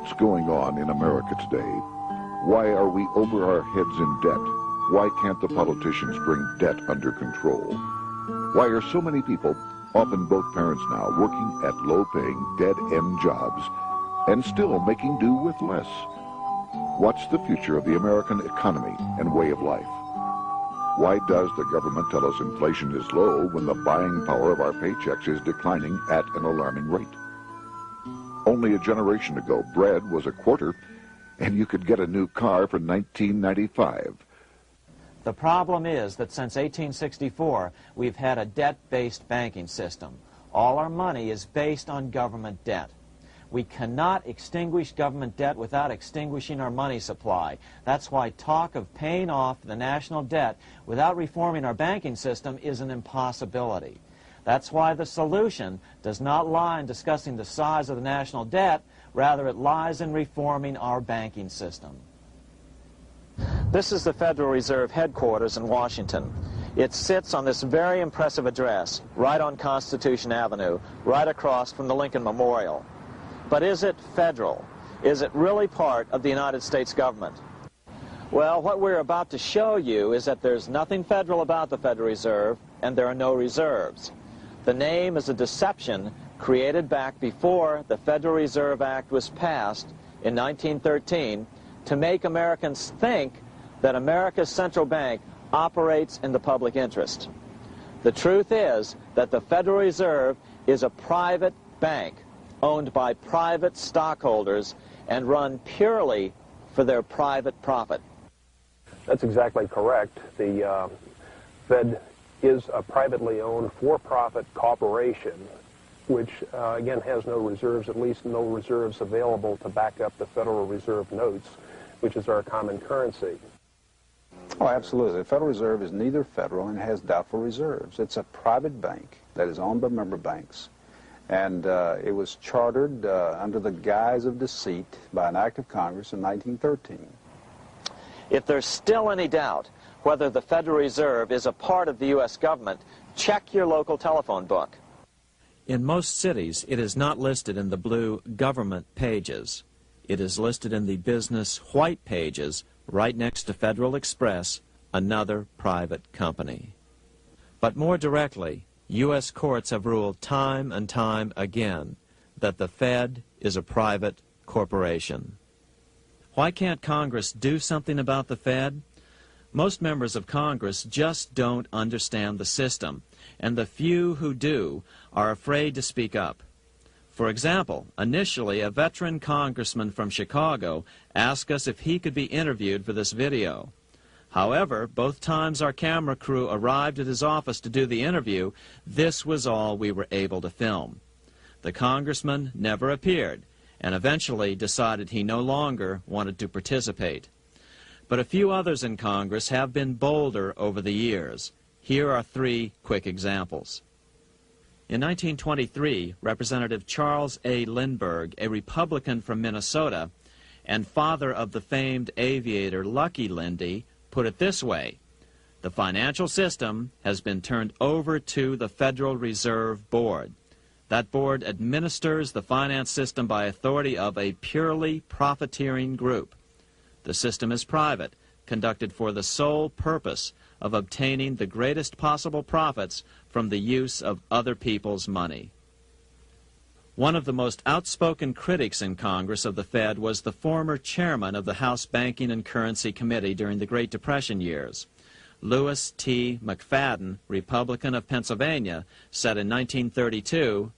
What's going on in America today? Why are we over our heads in debt? Why can't the politicians bring debt under control? Why are so many people, often both parents now, working at low-paying, dead-end jobs and still making do with less? What's the future of the American economy and way of life? Why does the government tell us inflation is low when the buying power of our paychecks is declining at an alarming rate? Only a generation ago, bread was a quarter, and you could get a new car for $19.95. The problem is that since 1864, we've had a debt-based banking system. All our money is based on government debt. We cannot extinguish government debt without extinguishing our money supply. That's why talk of paying off the national debt without reforming our banking system is an impossibility. That's why the solution does not lie in discussing the size of the national debt, rather it lies in reforming our banking system. This is the Federal Reserve headquarters in Washington. It sits on this very impressive address, right on Constitution Avenue, right across from the Lincoln Memorial. But is it federal? Is it really part of the United States government? Well, what we're about to show you is that there's nothing federal about the Federal Reserve, and there are no reserves. The name is a deception created back before the Federal Reserve Act was passed in 1913 to make Americans think that America's central bank operates in the public interest. The truth is that the Federal Reserve is a private bank owned by private stockholders and run purely for their private profit. That's exactly correct. The Fed is a privately owned for-profit corporation which, again, has no reserves, at least no reserves available to back up the Federal Reserve notes, which is our common currency. Oh, absolutely. The Federal Reserve is neither federal and has doubtful reserves. It's a private bank that is owned by member banks. And it was chartered under the guise of deceit by an act of Congress in 1913. If there's still any doubt whether the Federal Reserve is a part of the U.S. government, check your local telephone book. In most cities, it is not listed in the blue government pages. It is listed in the business white pages right next to Federal Express, another private company. But more directly, U.S. courts have ruled time and time again that the Fed is a private corporation. Why can't Congress do something about the Fed? Most members of Congress just don't understand the system, and the few who do are afraid to speak up. For example, initially a veteran congressman from Chicago asked us if he could be interviewed for this video. However, both times our camera crew arrived at his office to do the interview, this was all we were able to film. The congressman never appeared, and eventually decided he no longer wanted to participate. But a few others in Congress have been bolder over the years. Here are 3 quick examples. In 1923, Representative Charles A. Lindbergh, a Republican from Minnesota, and father of the famed aviator Lucky Lindy, put it this way: the financial system has been turned over to the Federal Reserve Board. That board administers the finance system by authority of a purely profiteering group. The system is private, conducted for the sole purpose of obtaining the greatest possible profits from the use of other people's money. One of the most outspoken critics in Congress of the Fed was the former chairman of the House Banking and Currency Committee during the Great Depression years. Louis T. McFadden, Republican of Pennsylvania, said in 1932,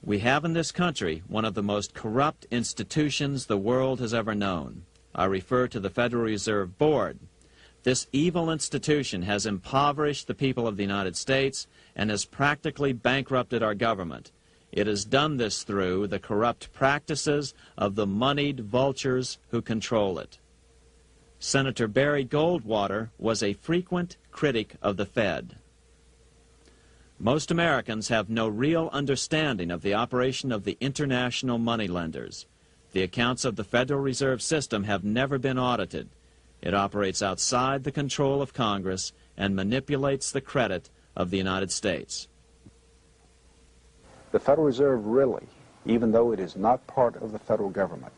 "We have in this country one of the most corrupt institutions the world has ever known. I refer to the Federal Reserve Board. This evil institution has impoverished the people of the United States and has practically bankrupted our government. It has done this through the corrupt practices of the moneyed vultures who control it." Senator Barry Goldwater was a frequent critic of the Fed. Most Americans have no real understanding of the operation of the international moneylenders. The accounts of the Federal Reserve System have never been audited. It operates outside the control of Congress and manipulates the credit of the United States. The Federal Reserve really, even though it is not part of the federal government,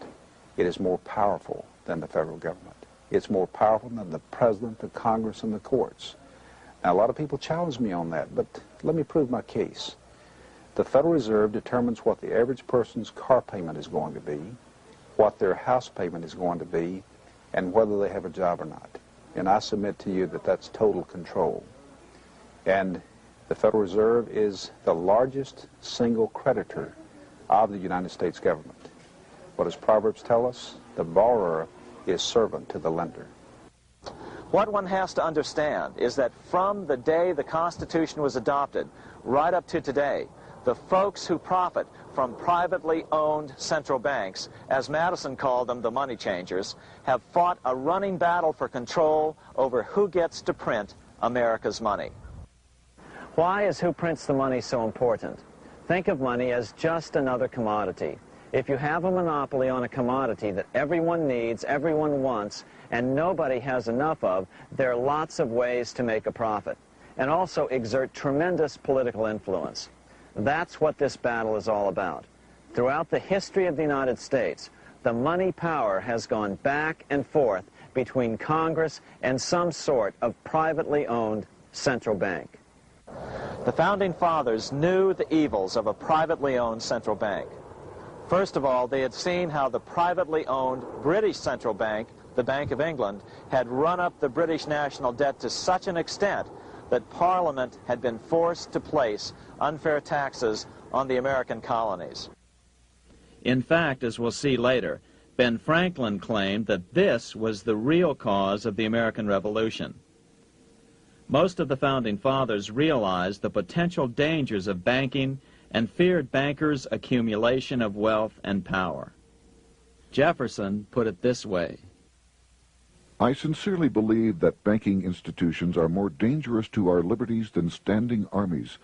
It is more powerful than the federal government. It's more powerful than the president, the Congress, and the courts. Now, a lot of people challenge me on that, but let me prove my case. The Federal Reserve determines what the average person's car payment is going to be, what their house payment is going to be, and whether they have a job or not. And I submit to you that that's total control. And the Federal Reserve is the largest single creditor of the United States government. What does Proverbs tell us? The borrower is servant to the lender. What one has to understand is that from the day the Constitution was adopted right up to today, the folks who profit from privately owned central banks, as Madison called them, the money changers, have fought a running battle for control over who gets to print America's money. Why is who prints the money so important? Think of money as just another commodity. If you have a monopoly on a commodity that everyone needs, everyone wants, and nobody has enough of, there are lots of ways to make a profit, and also exert tremendous political influence. That's what this battle is all about. Throughout the history of the United States, the money power has gone back and forth between Congress and some sort of privately owned central bank. The Founding Fathers knew the evils of a privately owned central bank. First of all, they had seen how the privately owned British central bank, the Bank of England, had run up the British national debt to such an extent that Parliament had been forced to place unfair taxes on the American colonies. In fact, as we'll see later, Ben Franklin claimed that this was the real cause of the American Revolution. Most of the Founding Fathers realized the potential dangers of banking and feared bankers' accumulation of wealth and power. Jefferson put it this way: I sincerely believe that banking institutions are more dangerous to our liberties than standing armies.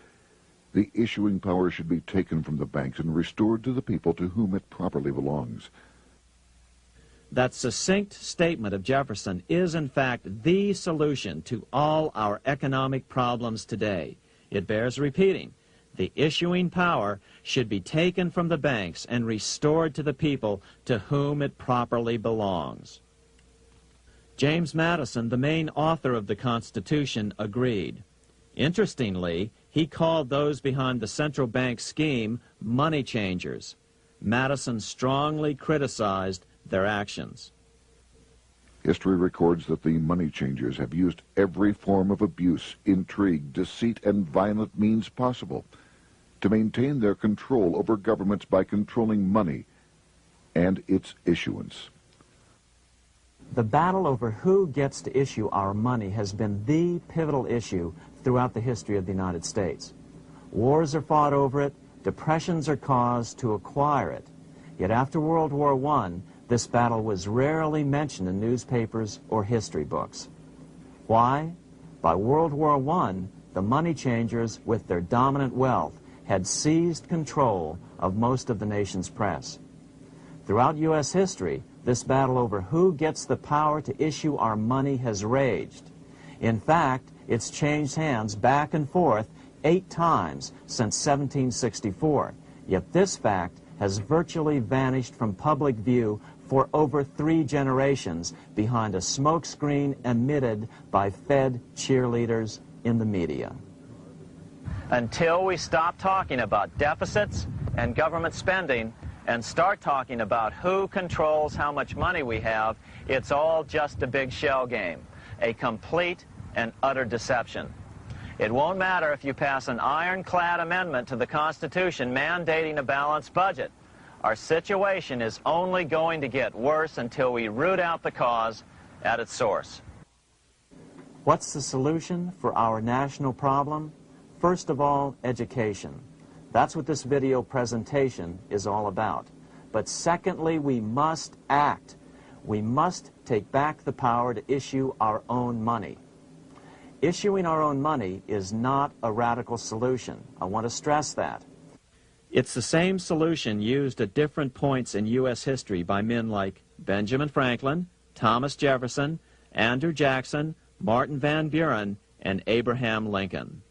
The issuing power should be taken from the banks and restored to the people to whom it properly belongs. That succinct statement of Jefferson is, in fact, the solution to all our economic problems today. It bears repeating. The issuing power should be taken from the banks and restored to the people to whom it properly belongs. James Madison, the main author of the Constitution, agreed. Interestingly, he called those behind the central bank scheme money changers. Madison strongly criticized their actions. History records that the money changers have used every form of abuse, intrigue, deceit, and violent means possible to maintain their control over governments by controlling money and its issuance. The battle over who gets to issue our money has been the pivotal issue throughout the history of the United States. Wars are fought over it, depressions are caused to acquire it. Yet after World War I, this battle was rarely mentioned in newspapers or history books. Why? By World War I, the money changers, with their dominant wealth, had seized control of most of the nation's press. Throughout U.S. history, this battle over who gets the power to issue our money has raged. In fact, it's changed hands back and forth 8 times since 1764, yet this fact has virtually vanished from public view for over 3 generations behind a smokescreen emitted by Fed cheerleaders in the media. Until we stop talking about deficits and government spending and start talking about who controls how much money we have, it's all just a big shell game, a complete and utter deception. It won't matter if you pass an ironclad amendment to the Constitution mandating a balanced budget. Our situation is only going to get worse until we root out the cause at its source. What's the solution for our national problem? First of all, education. That's what this video presentation is all about. But secondly, we must act. We must take back the power to issue our own money. Issuing our own money is not a radical solution. I want to stress that. It's the same solution used at different points in U.S. history by men like Benjamin Franklin, Thomas Jefferson, Andrew Jackson, Martin Van Buren, and Abraham Lincoln.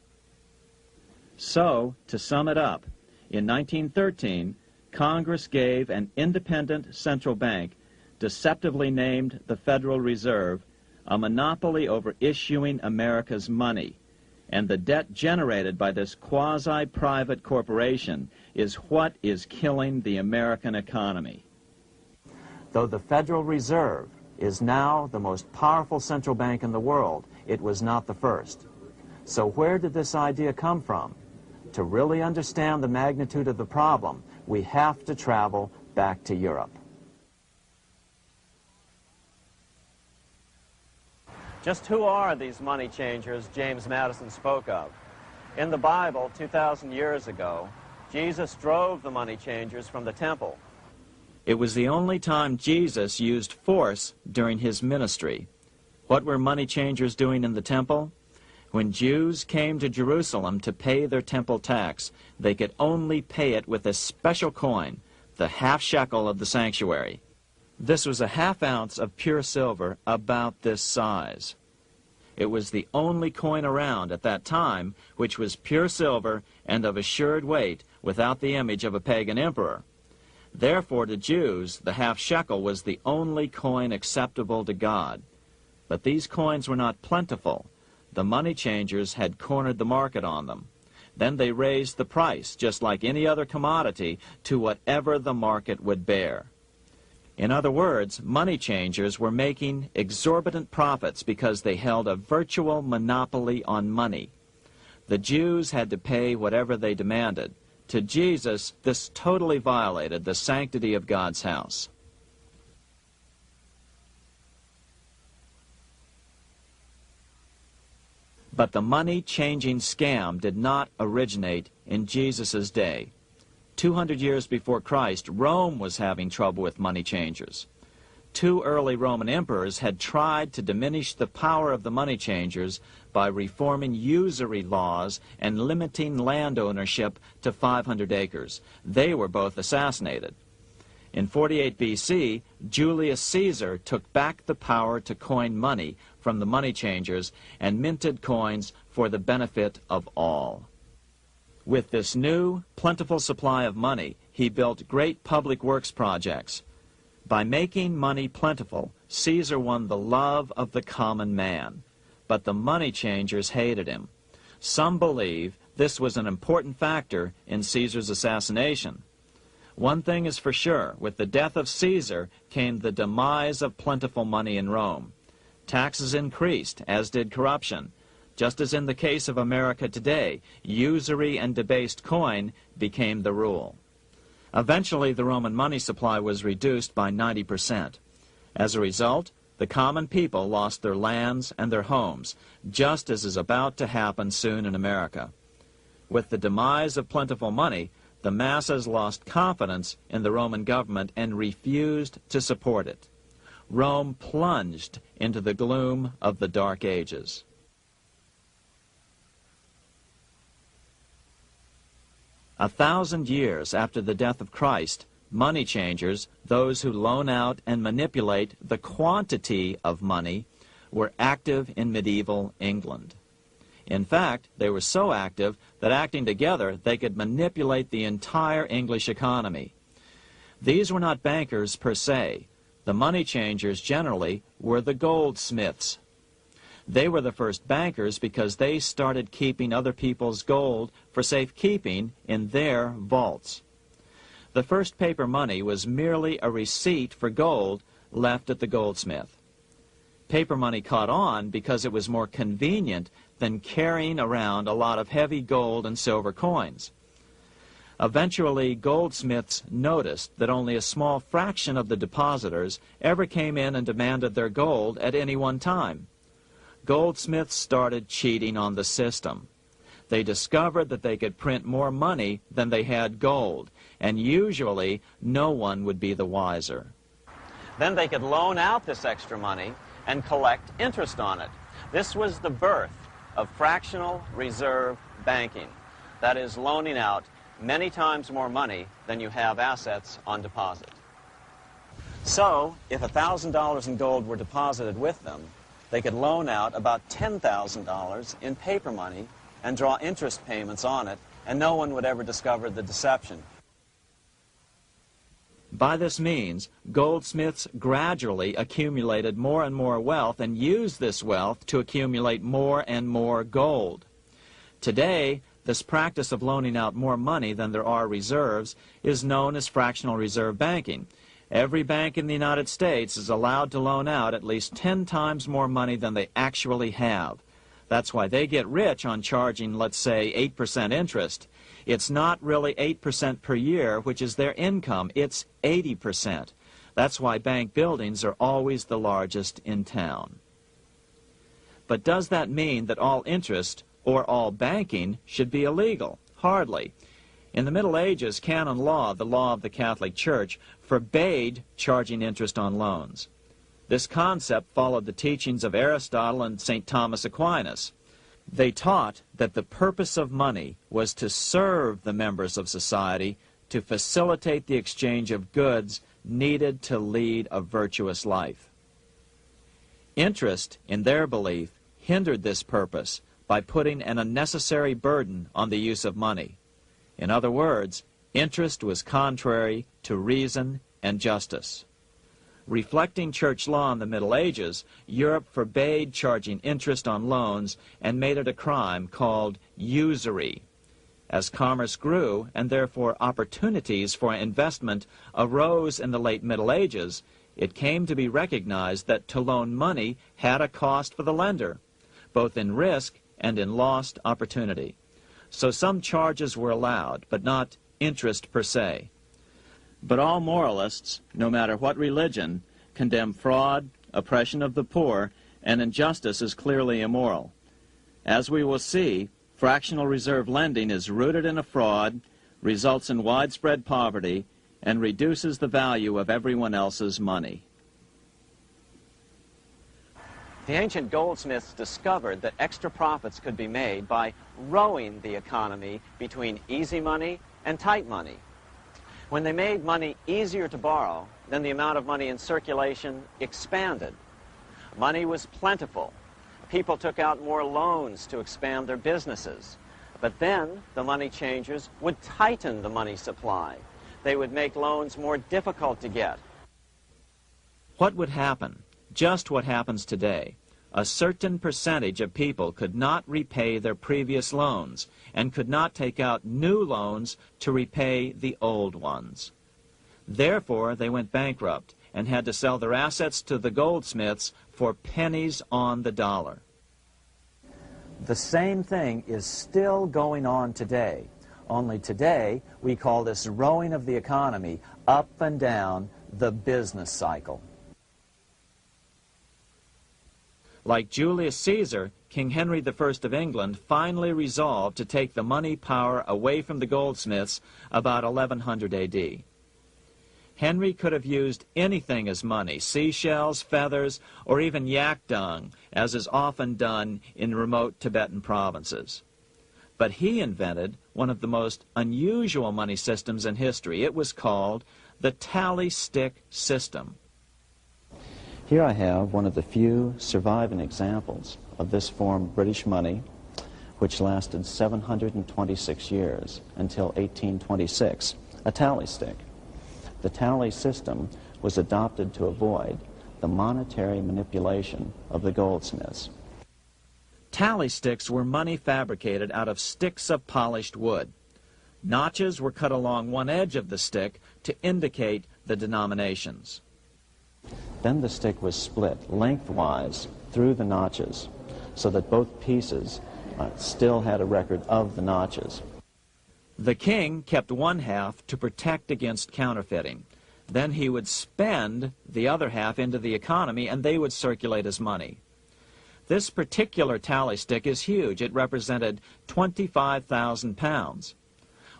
So, to sum it up, in 1913, Congress gave an independent central bank deceptively named the Federal Reserve a monopoly over issuing America's money, and the debt generated by this quasi-private corporation is what is killing the American economy. Though the Federal Reserve is now the most powerful central bank in the world, it was not the first. So where did this idea come from? To really understand the magnitude of the problem, we have to travel back to Europe. Just who are these money changers James Madison spoke of? In the Bible, 2,000 years ago, Jesus drove the money changers from the temple. It was the only time Jesus used force during his ministry. What were money changers doing in the temple? When Jews came to Jerusalem to pay their temple tax, they could only pay it with a special coin, the half shekel of the sanctuary. This was a half ounce of pure silver about this size. It was the only coin around at that time which was pure silver and of assured weight without the image of a pagan emperor. Therefore, to Jews, the half shekel was the only coin acceptable to God. But these coins were not plentiful. The money changers had cornered the market on them. Then they raised the price, just like any other commodity, to whatever the market would bear. In other words, money changers were making exorbitant profits because they held a virtual monopoly on money. The Jews had to pay whatever they demanded. To Jesus, this totally violated the sanctity of God's house. But the money-changing scam did not originate in Jesus' day. 200 years before Christ, Rome was having trouble with money changers. 2 early Roman emperors had tried to diminish the power of the money changers by reforming usury laws and limiting land ownership to 500 acres. They were both assassinated. In 48 BC, Julius Caesar took back the power to coin money from the money changers and minted coins for the benefit of all. With this new, plentiful supply of money, he built great public works projects. By making money plentiful, Caesar won the love of the common man. But the money changers hated him. Some believe this was an important factor in Caesar's assassination. One thing is for sure, with the death of Caesar came the demise of plentiful money in Rome. Taxes increased, as did corruption. Just as in the case of America today, usury and debased coin became the rule. Eventually, the Roman money supply was reduced by 90%. As a result, the common people lost their lands and their homes, just as is about to happen soon in America. With the demise of plentiful money, the masses lost confidence in the Roman government and refused to support it. Rome plunged into the gloom of the Dark Ages. A 1,000 years after the death of Christ, money changers, those who loan out and manipulate the quantity of money, were active in medieval England. In fact, they were so active that acting together, they could manipulate the entire English economy. These were not bankers per se. The money changers generally were the goldsmiths. They were the first bankers because they started keeping other people's gold for safekeeping in their vaults. The first paper money was merely a receipt for gold left at the goldsmith. Paper money caught on because it was more convenient than carrying around a lot of heavy gold and silver coins. Eventually, goldsmiths noticed that only a small fraction of the depositors ever came in and demanded their gold at any one time. Goldsmiths started cheating on the system. They discovered that they could print more money than they had gold, and usually no one would be the wiser. Then they could loan out this extra money and collect interest on it. This was the birth of fractional reserve banking. That is, loaning out many times more money than you have assets on deposit. So, if $1,000 in gold were deposited with them, they could loan out about $10,000 in paper money and draw interest payments on it, and no one would ever discover the deception. By this means, goldsmiths gradually accumulated more and more wealth and used this wealth to accumulate more and more gold. Today, this practice of loaning out more money than there are reserves is known as fractional reserve banking. Every bank in the United States is allowed to loan out at least 10 times more money than they actually have. That's why they get rich on charging, let's say, 8% interest. It's not really 8% per year, which is their income. It's 80%. That's why bank buildings are always the largest in town. But does that mean that all interest or all banking should be illegal? Hardly. In the Middle Ages, canon law, the law of the Catholic Church, forbade charging interest on loans. This concept followed the teachings of Aristotle and St. Thomas Aquinas. They taught that the purpose of money was to serve the members of society, to facilitate the exchange of goods needed to lead a virtuous life. Interest, in their belief, hindered this purpose by putting an unnecessary burden on the use of money. In other words, interest was contrary to reason and justice. Reflecting church law in the Middle Ages, Europe forbade charging interest on loans and made it a crime called usury. As commerce grew, and therefore opportunities for investment arose in the late Middle Ages, it came to be recognized that to loan money had a cost for the lender, both in risk and in lost opportunity. So some charges were allowed, but not interest per se. But all moralists, no matter what religion, condemn fraud, oppression of the poor, and injustice as clearly immoral. As we will see, fractional reserve lending is rooted in a fraud, results in widespread poverty, and reduces the value of everyone else's money. The ancient goldsmiths discovered that extra profits could be made by rowing the economy between easy money and tight money. When they made money easier to borrow, then the amount of money in circulation expanded. Money was plentiful. People took out more loans to expand their businesses. But then the money changers would tighten the money supply. They would make loans more difficult to get. What would happen? Just what happens today. A certain percentage of people could not repay their previous loans and could not take out new loans to repay the old ones. Therefore, they went bankrupt and had to sell their assets to the goldsmiths for pennies on the dollar. The same thing is still going on today. Only today, we call this rowing of the economy up and down the business cycle. Like Julius Caesar, King Henry I of England finally resolved to take the money power away from the goldsmiths about 1100 AD. Henry could have used anything as money, seashells, feathers, or even yak dung, as is often done in remote Tibetan provinces. But he invented one of the most unusual money systems in history. It was called the tally stick system. Here I have one of the few surviving examples of this form of British money, which lasted 726 years until 1826, a tally stick. The tally system was adopted to avoid the monetary manipulation of the goldsmiths. Tally sticks were money fabricated out of sticks of polished wood. Notches were cut along one edge of the stick to indicate the denominations. Then the stick was split lengthwise through the notches so that both pieces still had a record of the notches. The king kept one half to protect against counterfeiting. Then he would spend the other half into the economy and they would circulate as money. This particular tally stick is huge. It represented 25,000 pounds.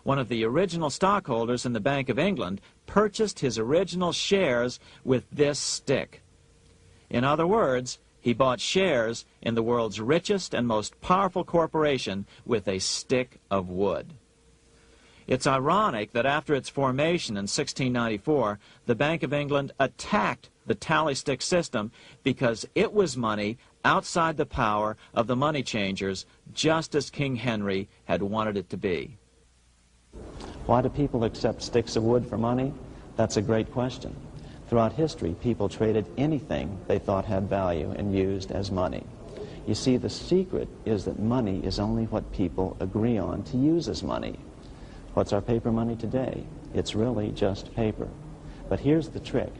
One of the original stockholders in the Bank of England purchased his original shares with this stick. In other words, he bought shares in the world's richest and most powerful corporation with a stick of wood. It's ironic that after its formation in 1694, the Bank of England attacked the tally stick system because it was money outside the power of the money changers, just as King Henry had wanted it to be. Why do people accept sticks of wood for money? That's a great question. Throughout history, people traded anything they thought had value and used as money. You see, the secret is that money is only what people agree on to use as money. What's our paper money today? It's really just paper. But here's the trick.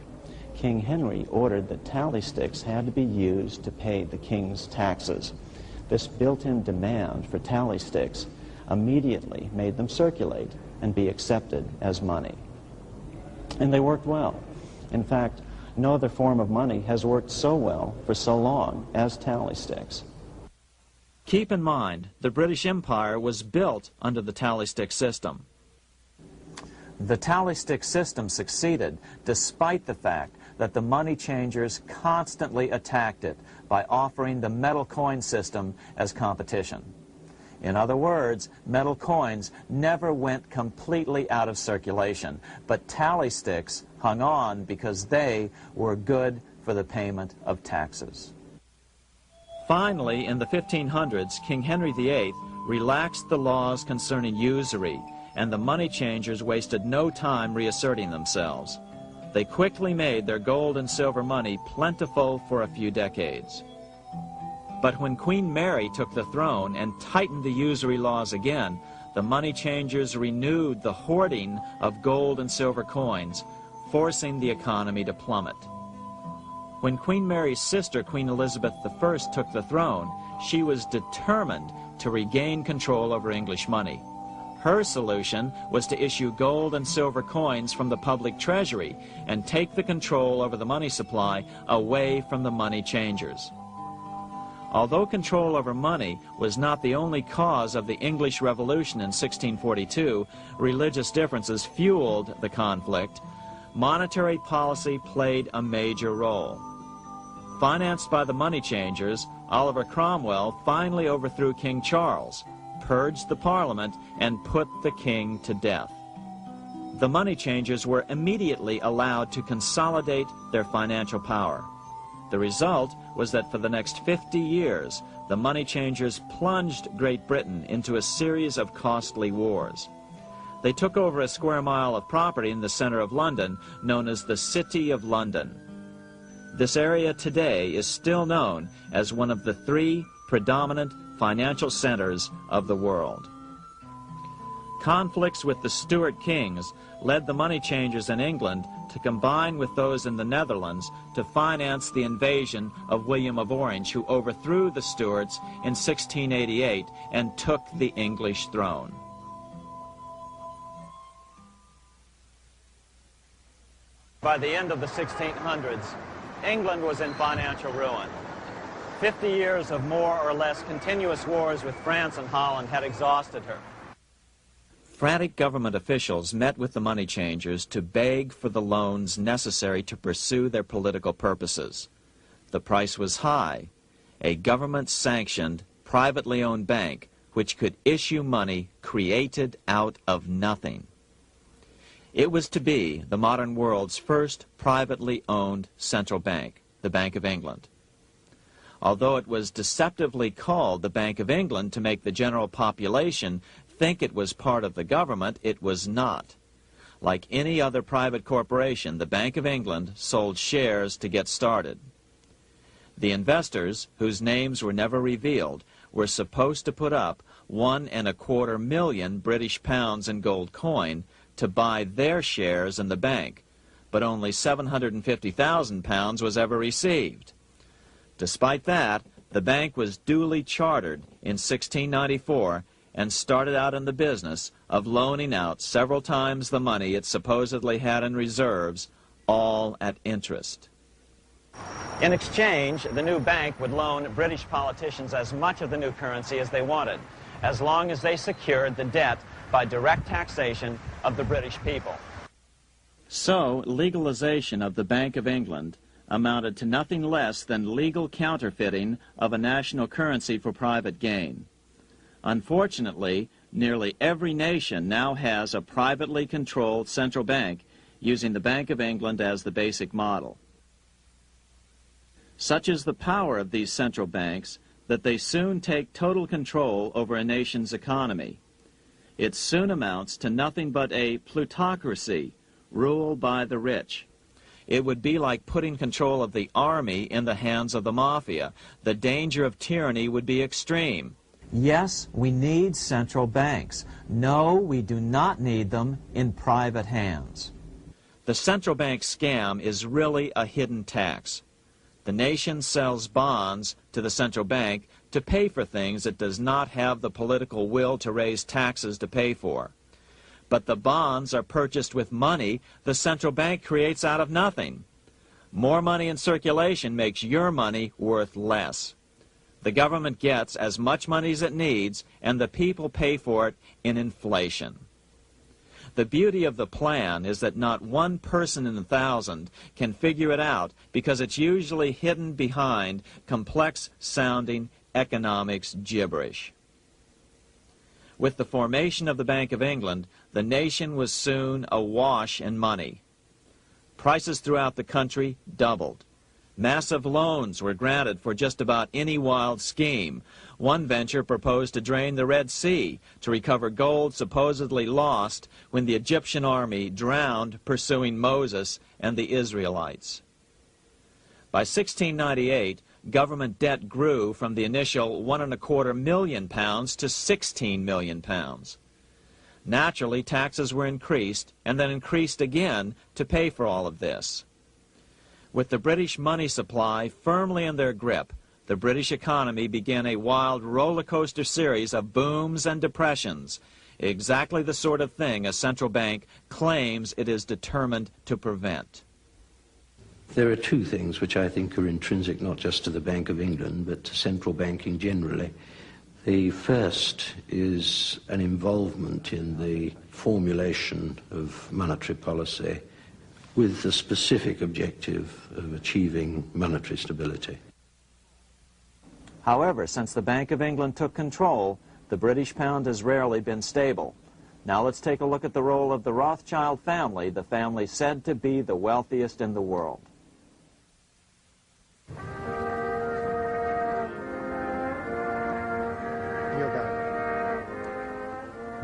King Henry ordered that tally sticks had to be used to pay the king's taxes. This built-in demand for tally sticks immediately made them circulate and be accepted as money. And they worked well. In fact, no other form of money has worked so well for so long as tally sticks. Keep in mind, the British Empire was built under the tally stick system. The tally stick system succeeded despite the fact that the money changers constantly attacked it by offering the metal coin system as competition. In other words, metal coins never went completely out of circulation, but tally sticks hung on because they were good for the payment of taxes. Finally, in the 1500s, King Henry VIII relaxed the laws concerning usury, and the money changers wasted no time reasserting themselves. They quickly made their gold and silver money plentiful for a few decades. But when Queen Mary took the throne and tightened the usury laws again, the money changers renewed the hoarding of gold and silver coins, forcing the economy to plummet. When Queen Mary's sister, Queen Elizabeth I, took the throne, she was determined to regain control over English money. Her solution was to issue gold and silver coins from the public treasury and take the control over the money supply away from the money changers. Although control over money was not the only cause of the English Revolution in 1642, religious differences fueled the conflict. Monetary policy played a major role. Financed by the money changers, Oliver Cromwell finally overthrew King Charles, purged the Parliament, and put the king to death. The money changers were immediately allowed to consolidate their financial power. The result was that for the next 50 years, the money changers plunged Great Britain into a series of costly wars. They took over a square mile of property in the center of London, known as the City of London. This area today is still known as one of the 3 predominant financial centers of the world. Conflicts with the Stuart kings led the money changers in England to combine with those in the Netherlands to finance the invasion of William of Orange, who overthrew the Stuarts in 1688 and took the English throne. By the end of the 1600s, England was in financial ruin. 50 years of more or less continuous wars with France and Holland had exhausted her. Frantic government officials met with the money changers to beg for the loans necessary to pursue their political purposes. The price was high: a government-sanctioned, privately owned bank which could issue money created out of nothing. It was to be the modern world's first privately owned central bank, the Bank of England. Although it was deceptively called the Bank of England to make the general population think it was part of the government, it was not. Like any other private corporation, the Bank of England sold shares to get started. The investors, whose names were never revealed, were supposed to put up £1.25 million British pounds in gold coin to buy their shares in the bank, but only £750,000 was ever received. Despite that, the bank was duly chartered in 1694 and started out in the business of loaning out several times the money it supposedly had in reserves, all at interest. In exchange, the new bank would loan British politicians as much of the new currency as they wanted, as long as they secured the debt by direct taxation of the British people. So, legalization of the Bank of England amounted to nothing less than legal counterfeiting of a national currency for private gain. Unfortunately, nearly every nation now has a privately controlled central bank using the Bank of England as the basic model. Such is the power of these central banks that they soon take total control over a nation's economy. It soon amounts to nothing but a plutocracy, rule by the rich. It would be like putting control of the army in the hands of the mafia. The danger of tyranny would be extreme. Yes, we need central banks. No, we do not need them in private hands. The central bank scam is really a hidden tax. The nation sells bonds to the central bank to pay for things it does not have the political will to raise taxes to pay for. But the bonds are purchased with money the central bank creates out of nothing. More money in circulation makes your money worth less. The government gets as much money as it needs, and the people pay for it in inflation. The beauty of the plan is that not one person in 1,000 can figure it out because it's usually hidden behind complex-sounding economics gibberish. With the formation of the Bank of England, the nation was soon awash in money. Prices throughout the country doubled. Massive loans were granted for just about any wild scheme. One venture proposed to drain the Red Sea to recover gold supposedly lost when the Egyptian army drowned pursuing Moses and the Israelites. By 1698, government debt grew from the initial £1.25 million to £16 million. Naturally, taxes were increased and then increased again to pay for all of this. With the British money supply firmly in their grip, the British economy began a wild roller coaster series of booms and depressions, exactly the sort of thing a central bank claims it is determined to prevent. There are two things which I think are intrinsic not just to the Bank of England, but to central banking generally. The first is an involvement in the formulation of monetary policy with the specific objective of achieving monetary stability. However, since the Bank of England took control, the British pound has rarely been stable. Now let's take a look at the role of the Rothschild family, the family said to be the wealthiest in the world.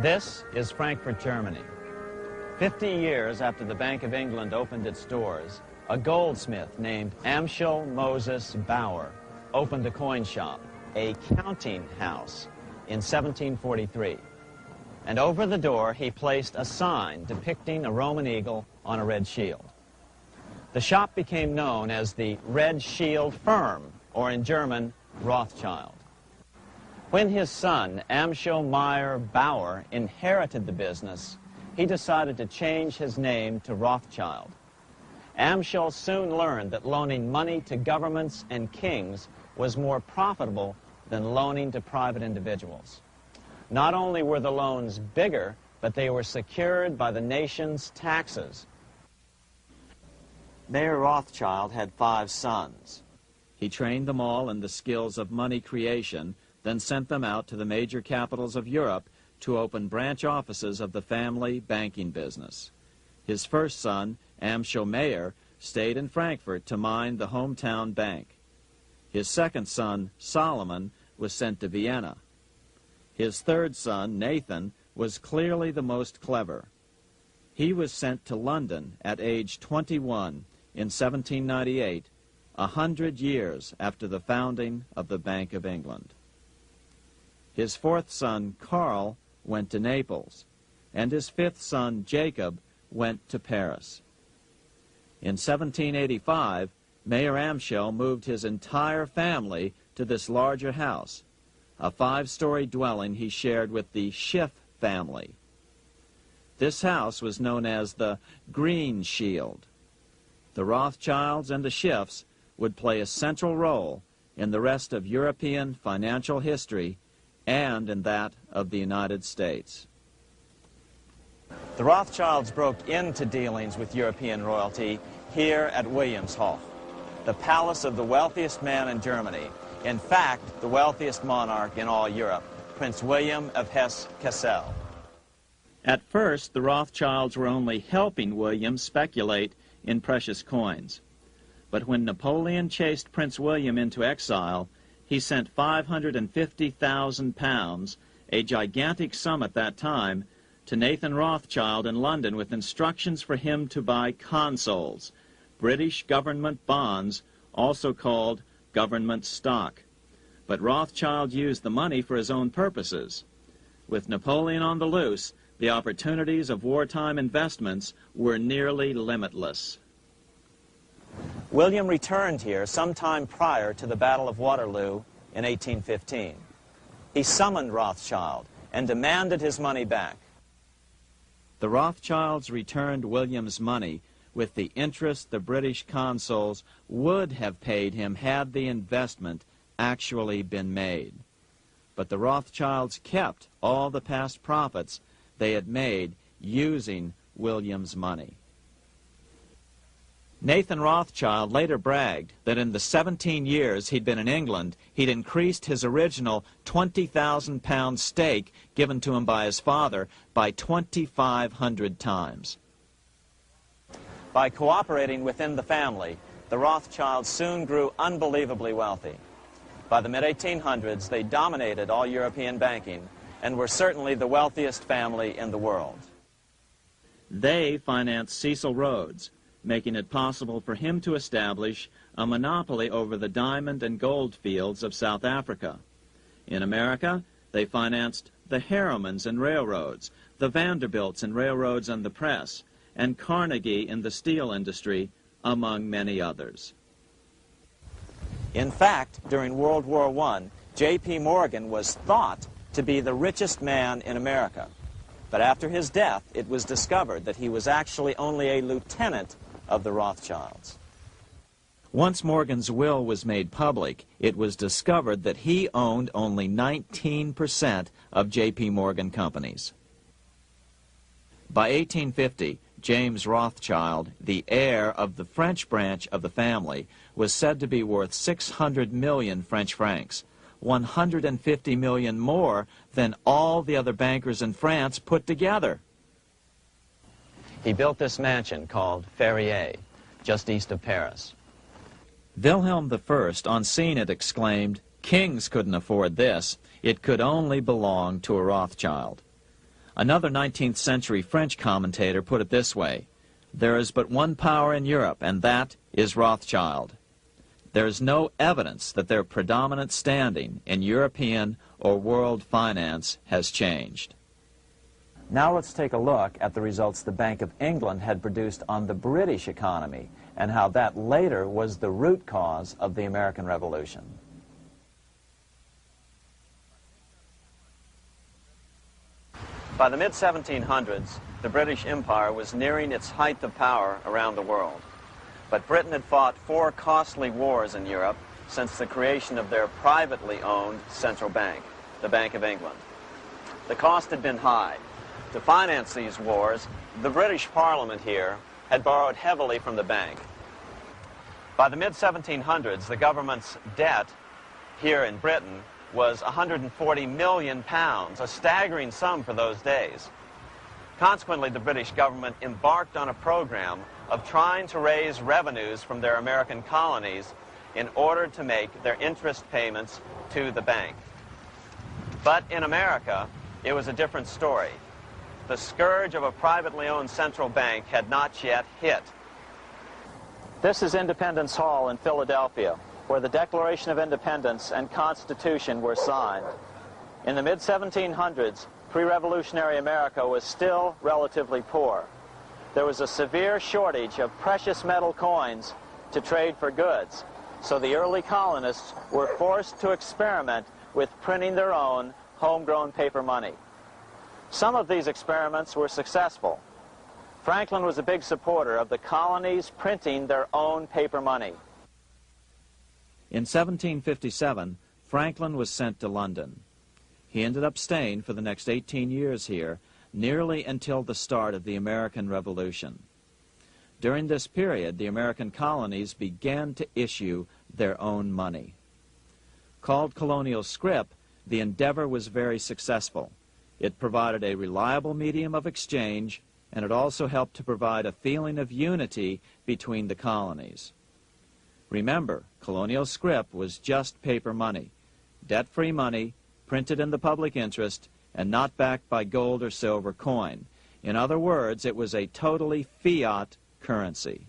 This is Frankfurt, Germany. 50 years after the Bank of England opened its doors, a goldsmith named Amschel Moses Bauer opened a coin shop, a counting house, in 1743. And over the door he placed a sign depicting a Roman eagle on a red shield. The shop became known as the Red Shield Firm, or in German, Rothschild. When his son, Amschel Meyer Bauer, inherited the business, he decided to change his name to Rothschild. Amschel soon learned that loaning money to governments and kings was more profitable than loaning to private individuals. Not only were the loans bigger, but they were secured by the nation's taxes. Mayer Rothschild had 5 sons. He trained them all in the skills of money creation, then sent them out to the major capitals of Europe to open branch offices of the family banking business. His first son, Amschel Meyer, stayed in Frankfurt to mind the hometown bank. His second son, Solomon, was sent to Vienna. His third son, Nathan, was clearly the most clever. He was sent to London at age 21 in 1798, 100 years after the founding of the Bank of England. His fourth son, Karl, went to Naples, and his fifth son, Jacob, went to Paris. In 1785, Mayer Amschel moved his entire family to this larger house, a 5-story dwelling he shared with the Schiff family. This house was known as the Green Shield. The Rothschilds and the Schiffs would play a central role in the rest of European financial history and in that of the United States. The Rothschilds broke into dealings with European royalty here at Wilhelmshof, the palace of the wealthiest man in Germany. In fact, the wealthiest monarch in all Europe, Prince William of Hesse-Kassel. At first, the Rothschilds were only helping William speculate in precious coins. But when Napoleon chased Prince William into exile, he sent £550,000, a gigantic sum at that time, to Nathan Rothschild in London with instructions for him to buy consols, British government bonds, also called government stock. But Rothschild used the money for his own purposes. With Napoleon on the loose, the opportunities of wartime investments were nearly limitless. William returned here sometime prior to the Battle of Waterloo in 1815. He summoned Rothschild and demanded his money back. The Rothschilds returned William's money with the interest the British consuls would have paid him had the investment actually been made. But the Rothschilds kept all the past profits they had made using William's money. Nathan Rothschild later bragged that in the 17 years he'd been in England, he'd increased his original £20,000 stake given to him by his father by 2,500 times. By cooperating within the family, the Rothschilds soon grew unbelievably wealthy. By the mid-1800s, they dominated all European banking and were certainly the wealthiest family in the world. They financed Cecil Rhodes, making it possible for him to establish a monopoly over the diamond and gold fields of South Africa. In America, they financed the Harrimans and railroads, the Vanderbilts and railroads and the press, and Carnegie in the steel industry, among many others. In fact, during World War I, J.P. Morgan was thought to be the richest man in America. But after his death, it was discovered that he was actually only a lieutenant of the Rothschilds. Once Morgan's will was made public, it was discovered that he owned only 19% of J.P. Morgan companies. By 1850, James Rothschild, the heir of the French branch of the family, was said to be worth 600 million French francs, 150 million more than all the other bankers in France put together. He built this mansion called Ferrier, just east of Paris. Wilhelm I, on seeing it, exclaimed, "Kings couldn't afford this. It could only belong to a Rothschild." Another 19th century French commentator put it this way: "There is but one power in Europe, and that is Rothschild." There is no evidence that their predominant standing in European or world finance has changed. Now let's take a look at the results the Bank of England had produced on the British economy and how that later was the root cause of the American Revolution. By the mid-1700s, the British Empire was nearing its height of power around the world. But Britain had fought 4 costly wars in Europe since the creation of their privately owned central bank, the Bank of England. The cost had been high. To finance these wars, the British Parliament here had borrowed heavily from the bank. By the mid-1700s, the government's debt here in Britain was £140 million, a staggering sum for those days. Consequently, the British government embarked on a program of trying to raise revenues from their American colonies in order to make their interest payments to the bank. But in America, it was a different story. The scourge of a privately owned central bank had not yet hit. This is Independence Hall in Philadelphia, where the Declaration of Independence and Constitution were signed. In the mid-1700s, pre-revolutionary America was still relatively poor. There was a severe shortage of precious metal coins to trade for goods, so the early colonists were forced to experiment with printing their own homegrown paper money. Some of these experiments were successful. Franklin was a big supporter of the colonies printing their own paper money. In 1757, Franklin was sent to London. He ended up staying for the next 18 years here, nearly until the start of the American Revolution. During this period, the American colonies began to issue their own money. Called colonial scrip, the endeavor was very successful. It provided a reliable medium of exchange, and it also helped to provide a feeling of unity between the colonies. Remember, colonial scrip was just paper money, debt-free money, printed in the public interest, and not backed by gold or silver coin. In other words, it was a totally fiat currency.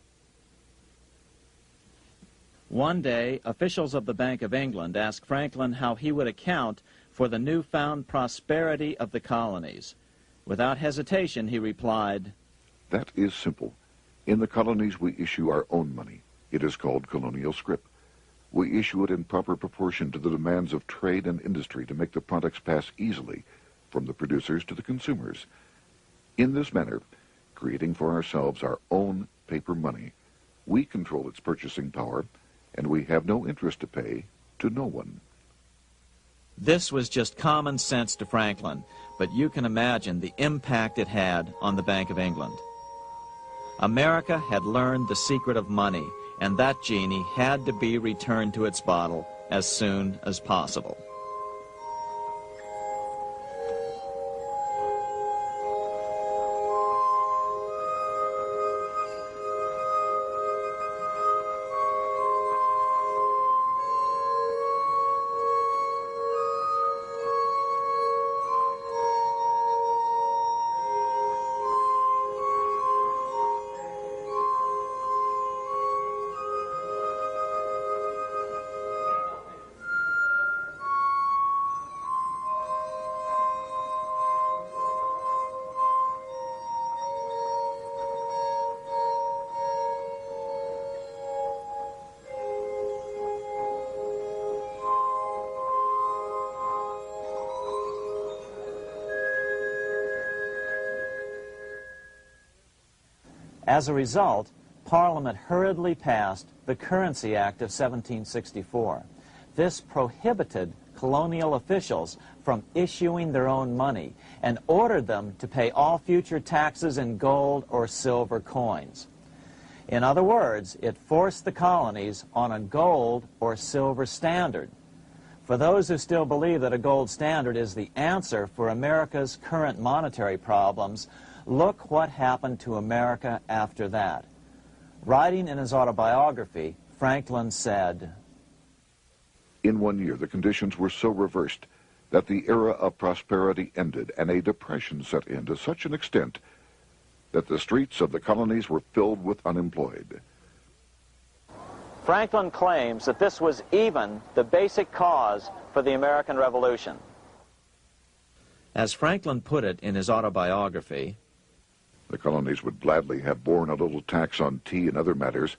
One day, officials of the Bank of England asked Franklin how he would account for the newfound prosperity of the colonies. Without hesitation, he replied, "That is simple. In the colonies, we issue our own money. It is called colonial scrip. We issue it in proper proportion to the demands of trade and industry to make the products pass easily from the producers to the consumers. In this manner, creating for ourselves our own paper money, we control its purchasing power, and we have no interest to pay to no one." This was just common sense to Franklin, but you can imagine the impact it had on the Bank of England. America had learned the secret of money, and that genie had to be returned to its bottle as soon as possible. As a result, Parliament hurriedly passed the Currency Act of 1764. This prohibited colonial officials from issuing their own money and ordered them to pay all future taxes in gold or silver coins. In other words, it forced the colonies on a gold or silver standard. For those who still believe that a gold standard is the answer for America's current monetary problems, look what happened to America after that. Writing in his autobiography, Franklin said, "In 1 year, the conditions were so reversed that the era of prosperity ended and a depression set in to such an extent that the streets of the colonies were filled with unemployed." Franklin claims that this was even the basic cause for the American Revolution. As Franklin put it in his autobiography, The colonies would gladly have borne a little tax on tea and other matters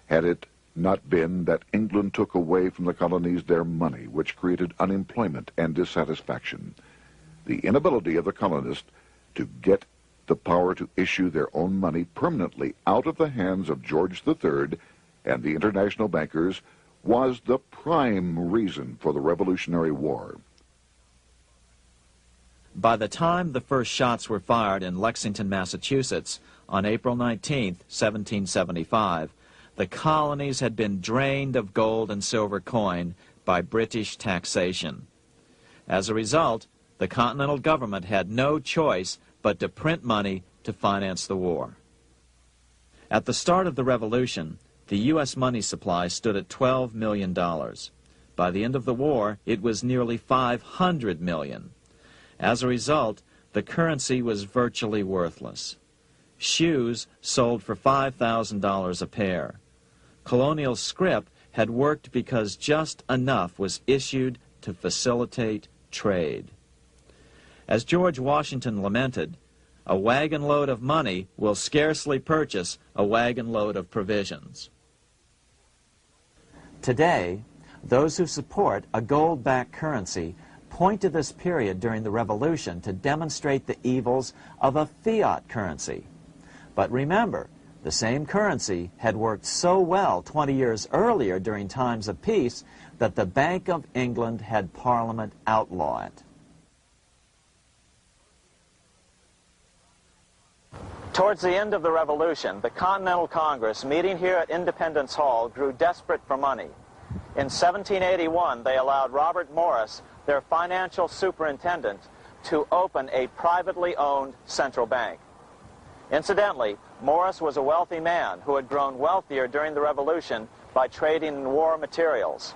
had it not been that England took away from the colonies their money, which created unemployment and dissatisfaction. The inability of the colonists to get the power to issue their own money permanently out of the hands of George III and the international bankers was the prime reason for the Revolutionary War. by the time the first shots were fired in Lexington, Massachusetts, on April 19, 1775, the colonies had been drained of gold and silver coin by British taxation. As a result, the Continental government had no choice but to print money to finance the war. At the start of the Revolution, the U.S. money supply stood at $12 million. By the end of the war, it was nearly $500 million. As a result, the currency was virtually worthless. Shoes sold for $5,000 a pair. Colonial scrip had worked because just enough was issued to facilitate trade. As George Washington lamented, a wagon load of money will scarcely purchase a wagon load of provisions. Today, those who support a gold-backed currency point to this period during the Revolution to demonstrate the evils of a fiat currency. But remember, the same currency had worked so well 20 years earlier during times of peace that the Bank of England had Parliament outlaw it. Towards the end of the Revolution, the Continental Congress, meeting here at Independence Hall, grew desperate for money. In 1781, they allowed Robert Morris, their financial superintendent, to open a privately owned central bank. Incidentally, Morris was a wealthy man who had grown wealthier during the Revolution by trading in war materials.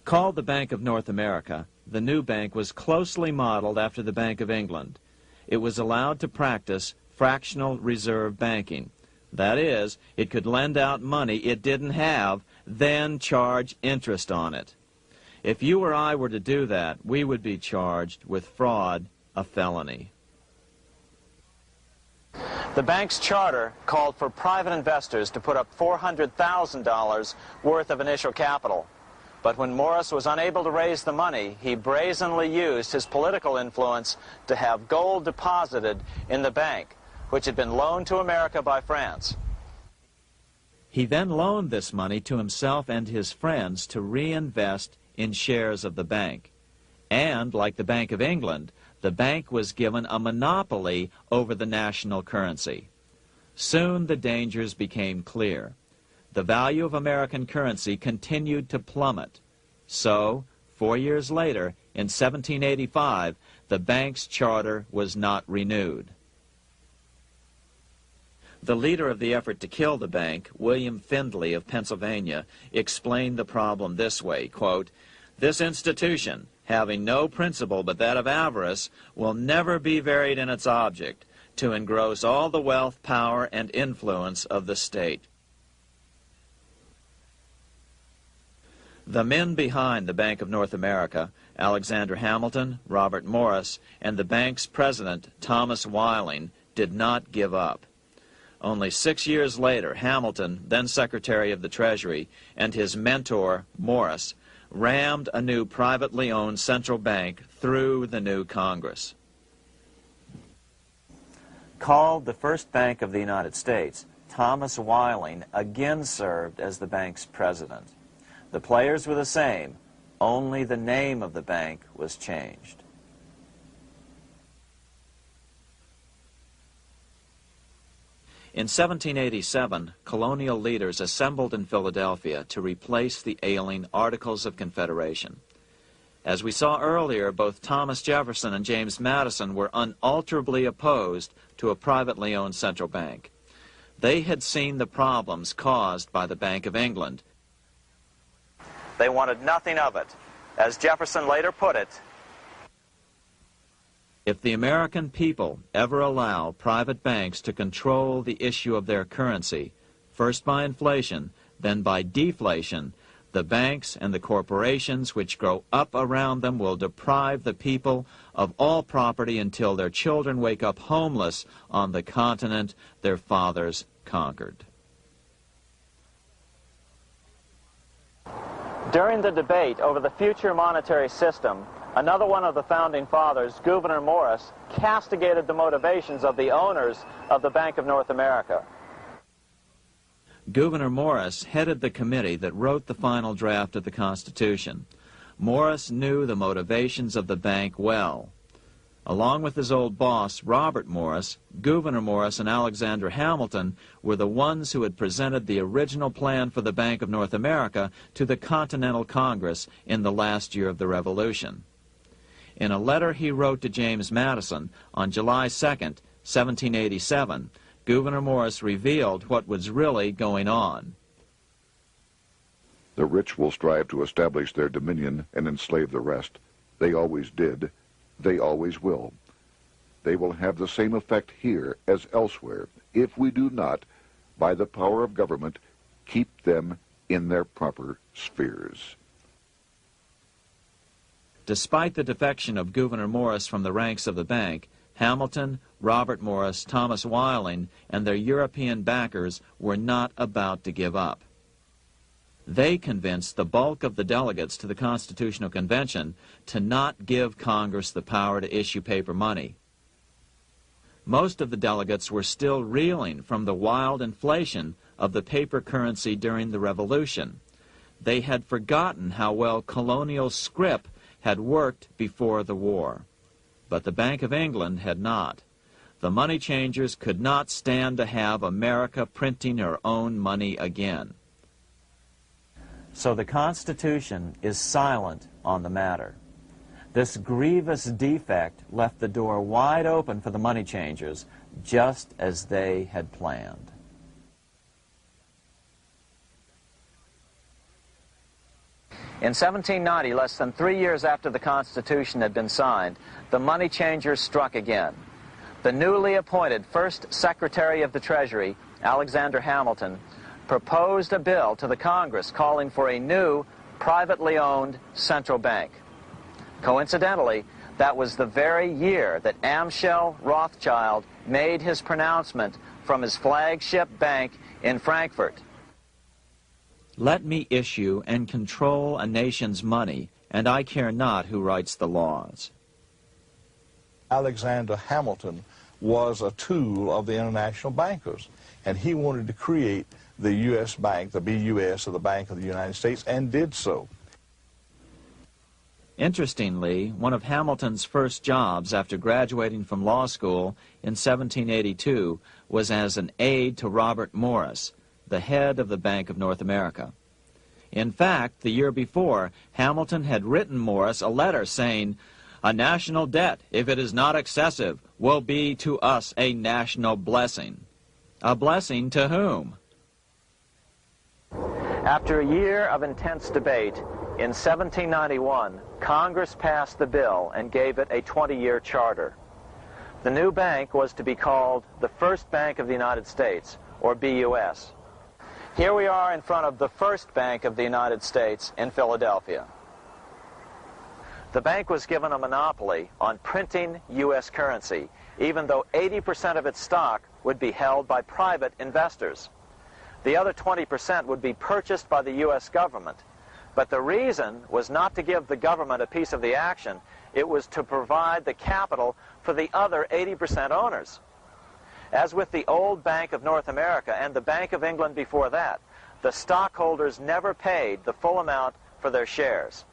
Called the Bank of North America, the new bank was closely modeled after the Bank of England. It was allowed to practice fractional reserve banking. That is, it could lend out money it didn't have, then charge interest on it. If you or I were to do that, we would be charged with fraud, a felony. The bank's charter called for private investors to put up $400,000 worth of initial capital. But when Morris was unable to raise the money, he brazenly used his political influence to have gold deposited in the bank, which had been loaned to America by France. He then loaned this money to himself and his friends to reinvest in shares of the bank. And, like the Bank of England, the bank was given a monopoly over the national currency. Soon the dangers became clear. The value of American currency continued to plummet. So, 4 years later, in 1785, the bank's charter was not renewed. The leader of the effort to kill the bank, William Findley of Pennsylvania, explained the problem this way, quote, "This institution, having no principle but that of avarice, will never be varied in its object, to engross all the wealth, power, and influence of the state." The men behind the Bank of North America, Alexander Hamilton, Robert Morris, and the bank's president, Thomas Weiling, did not give up. Only 6 years later, Hamilton, then Secretary of the Treasury, and his mentor, Morris, rammed a new privately owned central bank through the new Congress. Called the first bank of the United States, Thomas Weiling again served as the bank's president. The players were the same, only the name of the bank was changed. In 1787, colonial leaders assembled in Philadelphia to replace the ailing Articles of Confederation. As we saw earlier, both Thomas Jefferson and James Madison were unalterably opposed to a privately owned central bank. They had seen the problems caused by the Bank of England. They wanted nothing of it. As Jefferson later put it, "If the American people ever allow private banks to control the issue of their currency, first by inflation, then by deflation, the banks and the corporations which grow up around them will deprive the people of all property until their children wake up homeless on the continent their fathers conquered." During the debate over the future monetary system, another one of the founding fathers, Gouverneur Morris, castigated the motivations of the owners of the Bank of North America. Gouverneur Morris headed the committee that wrote the final draft of the Constitution. Morris knew the motivations of the bank well. Along with his old boss, Robert Morris, Gouverneur Morris and Alexander Hamilton were the ones who had presented the original plan for the Bank of North America to the Continental Congress in the last year of the Revolution. In a letter he wrote to James Madison on July 2nd, 1787, Gouverneur Morris revealed what was really going on. "The rich will strive to establish their dominion and enslave the rest. They always did. They always will. They will have the same effect here as elsewhere if we do not, by the power of government, keep them in their proper spheres." Despite the defection of Gouverneur Morris from the ranks of the bank, Hamilton, Robert Morris, Thomas Weiling, and their European backers were not about to give up. They convinced the bulk of the delegates to the Constitutional Convention to not give Congress the power to issue paper money. Most of the delegates were still reeling from the wild inflation of the paper currency during the Revolution. They had forgotten how well colonial scrip had worked before the war. But the Bank of England had not. The money changers could not stand to have America printing her own money again. So the Constitution is silent on the matter. This grievous defect left the door wide open for the money changers, just as they had planned. In 1790, less than 3 years after the Constitution had been signed, the money changers struck again. The newly appointed first Secretary of the Treasury, Alexander Hamilton, proposed a bill to the Congress calling for a new, privately owned central bank. Coincidentally, that was the very year that Amschel Rothschild made his pronouncement from his flagship bank in Frankfurt. Let me issue and control a nation's money, and I care not who writes the laws. Alexander Hamilton was a tool of the international bankers, and he wanted to create the U.S. Bank, the BUS, or the Bank of the United States, and did so. Interestingly, one of Hamilton's first jobs after graduating from law school in 1782 was as an aide to Robert Morris, the head of the Bank of North America. In fact, the year before, Hamilton had written Morris a letter saying, "A national debt, if it is not excessive, will be to us a national blessing." A blessing to whom? After a year of intense debate, in 1791, Congress passed the bill and gave it a 20-year charter. The new bank was to be called the First Bank of the United States, or BUS. Here we are in front of the First Bank of the United States in Philadelphia. The bank was given a monopoly on printing U.S. currency, even though 80% of its stock would be held by private investors. The other 20% would be purchased by the U.S. government. But the reason was not to give the government a piece of the action. It was to provide the capital for the other 80% owners. As with the old Bank of North America and the Bank of England before that, the stockholders never paid the full amount for their shares.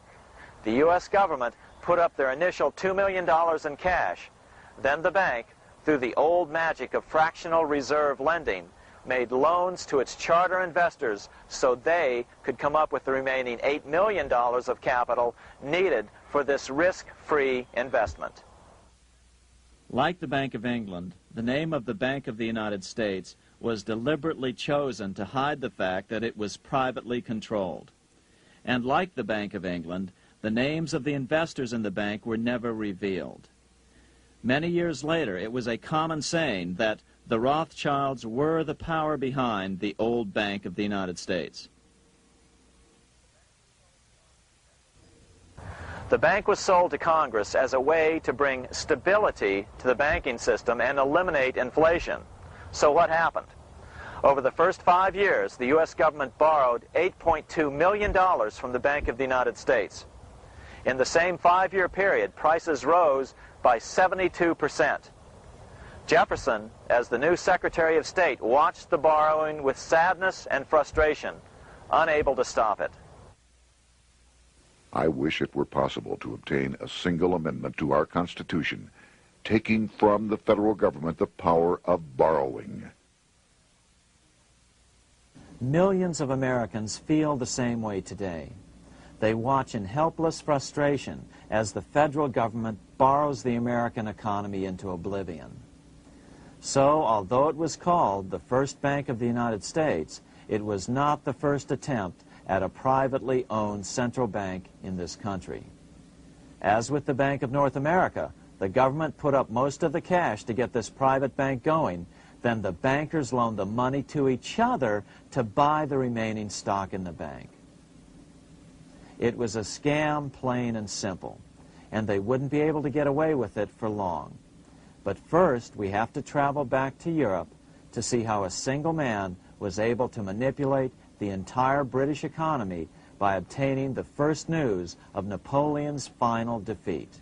The U.S. government put up their initial $2 million in cash. Then the bank, through the old magic of fractional reserve lending, made loans to its charter investors so they could come up with the remaining $8 million of capital needed for this risk-free investment. Like the Bank of England, the name of the Bank of the United States was deliberately chosen to hide the fact that it was privately controlled. And like the Bank of England, the names of the investors in the bank were never revealed. Many years later, it was a common saying that the Rothschilds were the power behind the old Bank of the United States. The bank was sold to Congress as a way to bring stability to the banking system and eliminate inflation. So what happened? Over the first 5 years, the U.S. government borrowed $8.2 million from the Bank of the United States. In the same 5-year period, prices rose by 72%. Jefferson, as the new Secretary of State, watched the borrowing with sadness and frustration, unable to stop it. I wish it were possible to obtain a single amendment to our Constitution, taking from the federal government the power of borrowing. Millions of Americans feel the same way today. They watch in helpless frustration as the federal government borrows the American economy into oblivion. So, although it was called the First Bank of the United States, it was not the first attempt at a privately owned central bank in this country. As with the Bank of North America, the government put up most of the cash to get this private bank going, then the bankers loaned the money to each other to buy the remaining stock in the bank. It was a scam, plain and simple, and they wouldn't be able to get away with it for long. But first, we have to travel back to Europe to see how a single man was able to manipulate the entire British economy by obtaining the first news of Napoleon's final defeat.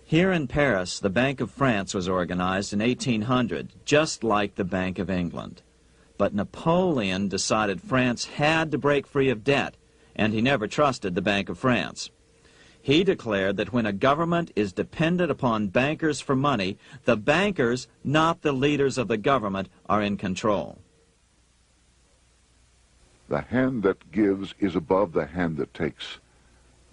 Here in Paris, the Bank of France was organized in 1800, just like the Bank of England. But Napoleon decided France had to break free of debt, and he never trusted the Bank of France. He declared that when a government is dependent upon bankers for money, the bankers, not the leaders of the government, are in control. The hand that gives is above the hand that takes.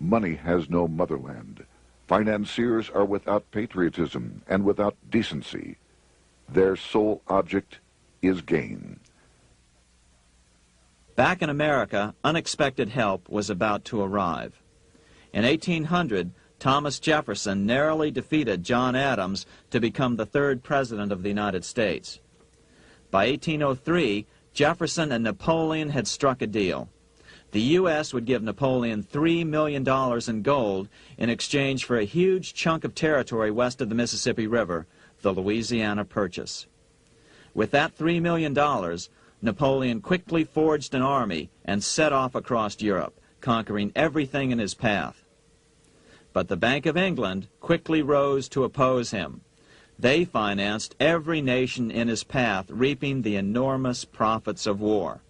Money has no motherland. Financiers are without patriotism and without decency. Their sole object is gain. Back in America, unexpected help was about to arrive. In 1800, Thomas Jefferson narrowly defeated John Adams to become the third president of the United States. By 1803, Jefferson and Napoleon had struck a deal. The U.S. would give Napoleon $3 million in gold in exchange for a huge chunk of territory west of the Mississippi River, the Louisiana Purchase. With that $3 million, Napoleon quickly forged an army and set off across Europe, conquering everything in his path. But the Bank of England quickly rose to oppose him. They financed every nation in his path, reaping the enormous profits of war.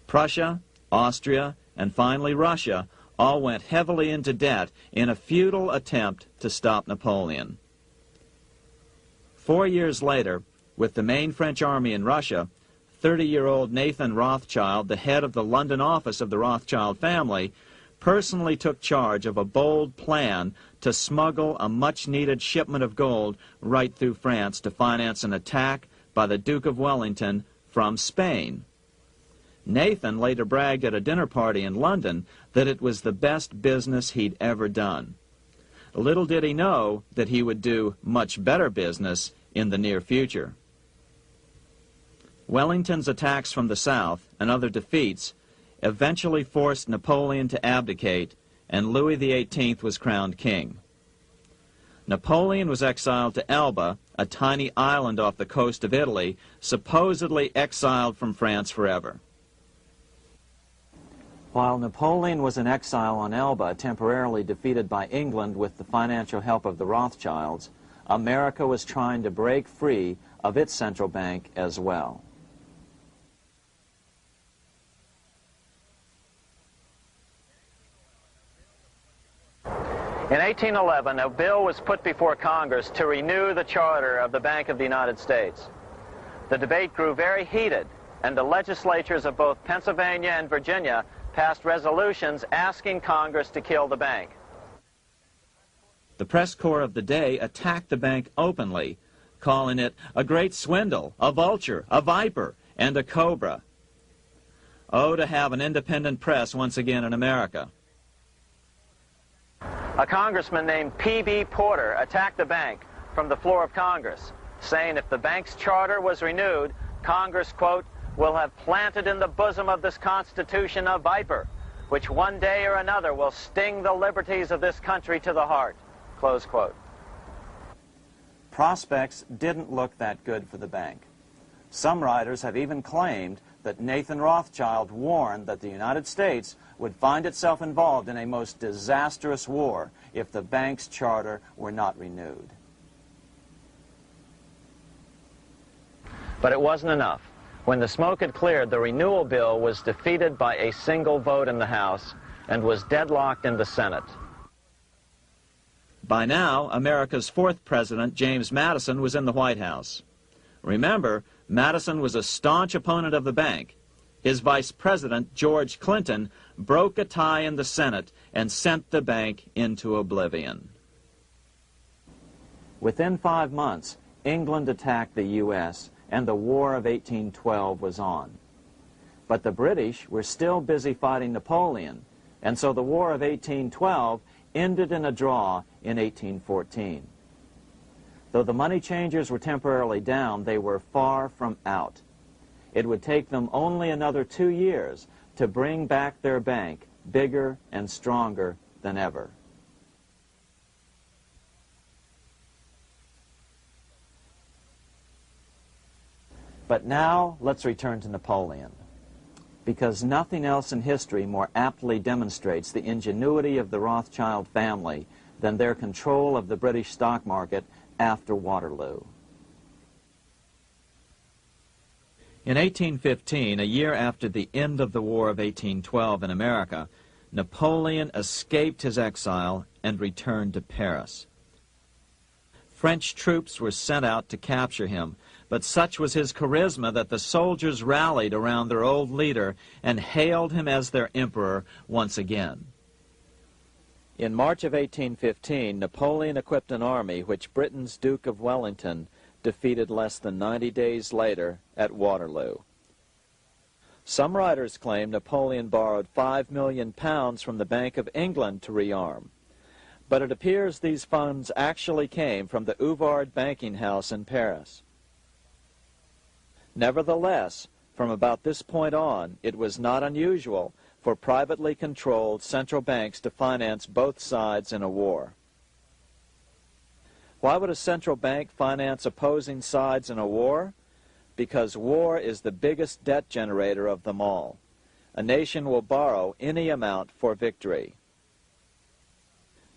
Prussia, Austria, and finally Russia all went heavily into debt in a futile attempt to stop Napoleon. 4 years later, with the main French army in Russia, 30-year-old Nathan Rothschild, the head of the London office of the Rothschild family, personally took charge of a bold plan to smuggle a much-needed shipment of gold right through France to finance an attack by the Duke of Wellington from Spain. Nathan later bragged at a dinner party in London that it was the best business he'd ever done. Little did he know that he would do much better business in the near future. Wellington's attacks from the south and other defeats eventually forced Napoleon to abdicate, and Louis XVIII was crowned king. Napoleon was exiled to Elba, a tiny island off the coast of Italy, supposedly exiled from France forever. While Napoleon was in exile on Elba, temporarily defeated by England with the financial help of the Rothschilds, America was trying to break free of its central bank as well. In 1811, a bill was put before Congress to renew the charter of the Bank of the United States. The debate grew very heated, and the legislatures of both Pennsylvania and Virginia passed resolutions asking Congress to kill the bank. The press corps of the day attacked the bank openly, calling it a great swindle, a vulture, a viper, and a cobra. Oh, to have an independent press once again in America. A congressman named P.B. Porter attacked the bank from the floor of Congress, saying if the bank's charter was renewed, Congress, quote, will have planted in the bosom of this Constitution a viper, which one day or another will sting the liberties of this country to the heart, close quote. Prospects didn't look that good for the bank. Some writers have even claimed that Nathan Rothschild warned that the United States would find itself involved in a most disastrous war if the bank's charter were not renewed. But it wasn't enough. When the smoke had cleared, the renewal bill was defeated by a single vote in the House and was deadlocked in the Senate. By now, America's fourth president, James Madison, was in the White House. Remember, Madison was a staunch opponent of the bank. His vice president, George Clinton, broke a tie in the Senate and sent the bank into oblivion. Within 5 months, England attacked the U.S., and the War of 1812 was on. But the British were still busy fighting Napoleon, and so the War of 1812 ended in a draw in 1814. Though the money changers were temporarily down, they were far from out. It would take them only another 2 years to bring back their bank bigger and stronger than ever. But now let's return to Napoleon, because nothing else in history more aptly demonstrates the ingenuity of the Rothschild family than their control of the British stock market after Waterloo. In 1815, a year after the end of the War of 1812 in America, Napoleon escaped his exile and returned to Paris. French troops were sent out to capture him, but such was his charisma that the soldiers rallied around their old leader and hailed him as their emperor once again. In March of 1815, Napoleon equipped an army which Britain's Duke of Wellington defeated less than 90 days later at Waterloo. Some writers claim Napoleon borrowed £5 million from the Bank of England to rearm. But it appears these funds actually came from the Ouvard banking house in Paris. Nevertheless, from about this point on, it was not unusual for privately controlled central banks to finance both sides in a war. Why would a central bank finance opposing sides in a war? Because war is the biggest debt generator of them all. A nation will borrow any amount for victory.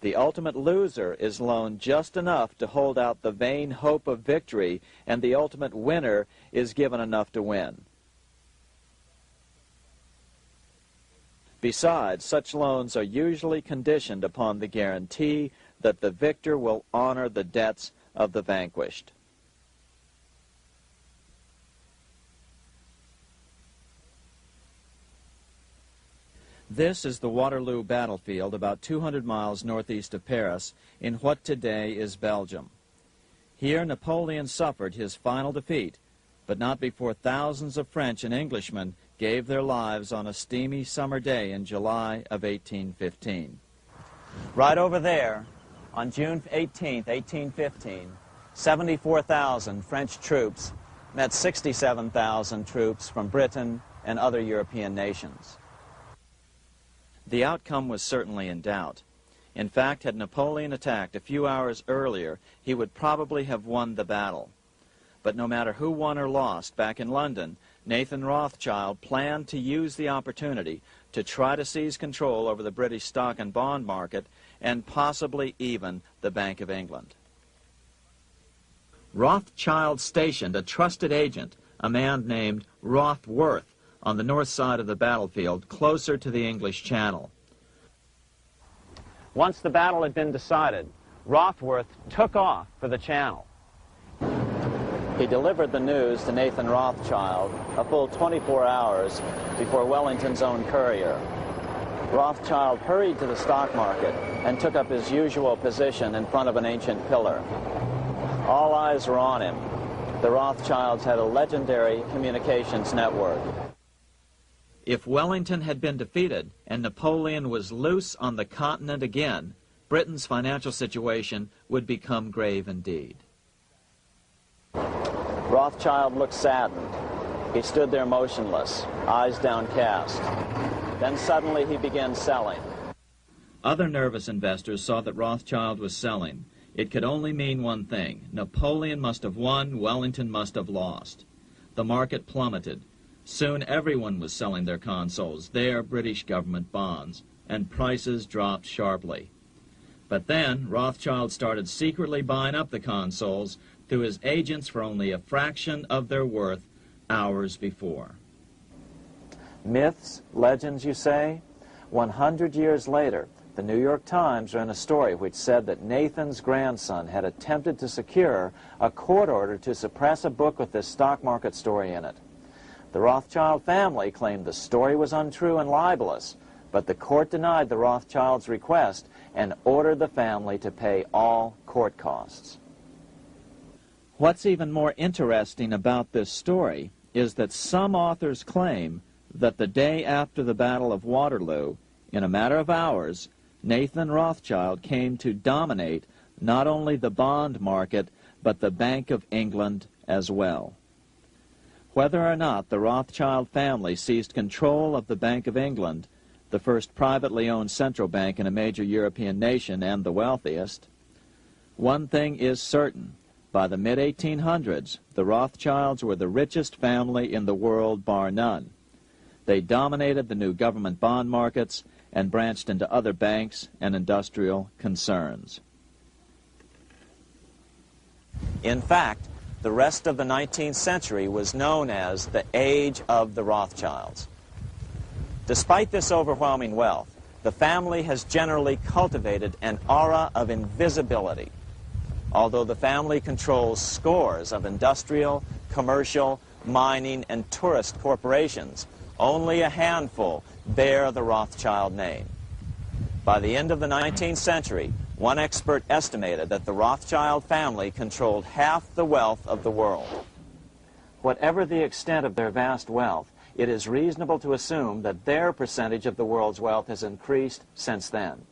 The ultimate loser is loaned just enough to hold out the vain hope of victory, and the ultimate winner is given enough to win. Besides, such loans are usually conditioned upon the guarantee that the victor will honor the debts of the vanquished. This is the Waterloo battlefield about 200 miles northeast of Paris in what today is Belgium. Here Napoleon suffered his final defeat, but not before thousands of French and Englishmen gave their lives on a steamy summer day in July of 1815. Right over there, on June 18, 1815, 74,000 French troops met 67,000 troops from Britain and other European nations. The outcome was certainly in doubt. In fact, had Napoleon attacked a few hours earlier, he would probably have won the battle. But no matter who won or lost, back in London, Nathan Rothschild planned to use the opportunity to try to seize control over the British stock and bond market and possibly even the Bank of England. Rothschild stationed a trusted agent, a man named Rothworth, on the north side of the battlefield, closer to the English Channel. Once the battle had been decided, Rothworth took off for the Channel. He delivered the news to Nathan Rothschild a full 24 hours before Wellington's own courier. Rothschild hurried to the stock market and took up his usual position in front of an ancient pillar. All eyes were on him. The Rothschilds had a legendary communications network. If Wellington had been defeated and Napoleon was loose on the continent again, Britain's financial situation would become grave indeed. Rothschild looked saddened. He stood there motionless, eyes downcast. Then suddenly he began selling. Other nervous investors saw that Rothschild was selling. It could only mean one thing. Napoleon must have won, Wellington must have lost. The market plummeted. Soon everyone was selling their consols, their British government bonds, and prices dropped sharply. But then Rothschild started secretly buying up the consols through his agents for only a fraction of their worth hours before. Myths, legends, you say? 100 years later, the New York Times ran a story which said that Nathan's grandson had attempted to secure a court order to suppress a book with this stock market story in it. The Rothschild family claimed the story was untrue and libelous, but the court denied the Rothschilds' request and ordered the family to pay all court costs. What's even more interesting about this story is that some authors claim that the day after the Battle of Waterloo, in a matter of hours, Nathan Rothschild came to dominate not only the bond market, but the Bank of England as well. Whether or not the Rothschild family seized control of the Bank of England, the first privately owned central bank in a major European nation and the wealthiest, one thing is certain. By the mid-1800s, the Rothschilds were the richest family in the world, bar none. They dominated the new government bond markets and branched into other banks and industrial concerns. In fact, the rest of the 19th century was known as the Age of the Rothschilds. Despite this overwhelming wealth, the family has generally cultivated an aura of invisibility. Although the family controls scores of industrial, commercial, mining, and tourist corporations, only a handful bear the Rothschild name. By the end of the 19th century, one expert estimated that the Rothschild family controlled half the wealth of the world. Whatever the extent of their vast wealth, it is reasonable to assume that their percentage of the world's wealth has increased since then.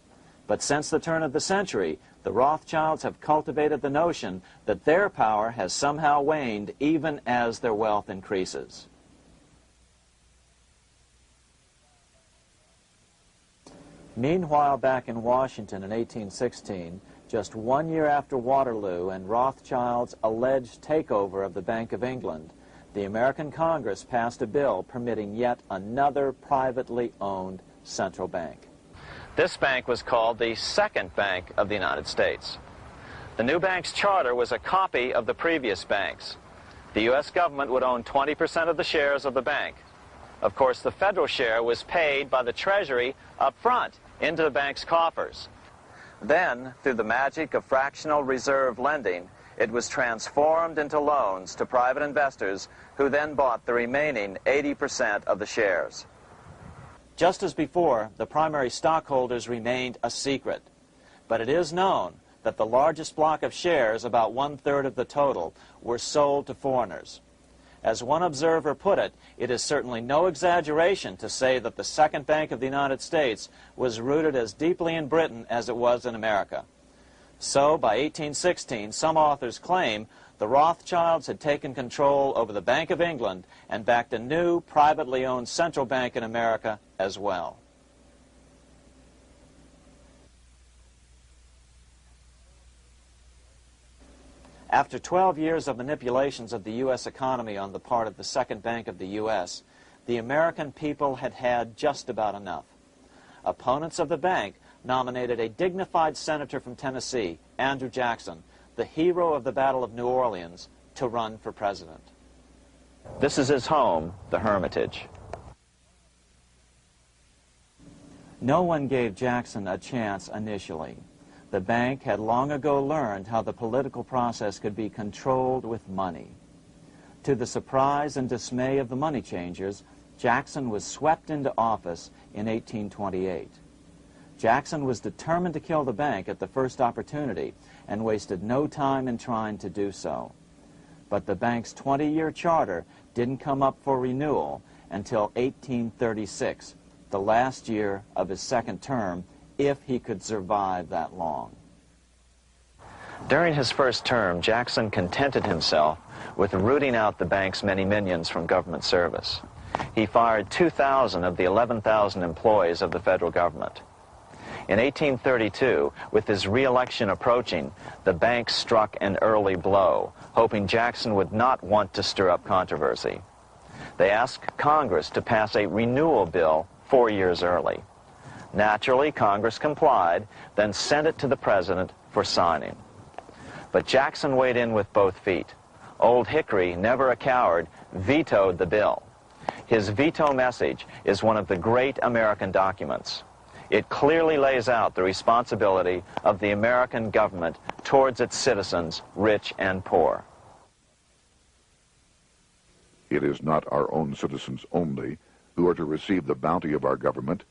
But since the turn of the century, the Rothschilds have cultivated the notion that their power has somehow waned even as their wealth increases. Meanwhile, back in Washington in 1816, just 1 year after Waterloo and Rothschild's alleged takeover of the Bank of England, the American Congress passed a bill permitting yet another privately owned central bank. This bank was called the Second Bank of the United States. The new bank's charter was a copy of the previous banks. The U.S. government would own 20% of the shares of the bank. Of course, the federal share was paid by the Treasury up front into the bank's coffers. Then, through the magic of fractional reserve lending, it was transformed into loans to private investors who then bought the remaining 80% of the shares. Just as before, the primary stockholders remained a secret. But it is known that the largest block of shares, about 1/3 of the total, were sold to foreigners. As one observer put it, it is certainly no exaggeration to say that the Second Bank of the United States was rooted as deeply in Britain as it was in America. So, by 1816, some authors claim the Rothschilds had taken control over the Bank of England and backed a new, privately owned central bank in America as well. After 12 years of manipulations of the U.S. economy on the part of the Second Bank of the U.S., the American people had had just about enough. Opponents of the bank nominated a dignified senator from Tennessee, Andrew Jackson, the hero of the Battle of New Orleans, to run for president. This is his home, the Hermitage. No one gave Jackson a chance initially. The bank had long ago learned how the political process could be controlled with money. To the surprise and dismay of the money changers, Jackson was swept into office in 1828. Jackson was determined to kill the bank at the first opportunity and wasted no time in trying to do so. But the bank's 20-year charter didn't come up for renewal until 1836, the last year of his second term, if he could survive that long. During his first term, Jackson contented himself with rooting out the bank's many minions from government service. He fired 2,000 of the 11,000 employees of the federal government. In 1832, with his re-election approaching, the bank struck an early blow, hoping Jackson would not want to stir up controversy. They asked Congress to pass a renewal bill 4 years early. Naturally, Congress complied, then sent it to the president for signing. But Jackson weighed in with both feet. Old Hickory, never a coward, vetoed the bill. His veto message is one of the great American documents. It clearly lays out the responsibility of the American government towards its citizens, rich and poor. It is not our own citizens only who are to receive the bounty of our government.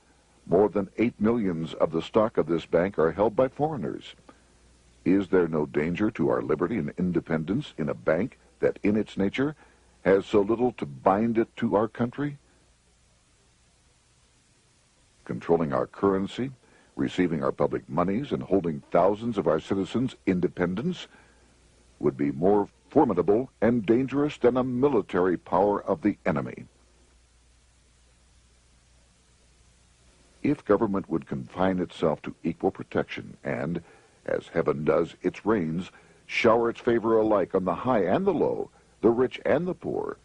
More than 8 million of the stock of this bank are held by foreigners. Is there no danger to our liberty and independence in a bank that in its nature has so little to bind it to our country? Controlling our currency, receiving our public monies, and holding thousands of our citizens' independence would be more formidable and dangerous than a military power of the enemy. If government would confine itself to equal protection and, as heaven does its rains, shower its favor alike on the high and the low, the rich and the poor,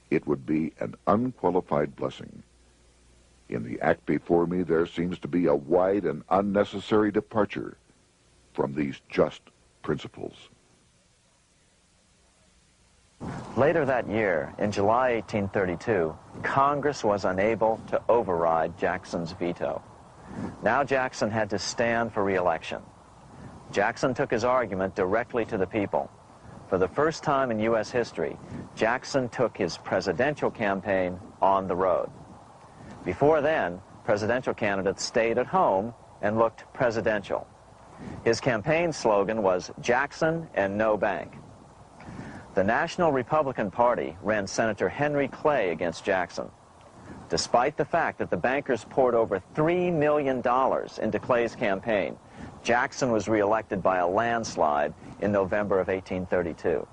it would be an unqualified blessing. In the act before me, there seems to be a wide and unnecessary departure from these just principles. Later that year, in July 1832, Congress was unable to override Jackson's veto. Now Jackson had to stand for re-election. Jackson took his argument directly to the people. For the first time in U.S. history, Jackson took his presidential campaign on the road. Before then, presidential candidates stayed at home and looked presidential. His campaign slogan was "Jackson and no bank." The National Republican Party ran Senator Henry Clay against Jackson. Despite the fact that the bankers poured over $3 million into Clay's campaign, Jackson was reelected by a landslide in November of 1832.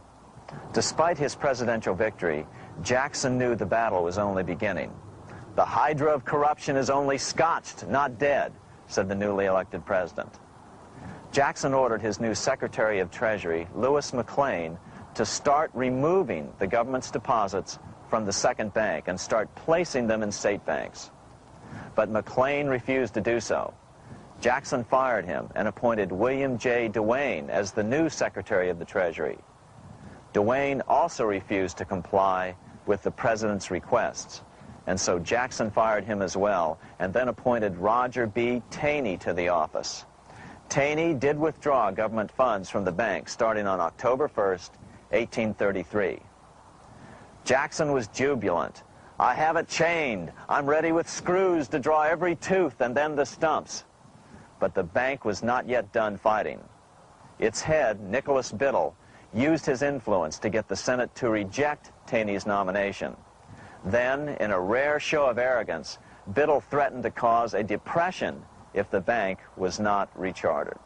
Despite his presidential victory, Jackson knew the battle was only beginning. "The hydra of corruption is only scotched, not dead," said the newly elected president. Jackson ordered his new Secretary of Treasury, Lewis McLean, to start removing the government's deposits from the second bank and start placing them in state banks. But McLean refused to do so. Jackson fired him and appointed William J. Duane as the new Secretary of the Treasury. Duane also refused to comply with the president's requests, and so Jackson fired him as well and then appointed Roger B. Taney to the office. Taney did withdraw government funds from the bank starting on October 1st, 1833. Jackson was jubilant. "I have it chained. I'm ready with screws to draw every tooth and then the stumps." But the bank was not yet done fighting. Its head, Nicholas Biddle, used his influence to get the Senate to reject Taney's nomination. Then, in a rare show of arrogance, Biddle threatened to cause a depression if the bank was not rechartered.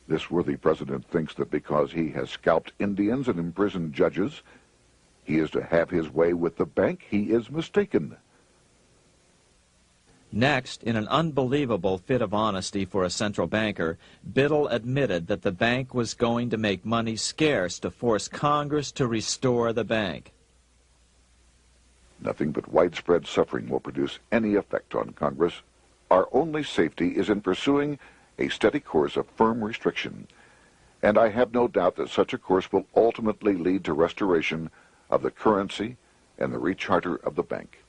This worthy president thinks that because he has scalped Indians and imprisoned judges, he is to have his way with the bank. He is mistaken. Next, in an unbelievable fit of honesty for a central banker, Biddle admitted that the bank was going to make money scarce to force Congress to restore the bank. Nothing but widespread suffering will produce any effect on Congress. Our only safety is in pursuing a steady course of firm restriction, and I have no doubt that such a course will ultimately lead to restoration of the currency and the recharter of the bank.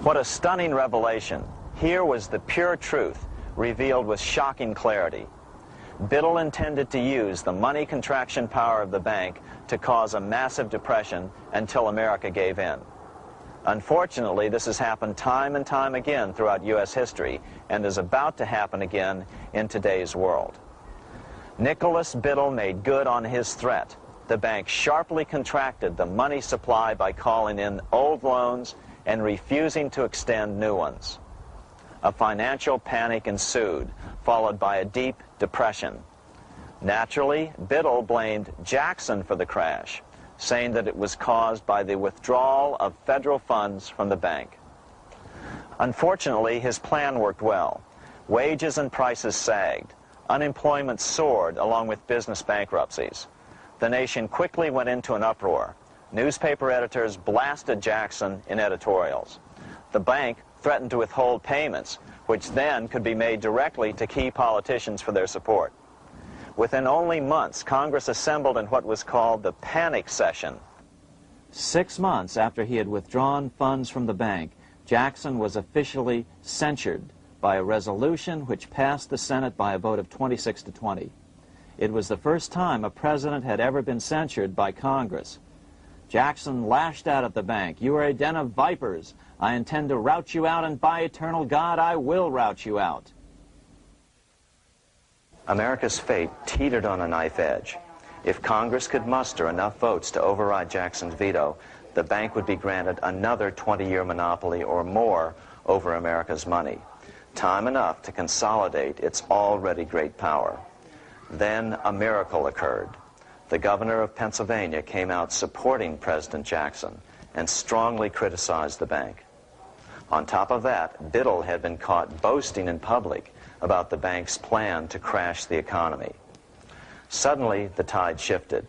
What a stunning revelation. Here was the pure truth, revealed with shocking clarity. Biddle intended to use the money contraction power of the bank to cause a massive depression until America gave in. Unfortunately, this has happened time and time again throughout U.S. history and is about to happen again in today's world. Nicholas Biddle made good on his threat. The bank sharply contracted the money supply by calling in old loans and refusing to extend new ones. A financial panic ensued, followed by a deep depression. Naturally, Biddle blamed Jackson for the crash, saying that it was caused by the withdrawal of federal funds from the bank. Unfortunately, his plan worked well. Wages and prices sagged. Unemployment soared along with business bankruptcies. The nation quickly went into an uproar. Newspaper editors blasted Jackson in editorials. The bank threatened to withhold payments, which then could be made directly to key politicians for their support. Within only months, Congress assembled in what was called the panic session. 6 months after he had withdrawn funds from the bank, Jackson was officially censured by a resolution which passed the Senate by a vote of 26 to 20. It was the first time a president had ever been censured by Congress. Jackson lashed out at the bank. "You are a den of vipers. I intend to rout you out, and by eternal God, I will rout you out." America's fate teetered on a knife edge. If Congress could muster enough votes to override Jackson's veto, the bank would be granted another 20-year monopoly or more over America's money, time enough to consolidate its already great power. Then a miracle occurred. The governor of Pennsylvania came out supporting President Jackson and strongly criticized the bank. On top of that, Biddle had been caught boasting in public about the bank's plan to crash the economy. Suddenly, the tide shifted.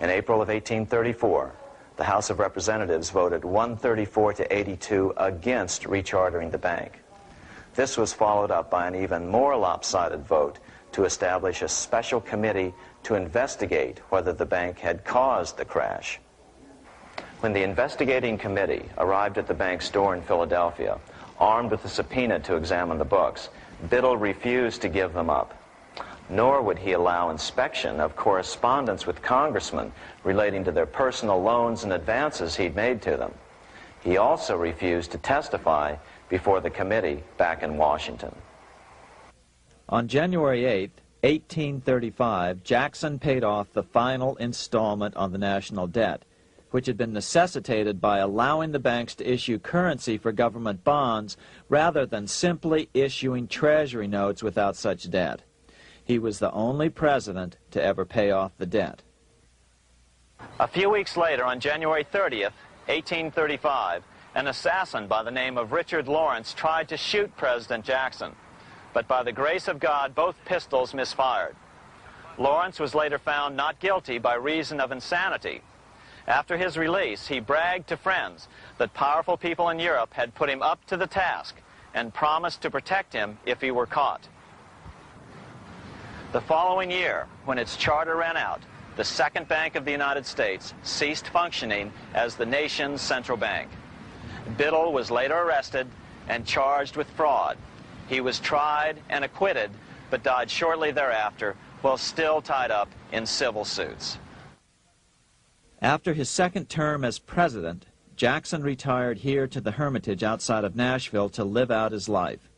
In April of 1834, the House of Representatives voted 134 to 82 against rechartering the bank. This was followed up by an even more lopsided vote to establish a special committee to investigate whether the bank had caused the crash. When the investigating committee arrived at the bank's door in Philadelphia, armed with a subpoena to examine the books, Biddle refused to give them up. Nor would he allow inspection of correspondence with congressmen relating to their personal loans and advances he'd made to them. He also refused to testify before the committee back in Washington. On January 8, 1835, Jackson paid off the final installment on the national debt, which had been necessitated by allowing the banks to issue currency for government bonds rather than simply issuing treasury notes without such debt. He was the only president to ever pay off the debt. A few weeks later, on January 30th, 1835, an assassin by the name of Richard Lawrence tried to shoot President Jackson, but by the grace of God, both pistols misfired. Lawrence was later found not guilty by reason of insanity. After his release, he bragged to friends that powerful people in Europe had put him up to the task and promised to protect him if he were caught. The following year, when its charter ran out, the Second Bank of the United States ceased functioning as the nation's central bank. Biddle was later arrested and charged with fraud. He was tried and acquitted, but died shortly thereafter while still tied up in civil suits. After his second term as president, Jackson retired here to the Hermitage outside of Nashville to live out his life.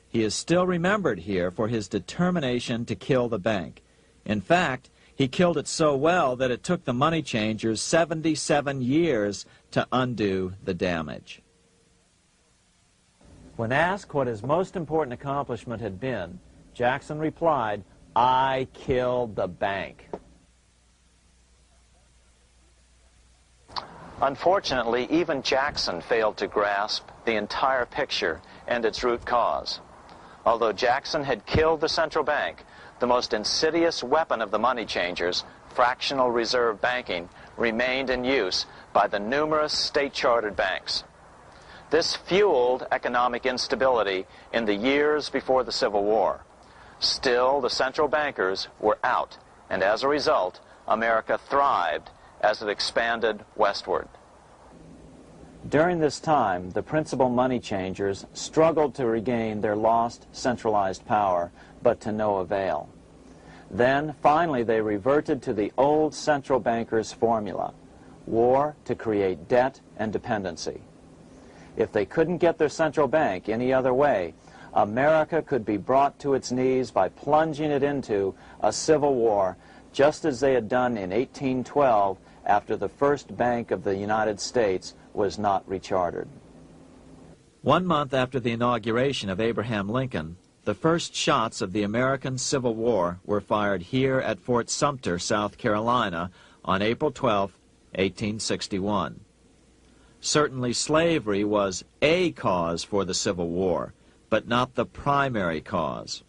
He is still remembered here for his determination to kill the bank. In fact, he killed it so well that it took the money changers 77 years to undo the damage. When asked what his most important accomplishment had been, Jackson replied, "I killed the bank." Unfortunately, even Jackson failed to grasp the entire picture and its root cause. Although Jackson had killed the central bank, the most insidious weapon of the money changers, fractional reserve banking, remained in use by the numerous state-chartered banks. This fueled economic instability in the years before the Civil War. Still, the central bankers were out, and as a result, America thrived as it expanded westward. During this time, the principal money changers struggled to regain their lost centralized power, but to no avail. Then, finally, they reverted to the old central bankers' formula: war to create debt and dependency. If they couldn't get their central bank any other way, America could be brought to its knees by plunging it into a civil war, just as they had done in 1812 after the first Bank of the United States was not rechartered. 1 month after the inauguration of Abraham Lincoln, the first shots of the American Civil War were fired here at Fort Sumter, South Carolina, on April 12, 1861. Certainly slavery was a cause for the Civil War, but not the primary cause.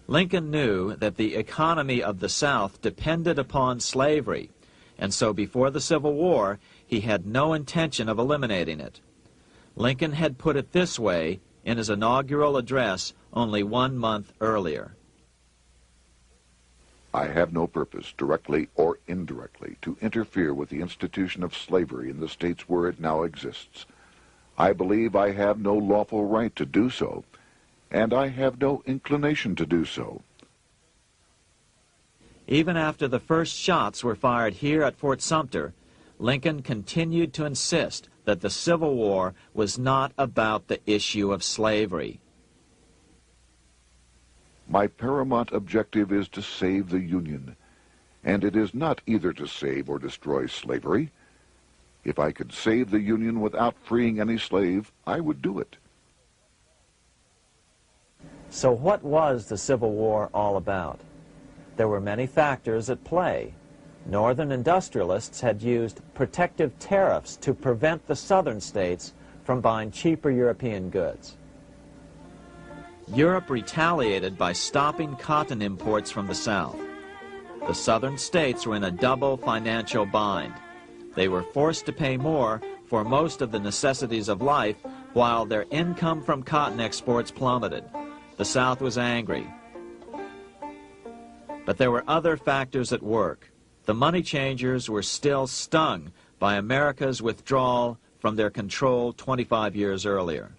Lincoln knew that the economy of the South depended upon slavery, and so before the Civil War, he had no intention of eliminating it. Lincoln had put it this way in his inaugural address only 1 month earlier. I have no purpose, directly or indirectly, to interfere with the institution of slavery in the states where it now exists. I believe I have no lawful right to do so, and I have no inclination to do so. Even after the first shots were fired here at Fort Sumter, Lincoln continued to insist that the Civil War was not about the issue of slavery. My paramount objective is to save the Union, and it is not either to save or destroy slavery. If I could save the Union without freeing any slave, I would do it. So what was the Civil War all about? There were many factors at play. Northern industrialists had used protective tariffs to prevent the southern states from buying cheaper European goods. Europe retaliated by stopping cotton imports from the South. The southern states were in a double financial bind. They were forced to pay more for most of the necessities of life, while their income from cotton exports plummeted. The South was angry. But there were other factors at work. The money changers were still stung by America's withdrawal from their control 25 years earlier.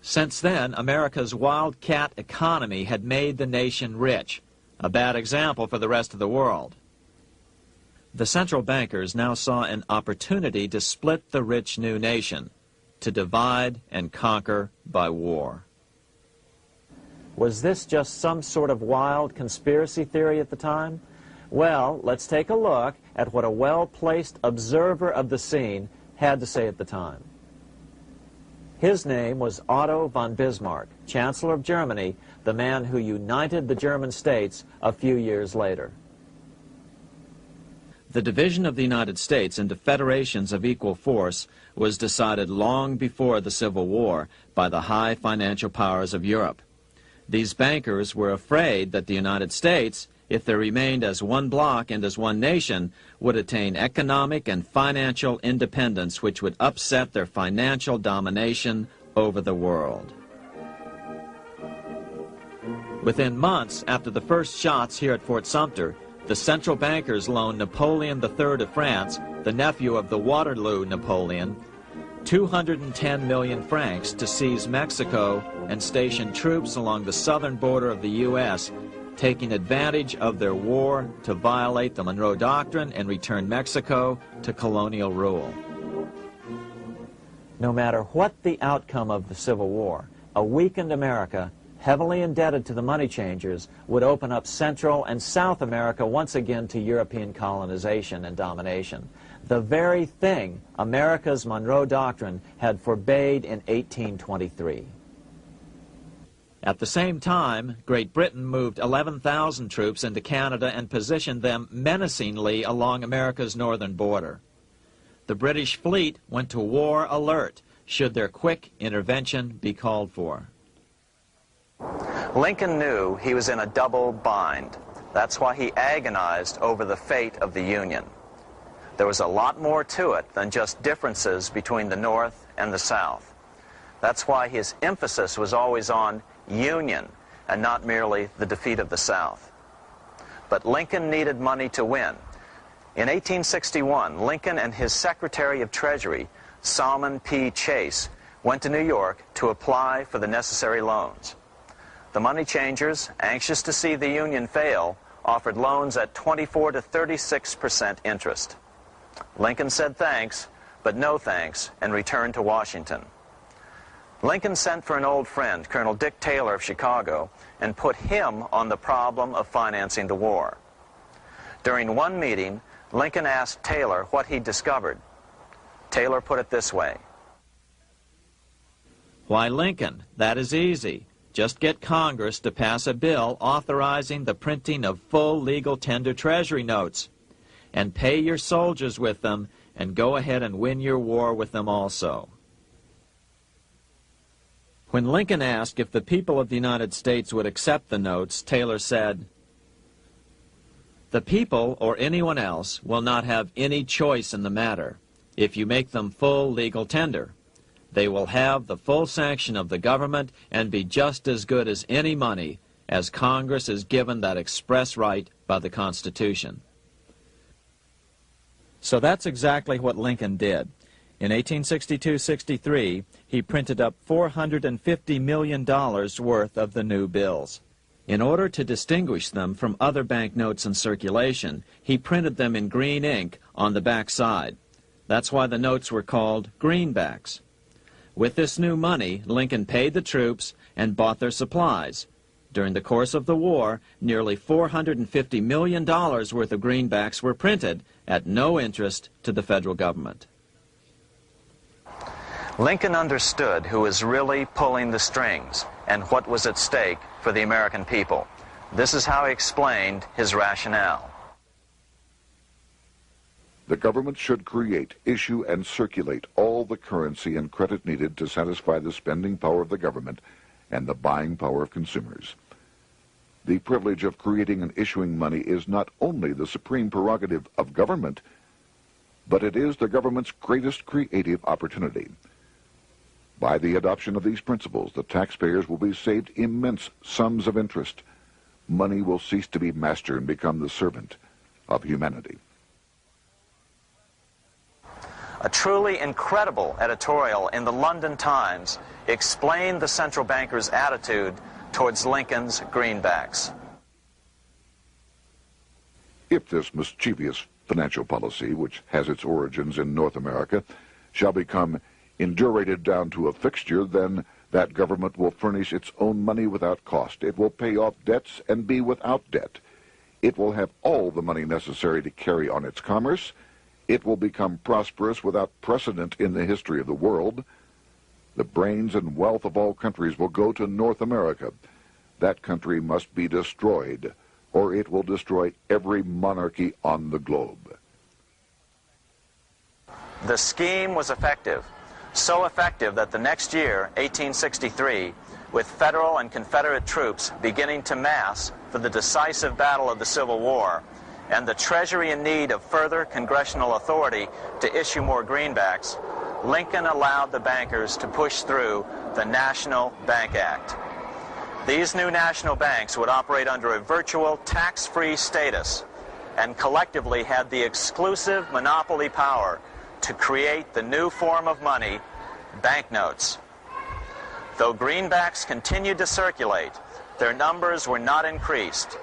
Since then, America's wildcat economy had made the nation rich, a bad example for the rest of the world. The central bankers now saw an opportunity to split the rich new nation, to divide and conquer by war. Was this just some sort of wild conspiracy theory at the time? Well, let's take a look at what a well-placed observer of the scene had to say at the time. His name was Otto von Bismarck, Chancellor of Germany, the man who united the German states a few years later. The division of the United States into federations of equal force was decided long before the Civil War by the high financial powers of Europe. These bankers were afraid that the United States, if they remained as one bloc and as one nation, would attain economic and financial independence which would upset their financial domination over the world. Within months after the first shots here at Fort Sumter, the central bankers loaned Napoleon III of France, the nephew of the Waterloo Napoleon, 210 million francs to seize Mexico and station troops along the southern border of the U.S., taking advantage of their war to violate the Monroe Doctrine and return Mexico to colonial rule. No matter what the outcome of the Civil War, a weakened America, heavily indebted to the money changers, would open up Central and South America once again to European colonization and domination. The very thing America's Monroe Doctrine had forbade in 1823. At the same time, Great Britain moved 11,000 troops into Canada and positioned them menacingly along America's northern border. The British fleet went to war alert should their quick intervention be called for. Lincoln knew he was in a double bind. That's why he agonized over the fate of the Union. There was a lot more to it than just differences between the North and the South. That's why his emphasis was always on union and not merely the defeat of the South. But Lincoln needed money to win. In 1861, Lincoln and his Secretary of Treasury, Salmon P. Chase, went to New York to apply for the necessary loans. The money changers, anxious to see the Union fail, offered loans at 24 to 36% interest. Lincoln said thanks, but no thanks, and returned to Washington. Lincoln sent for an old friend, Colonel Dick Taylor of Chicago, and put him on the problem of financing the war. During one meeting, Lincoln asked Taylor what he'd discovered. Taylor put it this way. Why, Lincoln, that is easy. Just get Congress to pass a bill authorizing the printing of full legal tender Treasury notes, and pay your soldiers with them, and go ahead and win your war with them also. When Lincoln asked if the people of the United States would accept the notes, Taylor said, "The people, or anyone else, will not have any choice in the matter if you make them full legal tender. They will have the full sanction of the government and be just as good as any money, as Congress is given that express right by the Constitution." So that's exactly what Lincoln did. In 1862-63, he printed up $450 million worth of the new bills. In order to distinguish them from other banknotes in circulation, he printed them in green ink on the back side. That's why the notes were called greenbacks. With this new money, Lincoln paid the troops and bought their supplies. During the course of the war, nearly $450 million worth of greenbacks were printed at no interest to the federal government. Lincoln understood who was really pulling the strings and what was at stake for the American people. This is how he explained his rationale. The government should create, issue, and circulate all the currency and credit needed to satisfy the spending power of the government and the buying power of consumers. The privilege of creating and issuing money is not only the supreme prerogative of government, but it is the government's greatest creative opportunity. By the adoption of these principles, the taxpayers will be saved immense sums of interest. Money will cease to be master and become the servant of humanity. A truly incredible editorial in the London Times explained the central bankers' attitude towards Lincoln's greenbacks. If this mischievous financial policy, which has its origins in North America, shall become indurated down to a fixture, then That government will furnish its own money without cost. It will pay off debts and be without debt. It will have all the money necessary to carry on its commerce. It will become prosperous without precedent in the history of the world. The brains and wealth of all countries will go to North America. That country must be destroyed, or it will destroy every monarchy on the globe. The scheme was effective, so effective that the next year, 1863, with Federal and Confederate troops beginning to mass for the decisive battle of the Civil War, and the Treasury in need of further congressional authority to issue more greenbacks, Lincoln allowed the bankers to push through the National Bank Act. These new national banks would operate under a virtual tax-free status and collectively had the exclusive monopoly power to create the new form of money, banknotes. Though greenbacks continued to circulate, their numbers were not increased.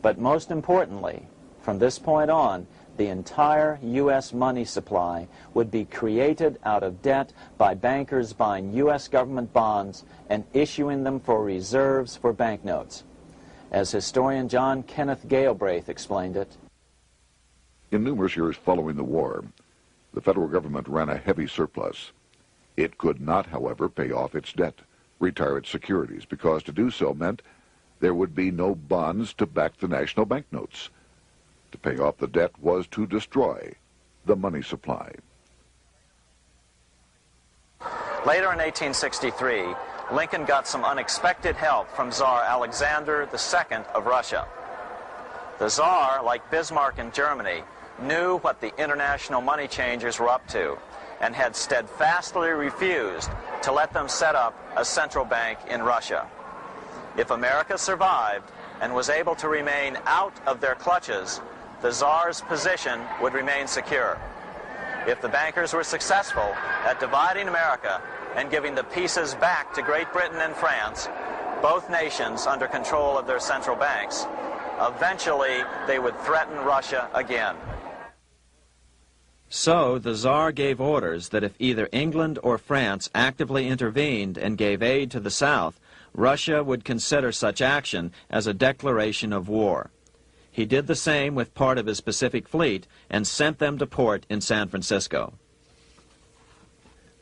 But most importantly, from this point on, the entire U.S. money supply would be created out of debt by bankers buying U.S. government bonds and issuing them for reserves for banknotes. As historian John Kenneth Galbraith explained it, in numerous years following the war, the federal government ran a heavy surplus. It could not, however, pay off its debt, retire its securities, because to do so meant there would be no bonds to back the national banknotes. To pay off the debt was to destroy the money supply. Later in 1863, Lincoln got some unexpected help from Tsar Alexander II of Russia. The Tsar, like Bismarck in Germany, knew what the international money changers were up to and had steadfastly refused to let them set up a central bank in Russia. If America survived and was able to remain out of their clutches, the Tsar's position would remain secure. If the bankers were successful at dividing America and giving the pieces back to Great Britain and France, both nations under control of their central banks, eventually they would threaten Russia again. So the Tsar gave orders that if either England or France actively intervened and gave aid to the South, Russia would consider such action as a declaration of war. He did the same with part of his Pacific Fleet and sent them to port in San Francisco.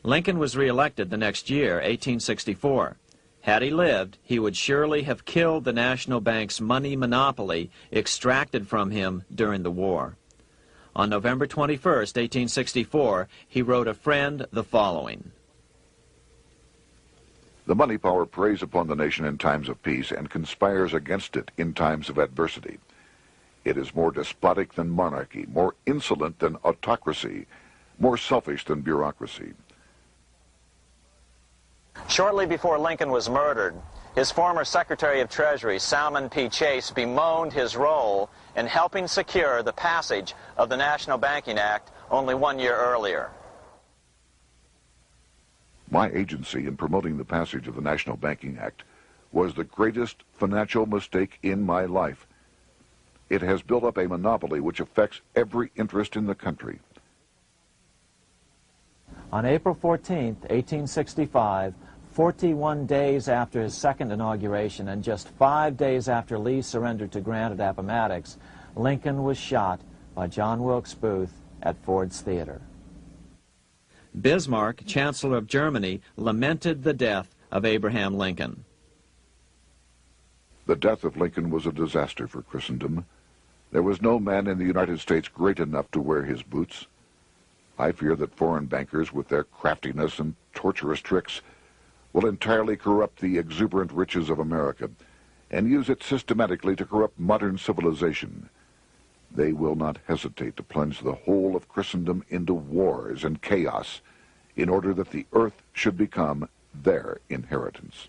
Lincoln was reelected the next year, 1864. Had he lived, he would surely have killed the national bank's money monopoly extracted from him during the war. On November 21st, 1864, he wrote a friend the following. The money power preys upon the nation in times of peace and conspires against it in times of adversity. It is more despotic than monarchy, more insolent than autocracy, more selfish than bureaucracy. Shortly before Lincoln was murdered, his former Secretary of Treasury, Salmon P. Chase, bemoaned his role in helping secure the passage of the National Banking Act only 1 year earlier. My agency in promoting the passage of the National Banking Act was the greatest financial mistake in my life. It has built up a monopoly which affects every interest in the country. On April 14, 1865, 41 days after his second inauguration and just 5 days after Lee surrendered to Grant at Appomattox, Lincoln was shot by John Wilkes Booth at Ford's Theater. Bismarck, Chancellor of Germany, lamented the death of Abraham Lincoln. The death of Lincoln was a disaster for Christendom. There was no man in the United States great enough to wear his boots. I fear that foreign bankers, with their craftiness and tortuous tricks, will entirely corrupt the exuberant riches of America and use it systematically to corrupt modern civilization. They will not hesitate to plunge the whole of Christendom into wars and chaos in order that the earth should become their inheritance.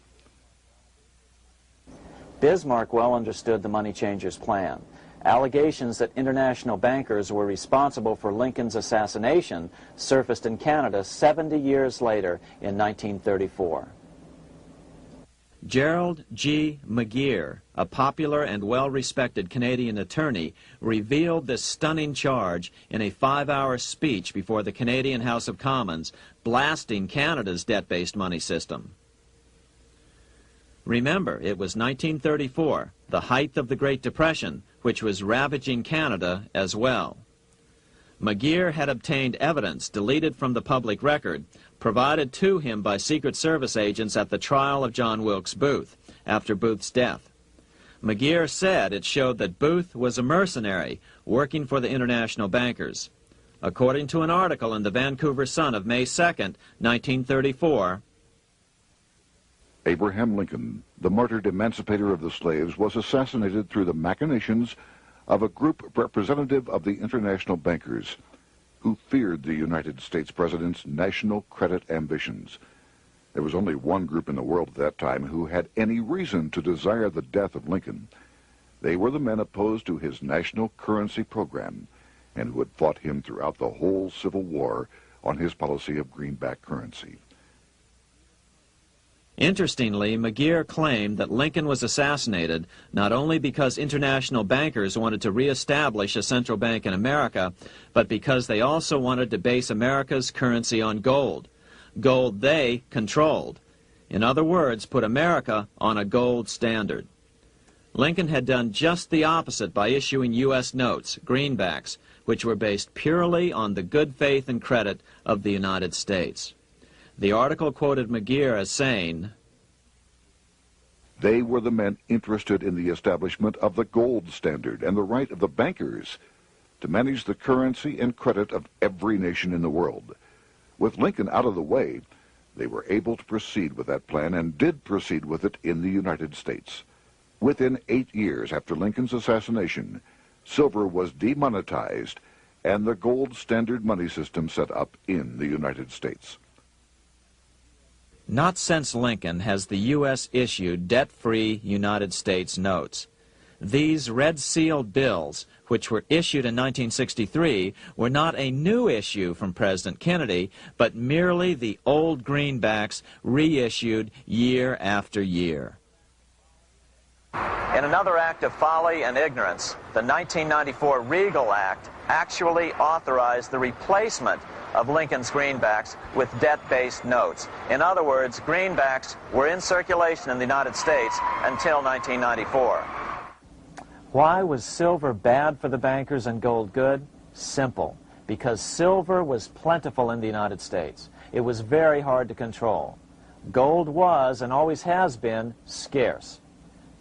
Bismarck well understood the money changers' plan. Allegations that international bankers were responsible for Lincoln's assassination surfaced in Canada 70 years later in 1934. Gerald G. McGeer, a popular and well-respected Canadian attorney, revealed this stunning charge in a 5-hour speech before the Canadian House of Commons, blasting Canada's debt-based money system. Remember, it was 1934, the height of the Great Depression, which was ravaging Canada as well. McGeer had obtained evidence deleted from the public record, provided to him by Secret Service agents at the trial of John Wilkes Booth, after Booth's death. McGeer said it showed that Booth was a mercenary working for the international bankers. According to an article in the Vancouver Sun of May 2nd, 1934, Abraham Lincoln, the martyred emancipator of the slaves, was assassinated through the machinations of a group representative of the international bankers who feared the United States president's national credit ambitions. There was only one group in the world at that time who had any reason to desire the death of Lincoln. They were the men opposed to his national currency program and who had fought him throughout the whole Civil War on his policy of greenback currency. Interestingly, McGeer claimed that Lincoln was assassinated not only because international bankers wanted to reestablish a central bank in America, but because they also wanted to base America's currency on gold. Gold they controlled. In other words, put America on a gold standard. Lincoln had done just the opposite by issuing U.S. notes, greenbacks, which were based purely on the good faith and credit of the United States. The article quoted McGeer as saying, "They were the men interested in the establishment of the gold standard and the right of the bankers to manage the currency and credit of every nation in the world. With Lincoln out of the way, they were able to proceed with that plan and did proceed with it in the United States. Within 8 years after Lincoln's assassination, silver was demonetized and the gold standard money system set up in the United States." Not since Lincoln has the U.S. issued debt-free United States notes. These red-sealed bills, which were issued in 1963, were not a new issue from President Kennedy, but merely the old greenbacks reissued year after year. In another act of folly and ignorance, the 1994 Regal Act actually authorized the replacement of Lincoln's greenbacks with debt-based notes. In other words, greenbacks were in circulation in the United States until 1994. Why was silver bad for the bankers and gold good? Simple. Because silver was plentiful in the United States. It was very hard to control. Gold was, and always has been, scarce.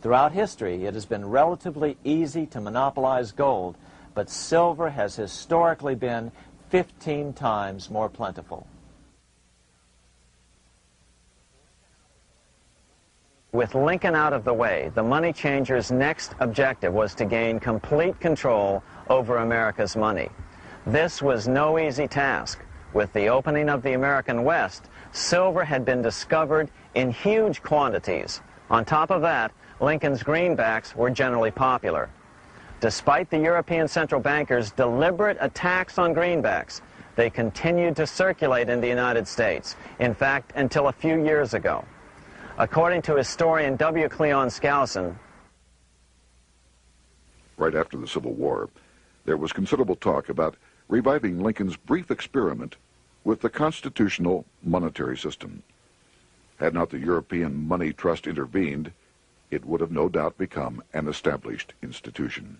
Throughout history, it has been relatively easy to monopolize gold, but silver has historically been 15 times more plentiful. With Lincoln out of the way, the money changers' next objective was to gain complete control over America's money. This was no easy task. With the opening of the American West, silver had been discovered in huge quantities. On top of that, Lincoln's greenbacks were generally popular. Despite the European central bankers' deliberate attacks on greenbacks, they continued to circulate in the United States, in fact, until a few years ago. According to historian W. Cleon Skousen, right after the Civil War, there was considerable talk about reviving Lincoln's brief experiment with the constitutional monetary system. Had not the European Money Trust intervened, it would have no doubt become an established institution.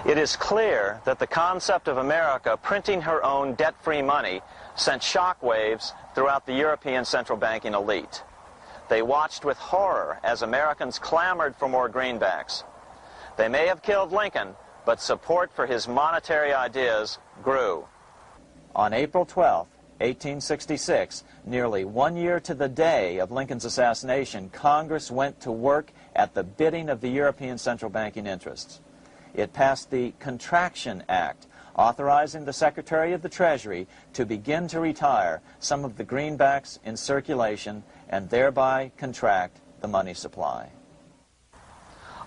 it is clear that the concept of America printing her own debt-free money sent shockwaves throughout the European central banking elite. They watched with horror as Americans clamored for more greenbacks. They may have killed Lincoln, but support for his monetary ideas grew. On April 12, 1866, nearly 1 year to the day of Lincoln's assassination, Congress went to work at the bidding of the European central banking interests. It passed the Contraction Act, authorizing the Secretary of the Treasury to begin to retire some of the greenbacks in circulation and thereby contract the money supply.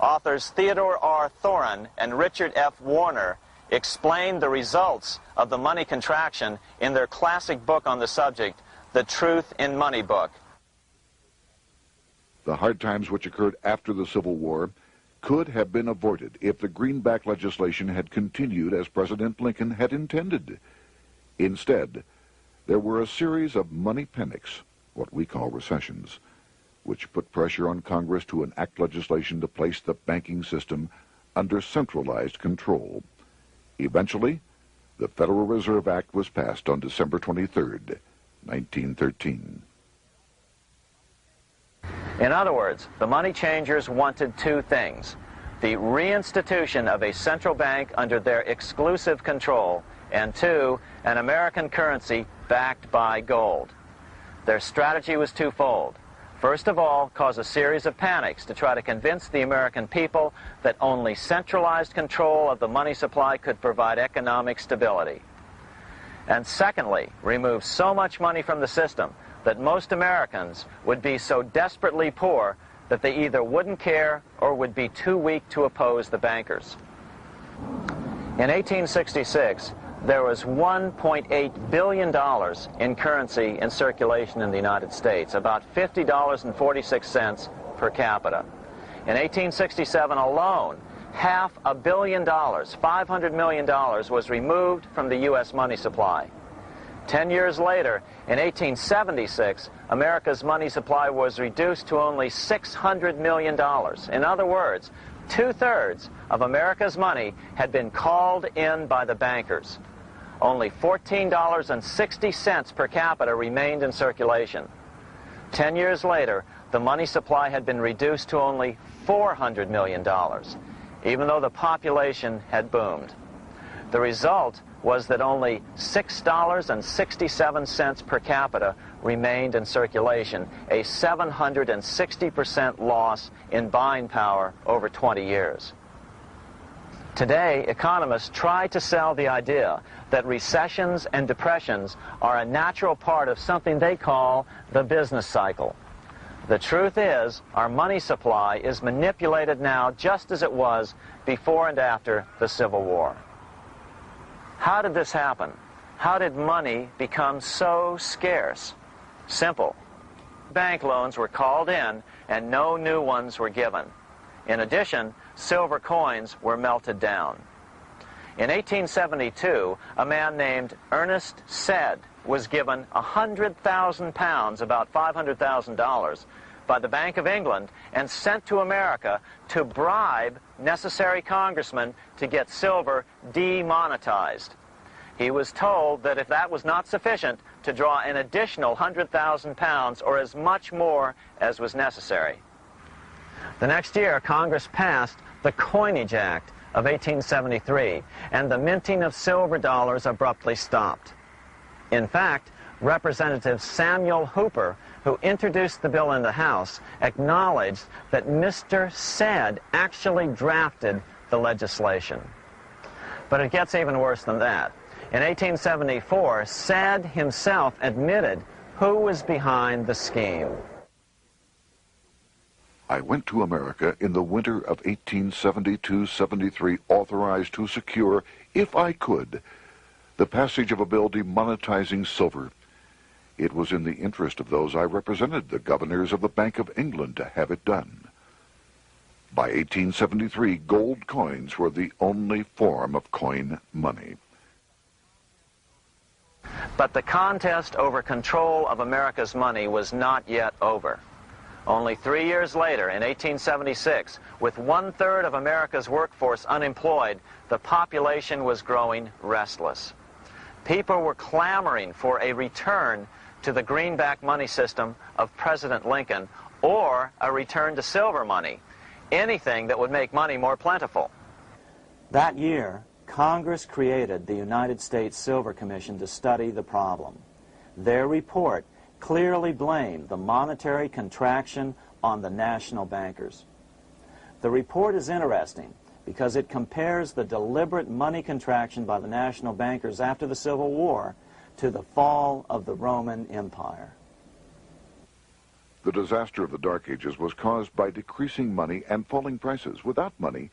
Authors Theodore R. Thorin and Richard F. Warner explained the results of the money contraction in their classic book on the subject, The Truth in Money Book. The hard times which occurred after the Civil War could have been avoided if the greenback legislation had continued as President Lincoln had intended. Instead, there were a series of money panics, what we call recessions, which put pressure on Congress to enact legislation to place the banking system under centralized control. Eventually, the Federal Reserve Act was passed on December 23, 1913. In other words, the money changers wanted two things: the reinstitution of a central bank under their exclusive control, and two, an American currency backed by gold. Their strategy was twofold. First of all, cause a series of panics to try to convince the American people that only centralized control of the money supply could provide economic stability. And secondly, remove so much money from the system that most Americans would be so desperately poor that they either wouldn't care or would be too weak to oppose the bankers. In 1866, there was $1.8 billion in currency in circulation in the United States, about $50.46 per capita. In 1867 alone, $500 million, $500 million, was removed from the U.S. money supply. 10 years later, in 1876, America's money supply was reduced to only $600 million. In other words, 2/3 of America's money had been called in by the bankers. Only $14.60 per capita remained in circulation. 10 years later, the money supply had been reduced to only $400 million, even though the population had boomed. The result was that only $6.67 per capita remained in circulation, a 760% loss in buying power over 20 years. Today, economists try to sell the idea that recessions and depressions are a natural part of something they call the business cycle. The truth is, our money supply is manipulated now just as it was before and after the Civil War. How did this happen? How did money become so scarce? Simple. Bank loans were called in and no new ones were given. In addition, silver coins were melted down. In 1872, a man named Ernest Sed was given 100,000 pounds, about $500,000, by the Bank of England and sent to America to bribe necessary congressmen to get silver demonetized. He was told that if that was not sufficient, to draw an additional 100,000 pounds or as much more as was necessary. The next year, Congress passed the Coinage Act of 1873, and the minting of silver dollars abruptly stopped. In fact, Representative Samuel Hooper, who introduced the bill in the House, acknowledged that Mr. Sed actually drafted the legislation. But it gets even worse than that. In 1874, Sed himself admitted who was behind the scheme. I went to America in the winter of 1872-73, authorized to secure, if I could, the passage of a bill demonetizing silver. It was in the interest of those I represented, the governors of the Bank of England, to have it done. By 1873, gold coins were the only form of coin money. But the contest over control of America's money was not yet over. Only 3 years later, in 1876, with 1/3 of America's workforce unemployed, the population was growing restless. People were clamoring for a return to the greenback money system of President Lincoln, or a return to silver money, anything that would make money more plentiful. That year, Congress created the United States Silver Commission to study the problem. Their report clearly blamed the monetary contraction on the national bankers. The report is interesting because it compares the deliberate money contraction by the national bankers after the Civil War to the fall of the Roman Empire. The disaster of the Dark Ages was caused by decreasing money and falling prices. Without money,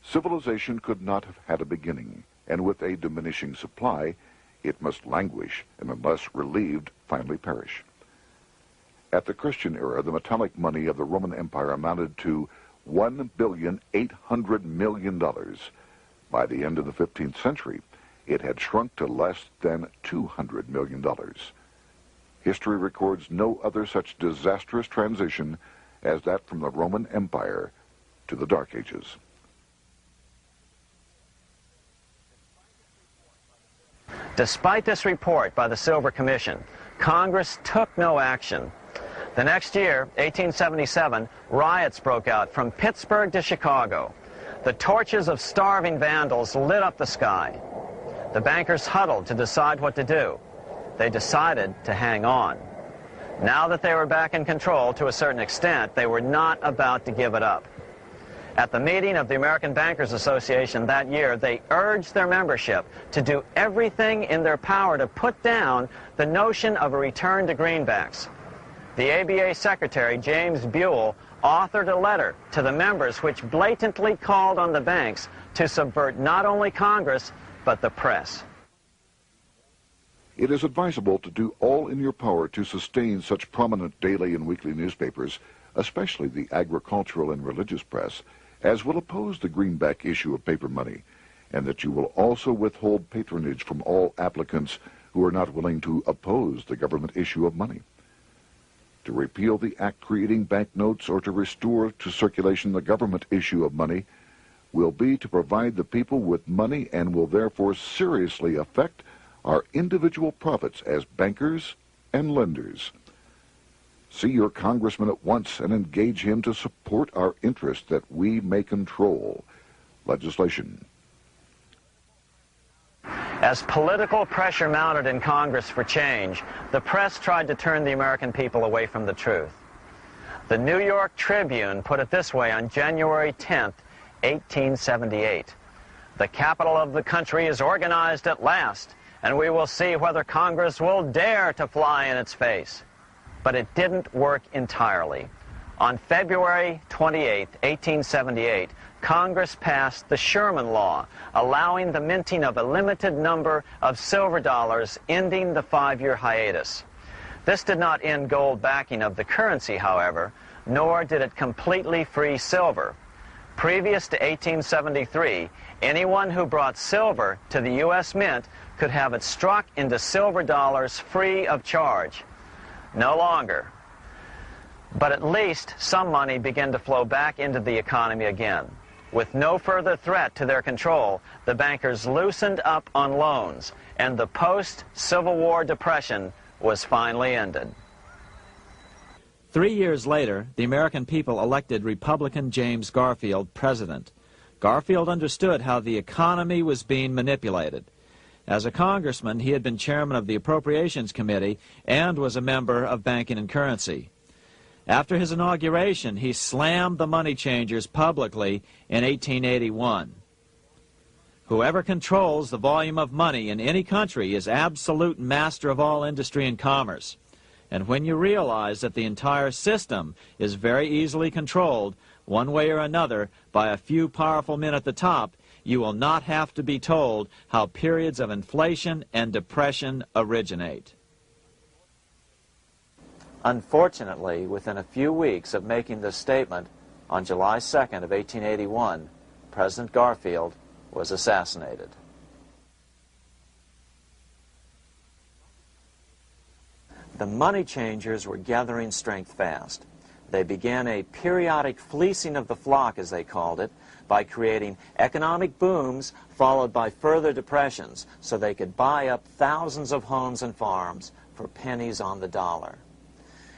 civilization could not have had a beginning, and with a diminishing supply, it must languish and unless relieved, finally perish. At the Christian era, the metallic money of the Roman Empire amounted to $1,800,000,000. By the end of the 15th century, it had shrunk to less than $200 million. History records no other such disastrous transition as that from the Roman Empire to the Dark Ages. Despite this report by the Silver Commission, Congress took no action. The next year, 1877, riots broke out from Pittsburgh to Chicago. The torches of starving vandals lit up the sky. The bankers huddled to decide what to do. They decided to hang on. Now that they were back in control to a certain extent, they were not about to give it up. At the meeting of the American Bankers Association that year, they urged their membership to do everything in their power to put down the notion of a return to greenbacks. The ABA Secretary, James Buell, authored a letter to the members which blatantly called on the banks to subvert not only Congress, but the press. It is advisable to do all in your power to sustain such prominent daily and weekly newspapers, especially the agricultural and religious press, as will oppose the greenback issue of paper money, and that you will also withhold patronage from all applicants who are not willing to oppose the government issue of money. To repeal the act creating banknotes or to restore to circulation the government issue of money will be to provide the people with money and will therefore seriously affect our individual profits as bankers and lenders. See your congressman at once and engage him to support our interest that we may control legislation. As political pressure mounted in Congress for change, the press tried to turn the American people away from the truth. The New York Tribune put it this way on January 10th, 1878. "The capital of the country is organized at last, and we will see whether Congress will dare to fly in its face." But it didn't work entirely. On February 28, 1878, Congress passed the Sherman Law, allowing the minting of a limited number of silver dollars, ending the 5-year hiatus. This did not end gold backing of the currency, however, nor did it completely free silver. Previous to 1873, anyone who brought silver to the U.S. Mint could have it struck into silver dollars free of charge. No longer. But at least some money began to flow back into the economy again. With no further threat to their control, the bankers loosened up on loans, and the post-Civil War depression was finally ended. 3 years later, the American people elected Republican James Garfield president. Garfield understood how the economy was being manipulated. As a congressman, he had been chairman of the Appropriations Committee and was a member of Banking and Currency. After his inauguration, he slammed the money changers publicly in 1881. Whoever controls the volume of money in any country is absolute master of all industry and commerce. And when you realize that the entire system is very easily controlled, one way or another, by a few powerful men at the top, you will not have to be told how periods of inflation and depression originate. Unfortunately, within a few weeks of making this statement, on July 2nd of 1881, President Garfield was assassinated. The money changers were gathering strength fast. They began a periodic fleecing of the flock, as they called it, by creating economic booms followed by further depressions so they could buy up thousands of homes and farms for pennies on the dollar.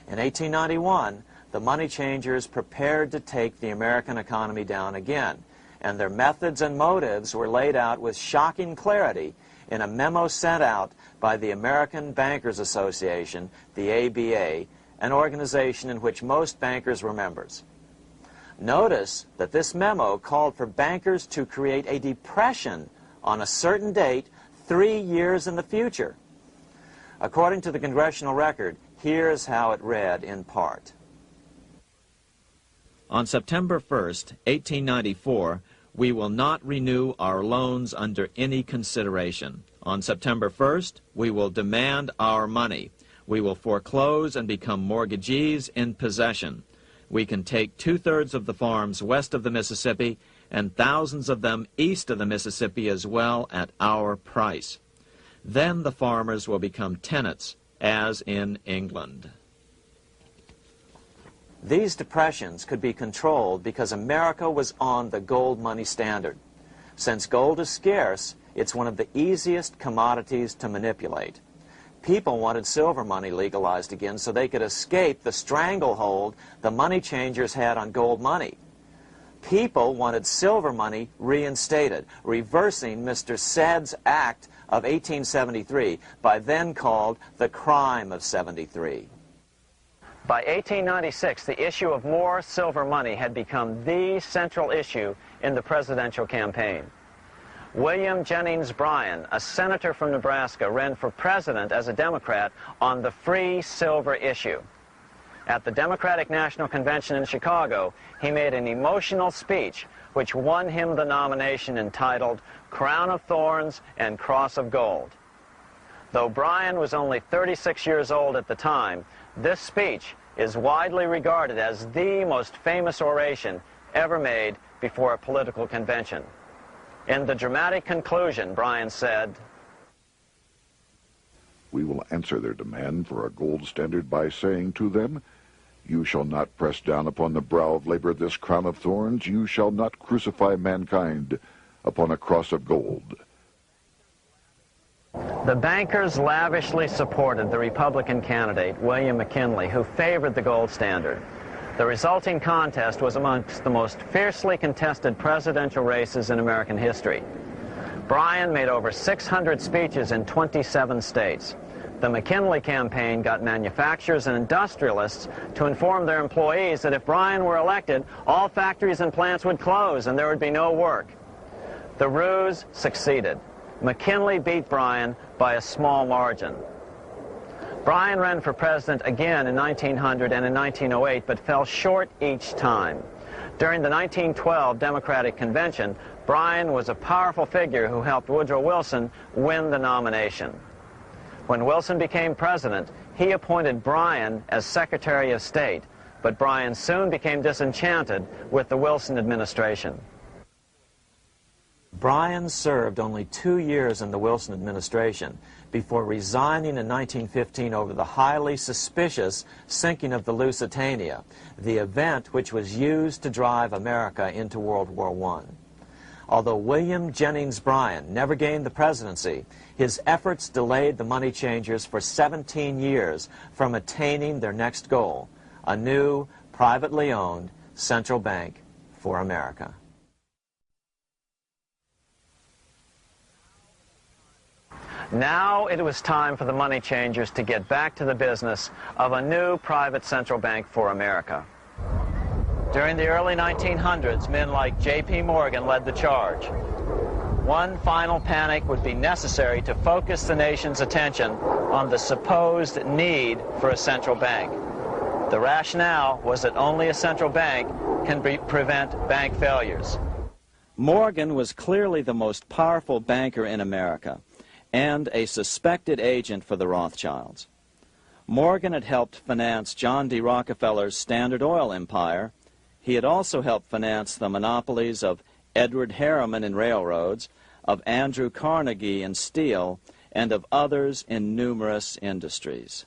In 1891, the money changers prepared to take the American economy down again, and their methods and motives were laid out with shocking clarity in a memo sent out by the American Bankers Association, the ABA, an organization in which most bankers were members. Notice that this memo called for bankers to create a depression on a certain date 3 years in the future. According to the Congressional Record, here's how it read in part. On September 1st, 1894, we will not renew our loans under any consideration. On September 1st, we will demand our money. We will foreclose and become mortgagees in possession. We can take 2/3 of the farms west of the Mississippi and thousands of them east of the Mississippi as well at our price. Then the farmers will become tenants, as in England. These depressions could be controlled because America was on the gold money standard. Since gold is scarce, it's one of the easiest commodities to manipulate. People wanted silver money legalized again so they could escape the stranglehold the money changers had on gold money. People wanted silver money reinstated, reversing Mr. Said's Act of 1873, by then called the Crime of '73. By 1896, the issue of more silver money had become the central issue in the presidential campaign. William Jennings Bryan, a senator from Nebraska, ran for president as a Democrat on the free silver issue. At the Democratic National Convention in Chicago, he made an emotional speech which won him the nomination entitled Crown of Thorns and Cross of Gold. Though Bryan was only 36 years old at the time, this speech is widely regarded as the most famous oration ever made before a political convention. In the dramatic conclusion, Bryan said, "We will answer their demand for a gold standard by saying to them, you shall not press down upon the brow of labor this crown of thorns. You shall not crucify mankind upon a cross of gold." The bankers lavishly supported the Republican candidate, William McKinley, who favored the gold standard. The resulting contest was amongst the most fiercely contested presidential races in American history. Bryan made over 600 speeches in 27 states. The McKinley campaign got manufacturers and industrialists to inform their employees that if Bryan were elected, all factories and plants would close and there would be no work. The ruse succeeded. McKinley beat Bryan by a small margin. Bryan ran for president again in 1900 and in 1908, but fell short each time. During the 1912 Democratic Convention, Bryan was a powerful figure who helped Woodrow Wilson win the nomination. When Wilson became president, he appointed Bryan as Secretary of State, but Bryan soon became disenchanted with the Wilson administration. Bryan served only 2 years in the Wilson administration before resigning in 1915 over the highly suspicious sinking of the Lusitania, the event which was used to drive America into World War I. Although William Jennings Bryan never gained the presidency, his efforts delayed the money changers for 17 years from attaining their next goal, a new, privately owned central bank for America. Now it was time for the money changers to get back to the business of a new private central bank for America. During the early 1900s, men like J.P. Morgan led the charge. One final panic would be necessary to focus the nation's attention on the supposed need for a central bank. The rationale was that only a central bank can prevent bank failures. Morgan was clearly the most powerful banker in America and a suspected agent for the Rothschilds. Morgan had helped finance John D. Rockefeller's Standard Oil empire. He had also helped finance the monopolies of Edward Harriman in railroads, of Andrew Carnegie in steel, and of others in numerous industries.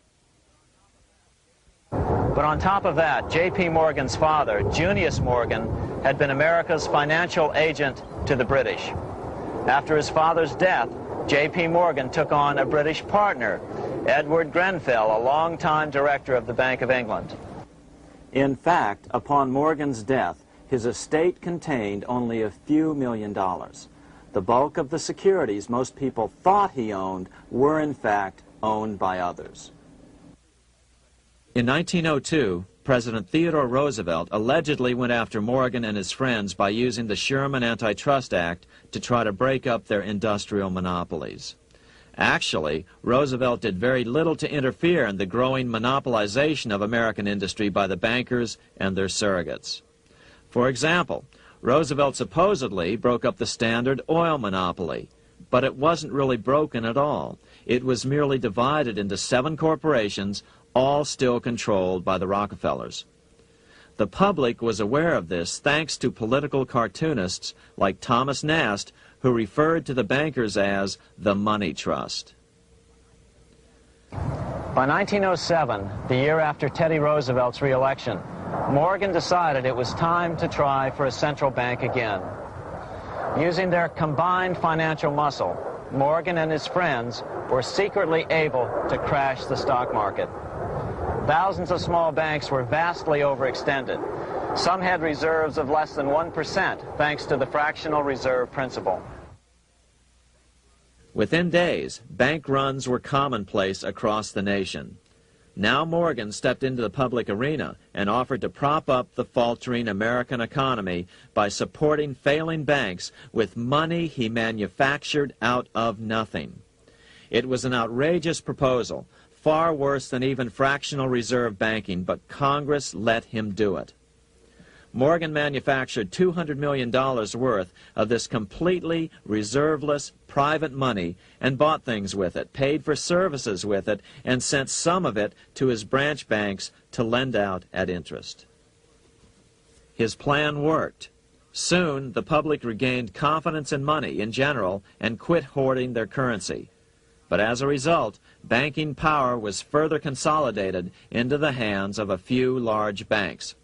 But on top of that, J.P. Morgan's father, Junius Morgan, had been America's financial agent to the British. After his father's death, J.P. Morgan took on a British partner, Edward Grenfell, a longtime director of the Bank of England. In fact, upon Morgan's death, his estate contained only a few $1 million. The bulk of the securities most people thought he owned were in fact owned by others. In 1902, President Theodore Roosevelt allegedly went after Morgan and his friends by using the Sherman Antitrust Act to try to break up their industrial monopolies. Actually, Roosevelt did very little to interfere in the growing monopolization of American industry by the bankers and their surrogates. For example, Roosevelt supposedly broke up the Standard Oil monopoly, but it wasn't really broken at all. it was merely divided into 7 corporations, all still controlled by the Rockefellers. The public was aware of this thanks to political cartoonists like Thomas Nast, who referred to the bankers as the money trust. By 1907, the year after Teddy Roosevelt's re-election, Morgan decided it was time to try for a central bank again. Using their combined financial muscle, Morgan and his friends were secretly able to crash the stock market. Thousands of small banks were vastly overextended. Some had reserves of less than 1% thanks to the fractional reserve principle. Within days, bank runs were commonplace across the nation. Now Morgan stepped into the public arena and offered to prop up the faltering American economy by supporting failing banks with money he manufactured out of nothing. It was an outrageous proposal, far worse than even fractional reserve banking, but Congress let him do it. Morgan manufactured $200 million worth of this completely reserveless private money and bought things with it, paid for services with it, and sent some of it to his branch banks to lend out at interest. His plan worked. Soon, the public regained confidence in money in general and quit hoarding their currency. But as a result, banking power was further consolidated into the hands of a few large banks.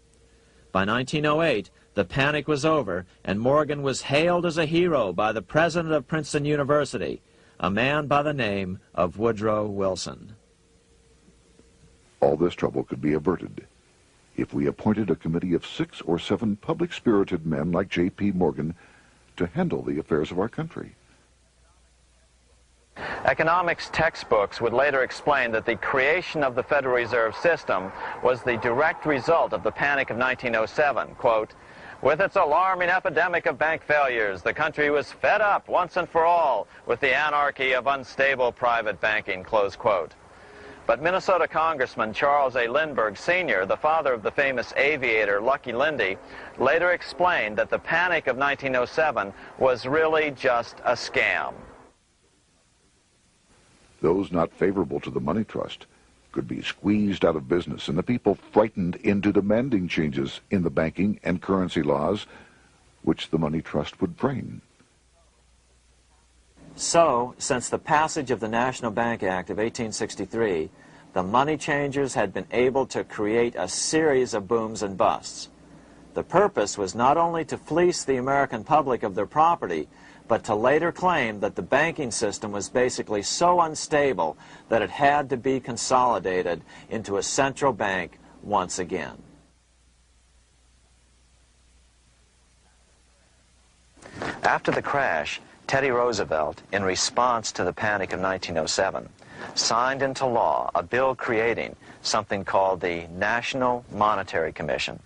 By 1908, the panic was over, and Morgan was hailed as a hero by the president of Princeton University, a man by the name of Woodrow Wilson. All this trouble could be averted if we appointed a committee of 6 or 7 public-spirited men like J.P. Morgan to handle the affairs of our country. Economics textbooks would later explain that the creation of the Federal Reserve System was the direct result of the Panic of 1907. Quote, "With its alarming epidemic of bank failures, the country was fed up once and for all with the anarchy of unstable private banking," close quote. But Minnesota Congressman Charles A. Lindbergh Sr., the father of the famous aviator Lucky Lindy, later explained that the Panic of 1907 was really just a scam. Those not favorable to the money trust could be squeezed out of business and the people frightened into demanding changes in the banking and currency laws which the money trust would frame. So, since the passage of the National Bank Act of 1863, the money changers had been able to create a series of booms and busts. The purpose was not only to fleece the American public of their property, but to later claim that the banking system was basically so unstable that it had to be consolidated into a central bank once again. After the crash, Teddy Roosevelt, in response to the Panic of 1907, signed into law a bill creating something called the National Monetary Commission.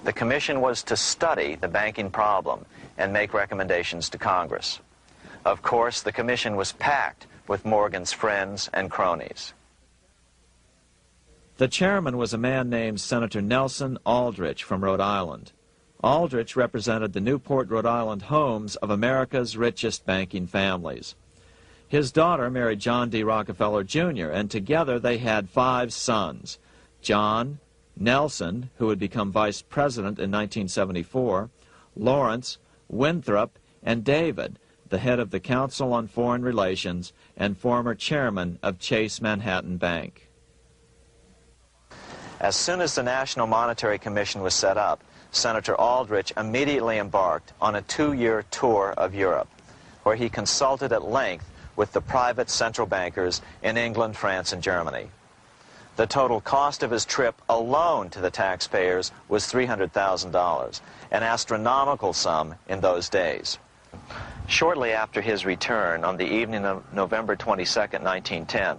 The commission was to study the banking problem and make recommendations to Congress. Of course, the commission was packed with Morgan's friends and cronies. The chairman was a man named Senator Nelson Aldrich from Rhode Island. Aldrich represented the Newport, Rhode Island homes of America's richest banking families. His daughter married John D. Rockefeller, Jr., and together they had 5 sons: John, Nelson, who would become vice president in 1974, Lawrence, Winthrop, and David, the head of the Council on Foreign Relations and former chairman of Chase Manhattan Bank. As soon as the National Monetary Commission was set up, Senator Aldrich immediately embarked on a 2-year tour of Europe, where he consulted at length with the private central bankers in England, France, and Germany. The total cost of his trip alone to the taxpayers was $300,000, an astronomical sum in those days. Shortly after his return, on the evening of November 22, 1910,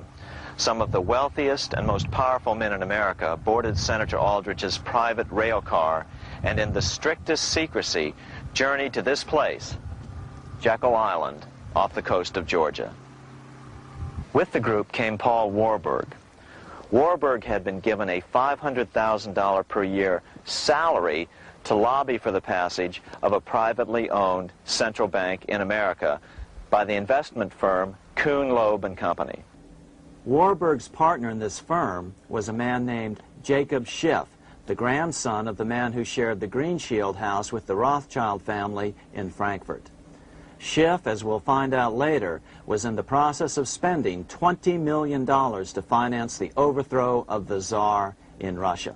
some of the wealthiest and most powerful men in America boarded Senator Aldrich's private rail car and in the strictest secrecy journeyed to this place, Jekyll Island, off the coast of Georgia. With the group came Paul Warburg. Warburg had been given a $500,000 per year salary to lobby for the passage of a privately owned central bank in America by the investment firm Kuhn, Loeb and Company. Warburg's partner in this firm was a man named Jacob Schiff, the grandson of the man who shared the Greenshield house with the Rothschild family in Frankfurt. Schiff, as we'll find out later, was in the process of spending $20 million to finance the overthrow of the Tsar in Russia.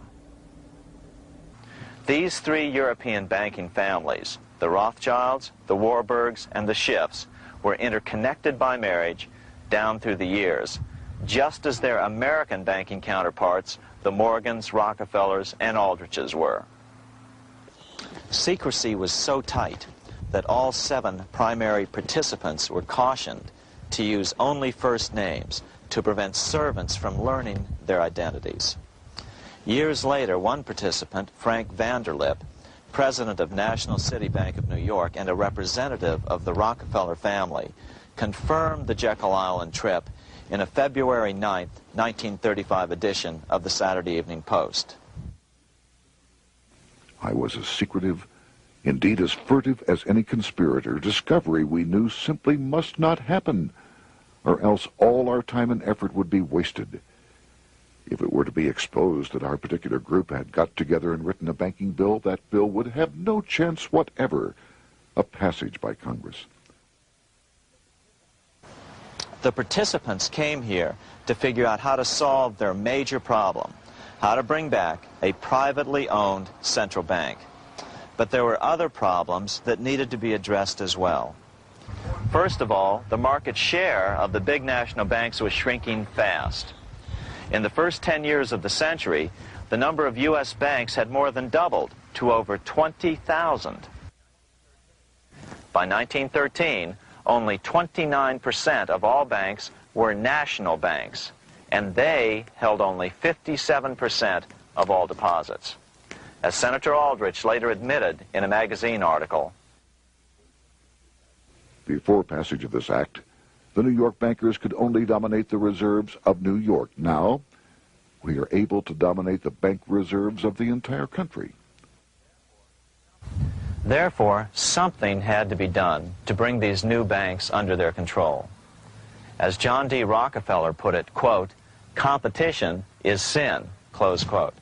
These three European banking families, the Rothschilds, the Warburgs, and the Schiffs, were interconnected by marriage down through the years, just as their American banking counterparts, the Morgans, Rockefellers, and Aldriches were. Secrecy was so tight that all 7 primary participants were cautioned to use only first names to prevent servants from learning their identities. Years later, one participant, Frank Vanderlip, president of National City Bank of New York and a representative of the Rockefeller family, confirmed the Jekyll Island trip in a February 9, 1935 edition of the Saturday Evening Post. I was as secretive, indeed as furtive as any conspirator. Discovery, we knew, simply must not happen, or else all our time and effort would be wasted. If it were to be exposed that our particular group had got together and written a banking bill, that bill would have no chance whatever of passage by Congress. The participants came here to figure out how to solve their major problem, how to bring back a privately owned central bank. But there were other problems that needed to be addressed as well. First of all, the market share of the big national banks was shrinking fast. In the first 10 years of the century, the number of U.S. banks had more than doubled to over 20,000. By 1913, only 29% of all banks were national banks, and they held only 57% of all deposits. As Senator Aldrich later admitted in a magazine article, before passage of this act, the New York bankers could only dominate the reserves of New York. Now, we are able to dominate the bank reserves of the entire country. Therefore, something had to be done to bring these new banks under their control. As John D. Rockefeller put it, quote, "Competition is sin," close quote.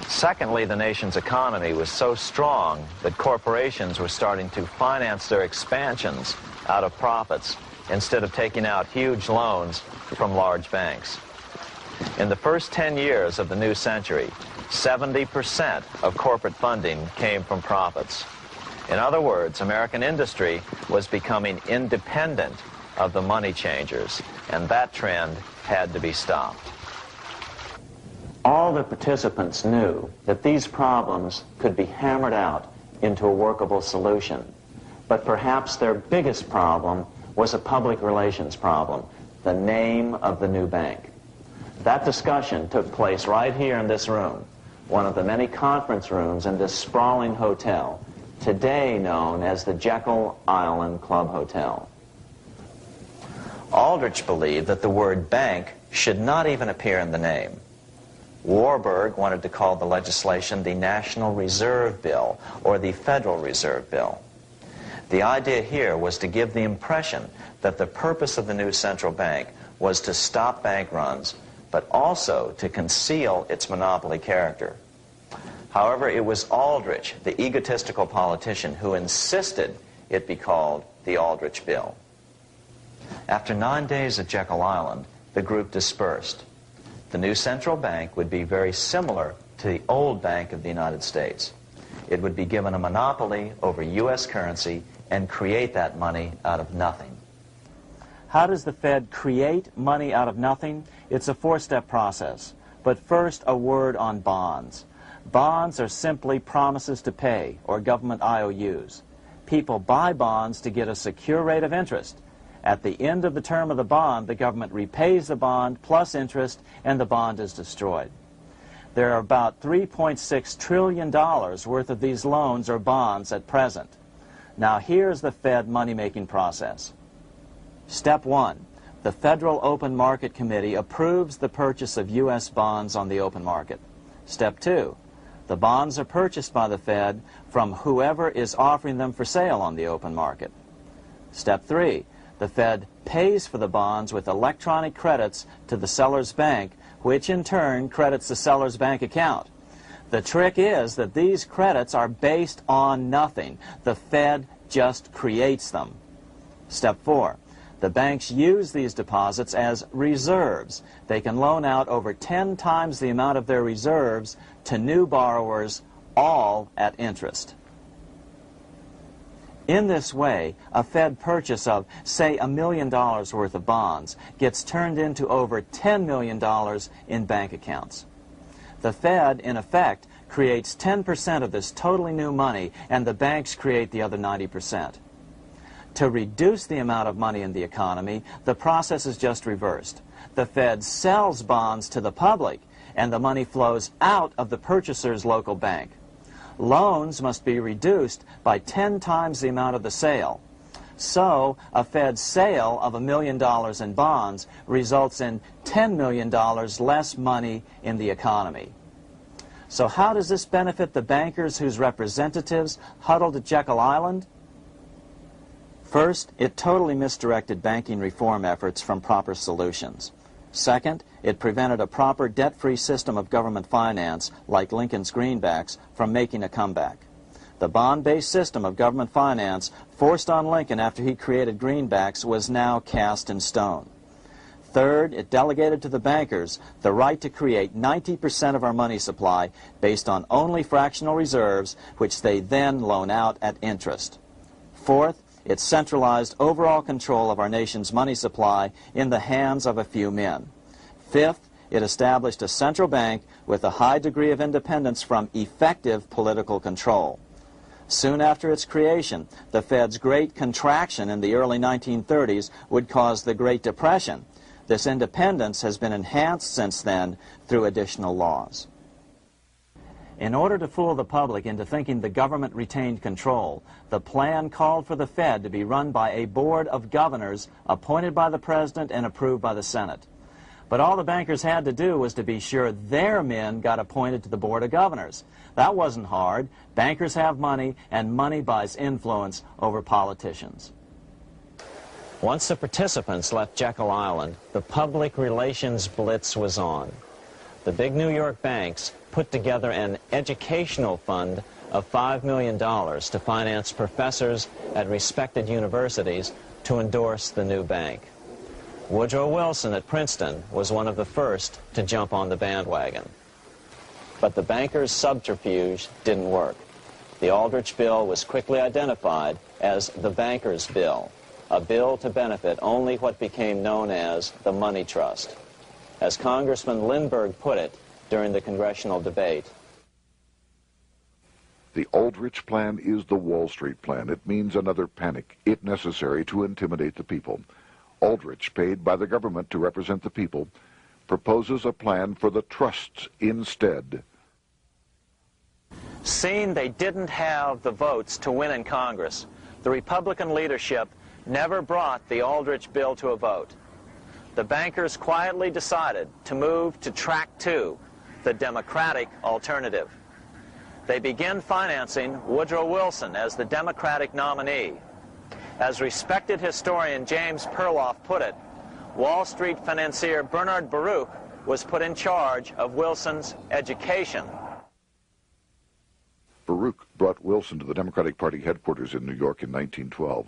Secondly, the nation's economy was so strong that corporations were starting to finance their expansions out of profits instead of taking out huge loans from large banks. In the first 10 years of the new century, 70% of corporate funding came from profits. In other words, American industry was becoming independent of the money changers, and that trend had to be stopped. All the participants knew that these problems could be hammered out into a workable solution, but perhaps their biggest problem was a public relations problem, the name of the new bank. That discussion took place right here in this room, one of the many conference rooms in this sprawling hotel, today known as the Jekyll Island Club Hotel. Aldrich believed that the word bank should not even appear in the name. Warburg wanted to call the legislation the National Reserve Bill or the Federal Reserve Bill. The idea here was to give the impression that the purpose of the new central bank was to stop bank runs, but also to conceal its monopoly character. However, it was Aldrich, the egotistical politician, who insisted it be called the Aldrich Bill. After 9 days at Jekyll Island, the group dispersed. The new central bank would be very similar to the old Bank of the United States. It would be given a monopoly over U.S. currency and create that money out of nothing. How does the Fed create money out of nothing? It's a four-step process. But first, a word on bonds. Bonds are simply promises to pay, or government IOUs. People buy bonds to get a secure rate of interest. At the end of the term of the bond, the government repays the bond plus interest, and the bond is destroyed. There are about $3.6 trillion worth of these loans or bonds at present. Now here's the Fed money-making process. Step 1. The Federal Open Market Committee approves the purchase of U.S. bonds on the open market. Step 2. The bonds are purchased by the Fed from whoever is offering them for sale on the open market. Step 3. The Fed pays for the bonds with electronic credits to the seller's bank, which in turn credits the seller's bank account. The trick is that these credits are based on nothing. The Fed just creates them. Step 4. The banks use these deposits as reserves. They can loan out over 10 times the amount of their reserves to new borrowers, all at interest. In this way, a Fed purchase of, say, $1 million worth of bonds gets turned into over $10 million in bank accounts. The Fed, in effect, creates 10% of this totally new money, and the banks create the other 90%. To reduce the amount of money in the economy, the process is just reversed. The Fed sells bonds to the public, and the money flows out of the purchaser's local bank. Loans must be reduced by 10 times the amount of the sale. So, a Fed sale of $1 million in bonds results in $10 million less money in the economy. So how does this benefit the bankers whose representatives huddled at Jekyll Island? First, it totally misdirected banking reform efforts from proper solutions. Second, it prevented a proper debt-free system of government finance, like Lincoln's greenbacks, from making a comeback. The bond-based system of government finance forced on Lincoln after he created greenbacks was now cast in stone. Third, it delegated to the bankers the right to create 90% of our money supply based on only fractional reserves, which they then loan out at interest. Fourth, it centralized overall control of our nation's money supply in the hands of a few men. Fifth, it established a central bank with a high degree of independence from effective political control. Soon after its creation, the Fed's great contraction in the early 1930s would cause the Great Depression. This independence has been enhanced since then through additional laws. In order to fool the public into thinking the government retained control, the plan called for the Fed to be run by a board of governors appointed by the President and approved by the Senate. But all the bankers had to do was to be sure their men got appointed to the board of governors. That wasn't hard. Bankers have money, and money buys influence over politicians. Once the participants left Jekyll Island, the public relations blitz was on. The big New York banks put together an educational fund of $5 million to finance professors at respected universities to endorse the new bank. Woodrow Wilson at Princeton was one of the first to jump on the bandwagon. But the bankers' subterfuge didn't work. The Aldrich Bill was quickly identified as the bankers' bill, a bill to benefit only what became known as the money trust. As Congressman Lindbergh put it during the congressional debate, the Aldrich Plan is the Wall Street Plan. It means another panic, if necessary, to intimidate the people. Aldrich, paid by the government to represent the people, proposes a plan for the trusts instead. seeing they didn't have the votes to win in Congress, the Republican leadership never brought the Aldrich bill to a vote. The bankers quietly decided to move to Track 2, the Democratic alternative. They began financing Woodrow Wilson as the Democratic nominee. As respected historian James Perloff put it, Wall Street financier Bernard Baruch was put in charge of Wilson's education. Baruch brought Wilson to the Democratic Party headquarters in New York in 1912,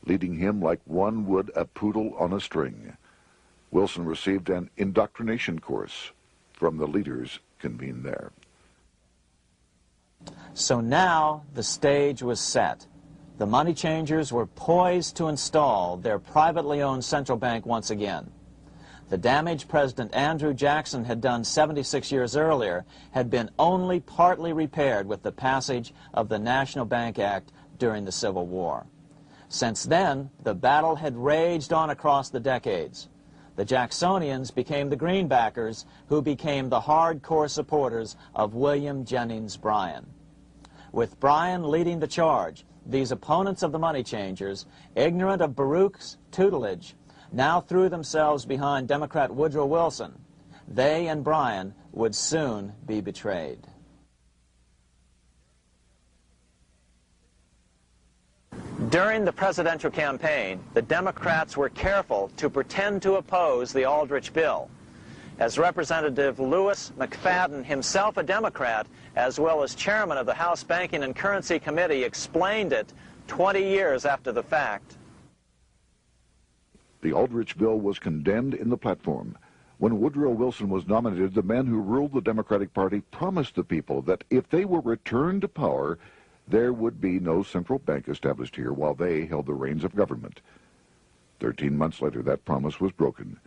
leading him like one would a poodle on a string. Wilson received an indoctrination course from the leaders convened there. So now the stage was set. The money changers were poised to install their privately owned central bank once again. The damage President Andrew Jackson had done 76 years earlier had been only partly repaired with the passage of the National Bank Act during the Civil War. Since then, the battle had raged on across the decades. The Jacksonians became the greenbackers, who became the hardcore supporters of William Jennings Bryan. With Bryan leading the charge, these opponents of the money changers, ignorant of Baruch's tutelage, now threw themselves behind Democrat Woodrow Wilson. They and Bryan would soon be betrayed. During the presidential campaign, the Democrats were careful to pretend to oppose the Aldrich bill. As Representative Lewis McFadden, himself a Democrat, as well as chairman of the House Banking and Currency Committee, explained it 20 years after the fact. The Aldrich bill was condemned in the platform. When Woodrow Wilson was nominated, the men who ruled the Democratic Party promised the people that if they were returned to power, there would be no central bank established here while they held the reins of government. 13 months later, that promise was broken,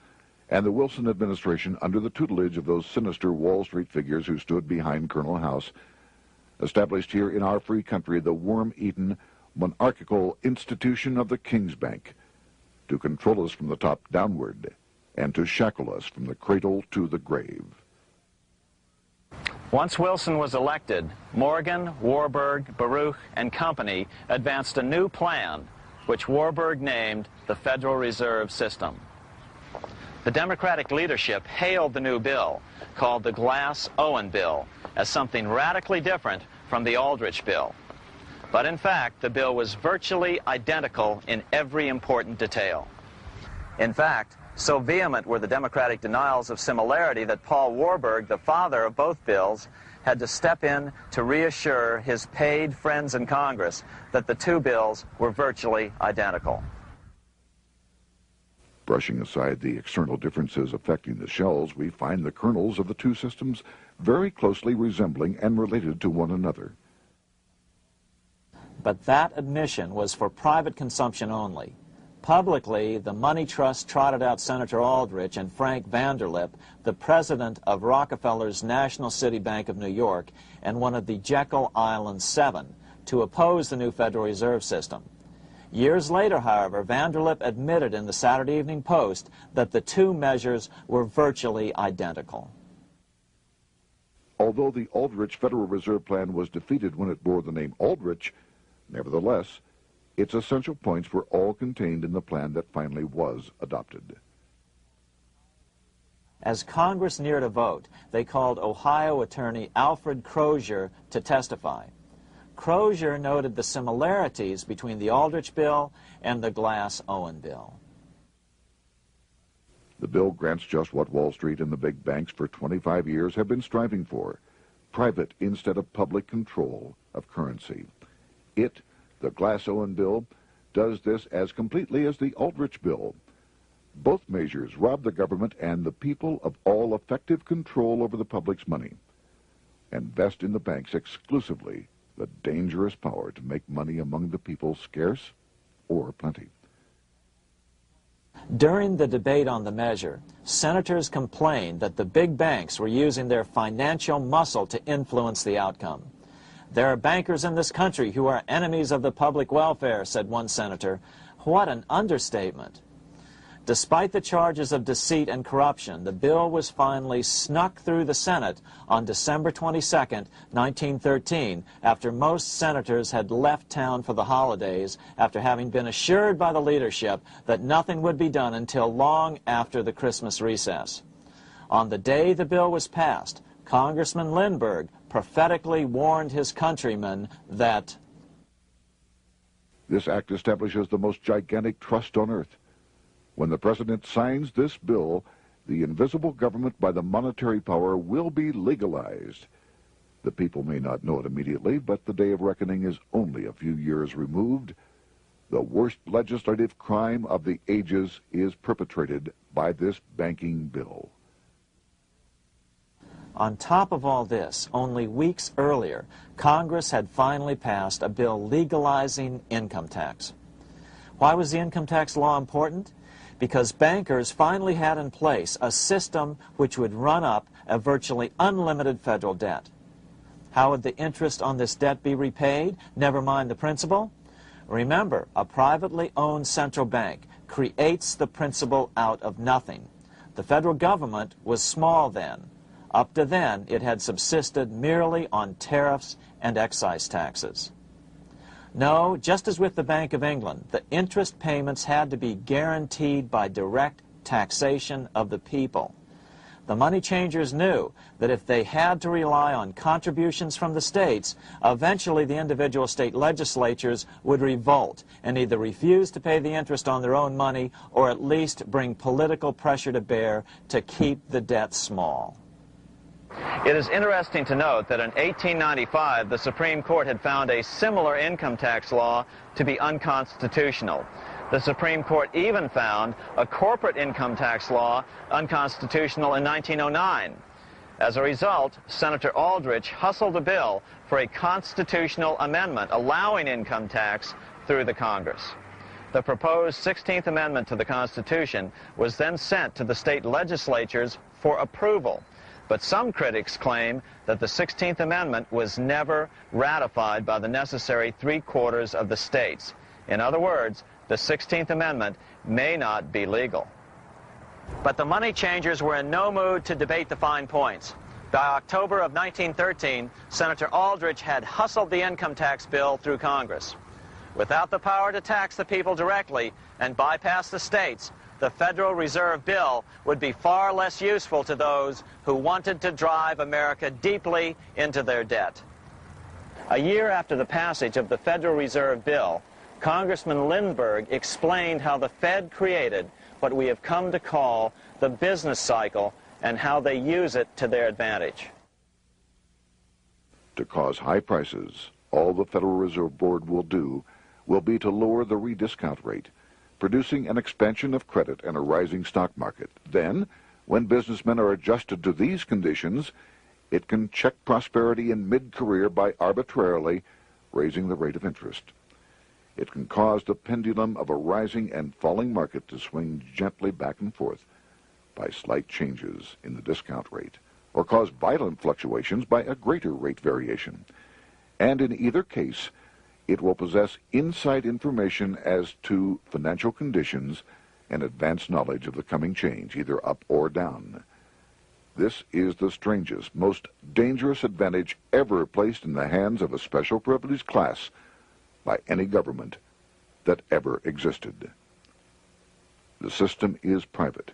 and the Wilson administration, under the tutelage of those sinister Wall Street figures who stood behind Colonel House, established here in our free country the worm-eaten, monarchical institution of the King's Bank, to control us from the top downward and to shackle us from the cradle to the grave. Once Wilson was elected, Morgan, Warburg, Baruch, and company advanced a new plan, which Warburg named the Federal Reserve System. The Democratic leadership hailed the new bill, called the Glass-Owen bill, as something radically different from the Aldrich bill. But in fact, the bill was virtually identical in every important detail. In fact, so vehement were the Democratic denials of similarity that Paul Warburg, the father of both bills, had to step in to reassure his paid friends in Congress that the two bills were virtually identical. Brushing aside the external differences affecting the shells, we find the kernels of the two systems very closely resembling and related to one another. But that admission was for private consumption only. Publicly, the money trust trotted out Senator Aldrich and Frank Vanderlip, the president of Rockefeller's National City Bank of New York and one of the Jekyll Island Seven, to oppose the new Federal Reserve System. Years later, however, Vanderlip admitted in the Saturday Evening Post that the two measures were virtually identical. Although the Aldrich Federal Reserve Plan was defeated when it bore the name Aldrich, nevertheless, its essential points were all contained in the plan that finally was adopted. As Congress neared a vote, they called Ohio attorney Alfred Crozier to testify. Crozier noted the similarities between the Aldrich bill and the Glass-Owen bill. The bill grants just what Wall Street and the big banks for 25 years have been striving for: private instead of public control of currency. It, the Glass-Owen bill, does this as completely as the Aldrich bill. Both measures rob the government and the people of all effective control over the public's money and vest in the banks exclusively the dangerous power to make money among the people scarce or plenty. During the debate on the measure, senators complained that the big banks were using their financial muscle to influence the outcome. "There are bankers in this country who are enemies of the public welfare," said one senator. What an understatement. Despite the charges of deceit and corruption, the bill was finally snuck through the Senate on December 22, 1913, after most senators had left town for the holidays, after having been assured by the leadership that nothing would be done until long after the Christmas recess. On the day the bill was passed, Congressman Lindbergh prophetically warned his countrymen that this act establishes the most gigantic trust on earth. When the president signs this bill, the invisible government by the monetary power will be legalized. The people may not know it immediately, but the day of reckoning is only a few years removed. The worst legislative crime of the ages is perpetrated by this banking bill. On top of all this, only weeks earlier, Congress had finally passed a bill legalizing income tax. Why was the income tax law important? Because bankers finally had in place a system which would run up a virtually unlimited federal debt. How would the interest on this debt be repaid? Never mind the principal. Remember, a privately owned central bank creates the principal out of nothing. The federal government was small then. Up to then, it had subsisted merely on tariffs and excise taxes. No, just as with the Bank of England, the interest payments had to be guaranteed by direct taxation of the people. The money changers knew that if they had to rely on contributions from the states, eventually the individual state legislatures would revolt and either refuse to pay the interest on their own money or at least bring political pressure to bear to keep the debt small. It is interesting to note that in 1895, the Supreme Court had found a similar income tax law to be unconstitutional. The Supreme Court even found a corporate income tax law unconstitutional in 1909. As a result, Senator Aldrich hustled a bill for a constitutional amendment allowing income tax through the Congress. The proposed 16th Amendment to the Constitution was then sent to the state legislatures for approval. But some critics claim that the 16th Amendment was never ratified by the necessary 3/4 of the states. In other words, the 16th Amendment may not be legal. But the money changers were in no mood to debate the fine points. By October of 1913, Senator Aldrich had hustled the income tax bill through Congress. Without the power to tax the people directly and bypass the states, the Federal Reserve Bill would be far less useful to those who wanted to drive America deeply into their debt. A year after the passage of the Federal Reserve Bill, Congressman Lindbergh explained how the Fed created what we have come to call the business cycle and how they use it to their advantage. To cause high prices, all the Federal Reserve Board will do will be to lower the rediscount rate, producing an expansion of credit and a rising stock market. Then, when businessmen are adjusted to these conditions, it can check prosperity in mid-career by arbitrarily raising the rate of interest. It can cause the pendulum of a rising and falling market to swing gently back and forth by slight changes in the discount rate, or cause violent fluctuations by a greater rate variation. And in either case, it will possess inside information as to financial conditions and advanced knowledge of the coming change, either up or down. This is the strangest, most dangerous advantage ever placed in the hands of a special privileged class by any government that ever existed. The system is private,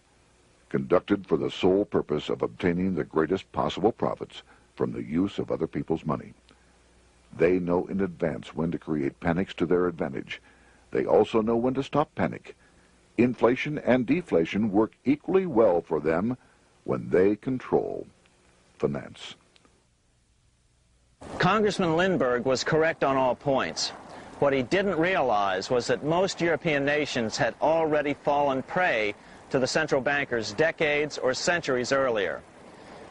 conducted for the sole purpose of obtaining the greatest possible profits from the use of other people's money. They know in advance when to create panics to their advantage. They also know when to stop panic. Inflation and deflation work equally well for them when they control finance. Congressman Lindbergh was correct on all points. What he didn't realize was that most European nations had already fallen prey to the central bankers decades or centuries earlier.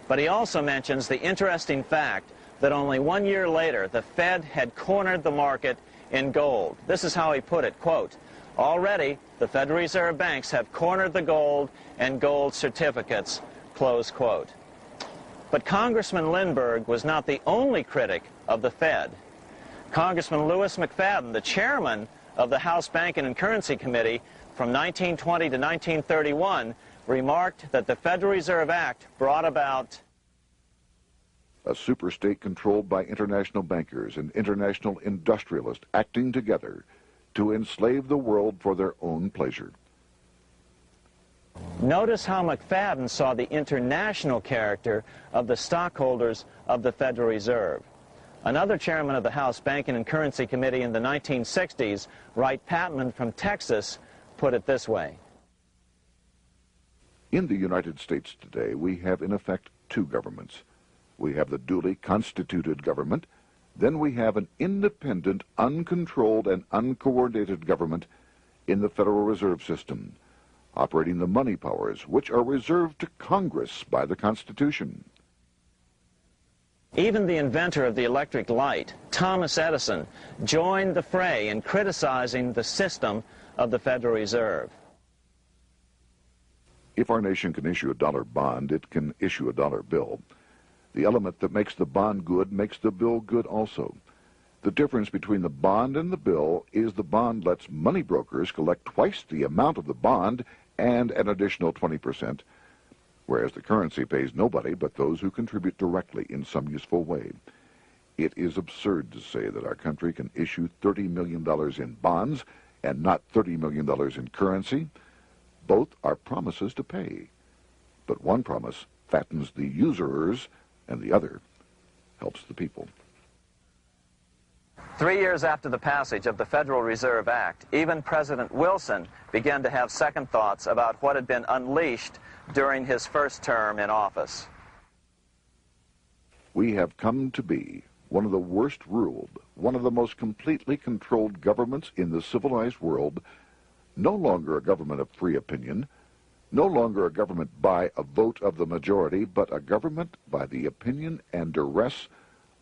But he also mentions the interesting fact that only 1 year later, the Fed had cornered the market in gold. This is how he put it, quote, "Already, the Federal Reserve banks have cornered the gold and gold certificates," close quote. But Congressman Lindbergh was not the only critic of the Fed. Congressman Lewis McFadden, the chairman of the House Banking and Currency Committee from 1920 to 1931, remarked that the Federal Reserve Act brought about a superstate controlled by international bankers and international industrialists acting together to enslave the world for their own pleasure. Notice how McFadden saw the international character of the stockholders of the Federal Reserve. Another chairman of the House Banking and Currency Committee in the 1960s, Wright Patman from Texas, put it this way. In the United States today, we have in effect two governments. We have the duly constituted government, then we have an independent, uncontrolled, and uncoordinated government in the Federal Reserve System, operating the money powers which are reserved to Congress by the Constitution. Even the inventor of the electric light, Thomas Edison, joined the fray in criticizing the system of the Federal Reserve. If our nation can issue a dollar bond, it can issue a dollar bill. The element that makes the bond good makes the bill good also. The difference between the bond and the bill is the bond lets money brokers collect twice the amount of the bond and an additional 20%, whereas the currency pays nobody but those who contribute directly in some useful way. It is absurd to say that our country can issue $30 million in bonds and not $30 million in currency. Both are promises to pay, but one promise fattens the usurers, and the other helps the people. 3 years after the passage of the Federal Reserve Act, even President Wilson began to have second thoughts about what had been unleashed during his first term in office. We have come to be one of the worst ruled, one of the most completely controlled governments in the civilized world, no longer a government of free opinion, no longer a government by a vote of the majority, but a government by the opinion and duress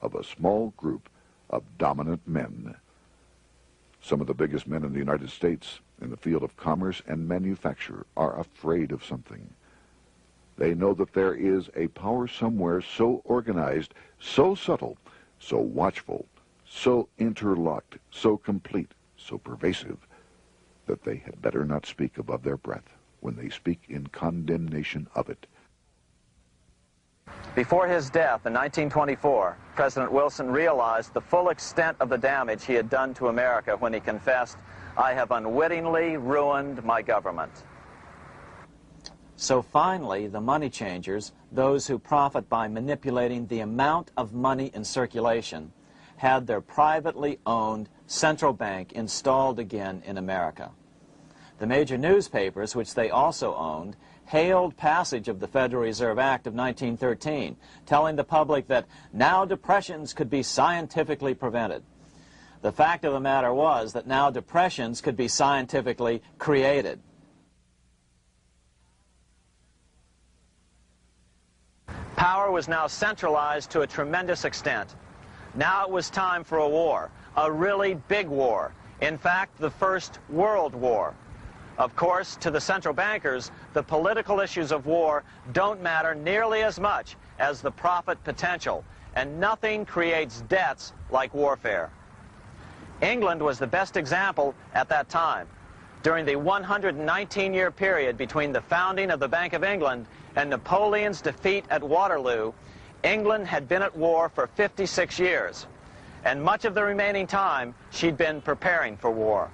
of a small group of dominant men. Some of the biggest men in the United States in the field of commerce and manufacture are afraid of something. They know that there is a power somewhere so organized, so subtle, so watchful, so interlocked, so complete, so pervasive, that they had better not speak above their breath when they speak in condemnation of it. Before his death in 1924, President Wilson realized the full extent of the damage he had done to America when he confessed, "I have unwittingly ruined my government." So finally, the money changers, those who profit by manipulating the amount of money in circulation, had their privately owned central bank installed again in America. The major newspapers, which they also owned, hailed passage of the Federal Reserve Act of 1913, telling the public that now depressions could be scientifically prevented. The fact of the matter was that now depressions could be scientifically created. Power was now centralized to a tremendous extent. Now it was time for a war, a really big war. In fact, the First World War. Of course, to the central bankers, the political issues of war don't matter nearly as much as the profit potential, and nothing creates debts like warfare. England was the best example at that time. During the 119-year period between the founding of the Bank of England and Napoleon's defeat at Waterloo, England had been at war for 56 years, and much of the remaining time she'd been preparing for war.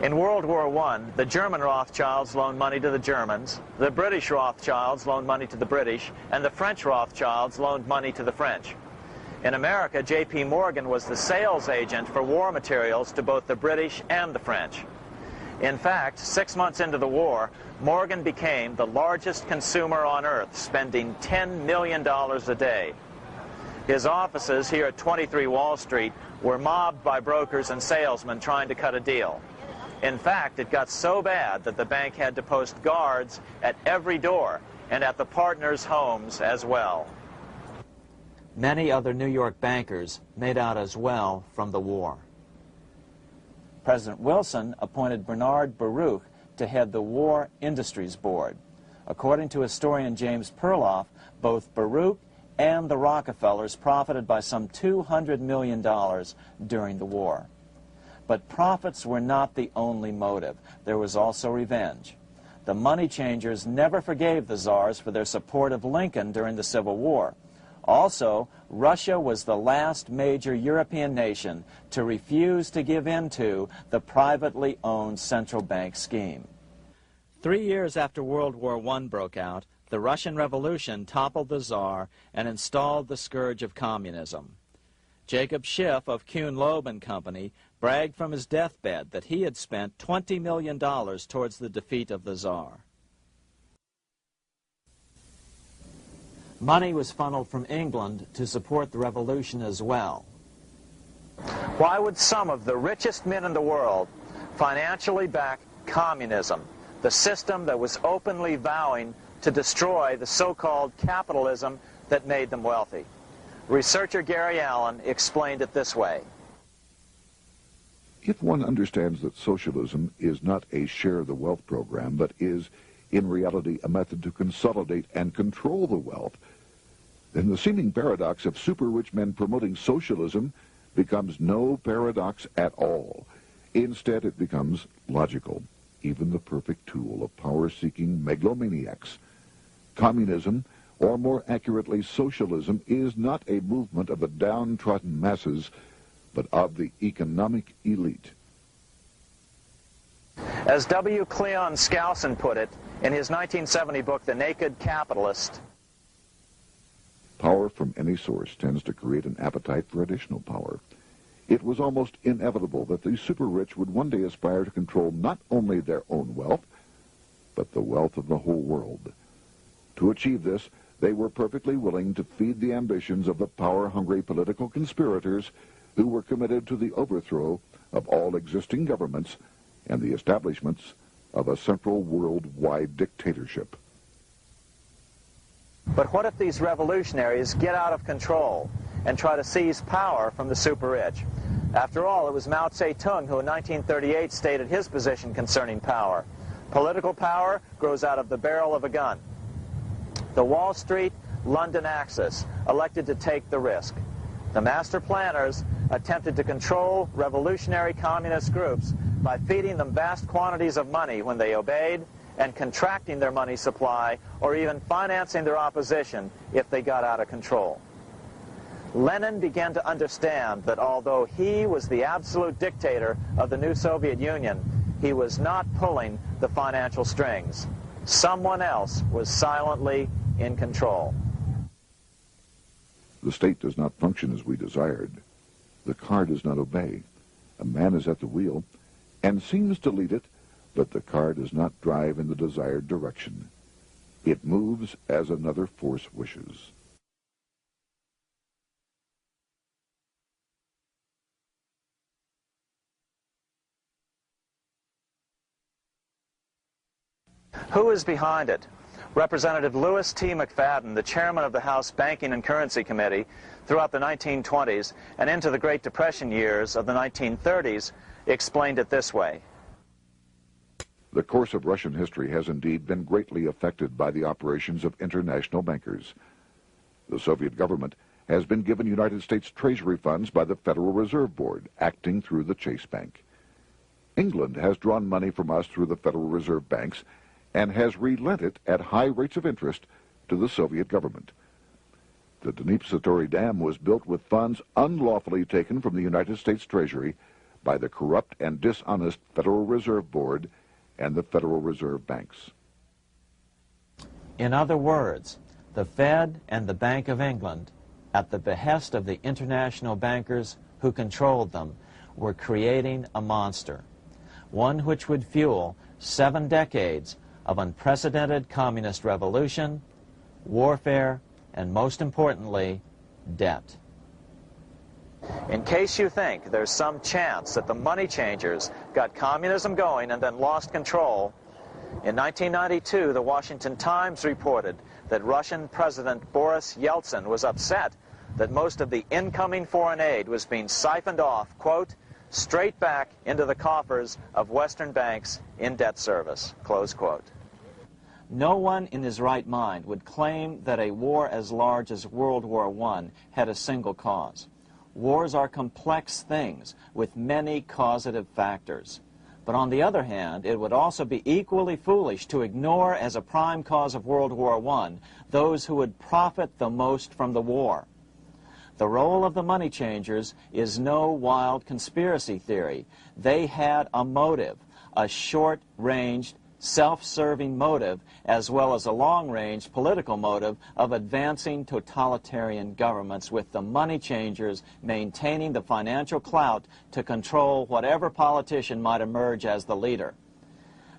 In World War I, the German Rothschilds loaned money to the Germans, the British Rothschilds loaned money to the British, and the French Rothschilds loaned money to the French. In America, J.P. Morgan was the sales agent for war materials to both the British and the French. In fact, 6 months into the war, Morgan became the largest consumer on earth, spending $10 million a day. His offices here at 23 Wall Street were mobbed by brokers and salesmen trying to cut a deal. In fact, it got so bad that the bank had to post guards at every door and at the partners' homes as well. Many other New York bankers made out as well from the war. President Wilson appointed Bernard Baruch to head the War Industries Board. According to historian James Perloff, both Baruch and the Rockefellers profited by some $200 million during the war. But profits were not the only motive. There was also revenge. The money changers never forgave the czars for their support of Lincoln during the Civil War. Also, Russia was the last major European nation to refuse to give in to the privately owned central bank scheme. 3 years after World War I broke out, the Russian Revolution toppled the Tsar and installed the scourge of communism. Jacob Schiff of Kuhn Loeb and Company bragged from his deathbed that he had spent $20 million towards the defeat of the Tsar. Money was funneled from England to support the revolution as well. Why would some of the richest men in the world financially back communism, the system that was openly vowing to destroy the so-called capitalism that made them wealthy? Researcher Gary Allen explained it this way. If one understands that socialism is not a share the wealth program, but is in reality a method to consolidate and control the wealth, then the seeming paradox of super-rich men promoting socialism becomes no paradox at all. Instead, it becomes logical, even the perfect tool of power-seeking megalomaniacs. Communism, or more accurately socialism, is not a movement of the downtrodden masses, but of the economic elite. As W. Cleon Skousen put it, In his 1970 book, The Naked Capitalist, power from any source tends to create an appetite for additional power. It was almost inevitable that the super-rich would one day aspire to control not only their own wealth, but the wealth of the whole world. To achieve this, they were perfectly willing to feed the ambitions of the power-hungry political conspirators who were committed to the overthrow of all existing governments and the establishments of a central worldwide dictatorship. but what if these revolutionaries get out of control and try to seize power from the super-rich? After all, it was Mao Zedong who in 1938 stated his position concerning power. Political power grows out of the barrel of a gun. The Wall Street, London axis elected to take the risk. The master planners attempted to control revolutionary communist groups by feeding them vast quantities of money when they obeyed and contracting their money supply or even financing their opposition if they got out of control. Lenin began to understand that although he was the absolute dictator of the new Soviet Union, he was not pulling the financial strings. Someone else was silently in control. The state does not function as we desired. The car does not obey. A man is at the wheel and seems to lead it, but the car does not drive in the desired direction. It moves as another force wishes. Who is behind it? Representative Louis T. McFadden, the chairman of the House Banking and Currency Committee throughout the 1920s and into the Great Depression years of the 1930s, explained it this way. The course of Russian history has indeed been greatly affected by the operations of international bankers. The Soviet government has been given United States Treasury funds by the Federal Reserve Board, acting through the Chase Bank. England has drawn money from us through the Federal Reserve banks and has relent it at high rates of interest to the Soviet government. The Dnipro Dam was built with funds unlawfully taken from the United States Treasury by the corrupt and dishonest Federal Reserve Board and the Federal Reserve banks. In other words, the Fed and the Bank of England, at the behest of the international bankers who controlled them, were creating a monster, one which would fuel 7 decades of unprecedented communist revolution, warfare, and most importantly, debt. In case you think there's some chance that the money changers got communism going and then lost control, in 1992, the Washington Times reported that Russian President Boris Yeltsin was upset that most of the incoming foreign aid was being siphoned off, quote, straight back into the coffers of Western banks in debt service, close quote. No one in his right mind would claim that a war as large as World War I had a single cause. Wars are complex things with many causative factors. But on the other hand, it would also be equally foolish to ignore as a prime cause of World War I those who would profit the most from the war. The role of the money changers is no wild conspiracy theory. They had a motive, a short-ranged, self-serving motive, as well as a long-range political motive of advancing totalitarian governments, with the money changers maintaining the financial clout to control whatever politician might emerge as the leader.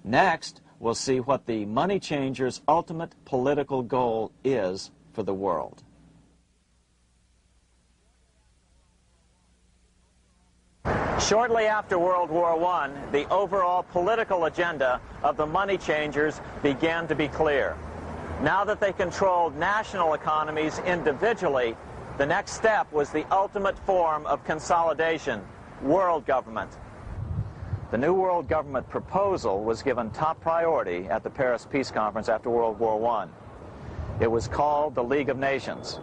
Next, we'll see what the money changers' ultimate political goal is for the world. Shortly after World War I, the overall political agenda of the money changers began to be clear. Now that they controlled national economies individually, the next step was the ultimate form of consolidation, world government. The new world government proposal was given top priority at the Paris Peace Conference after World War I. It was called the League of Nations.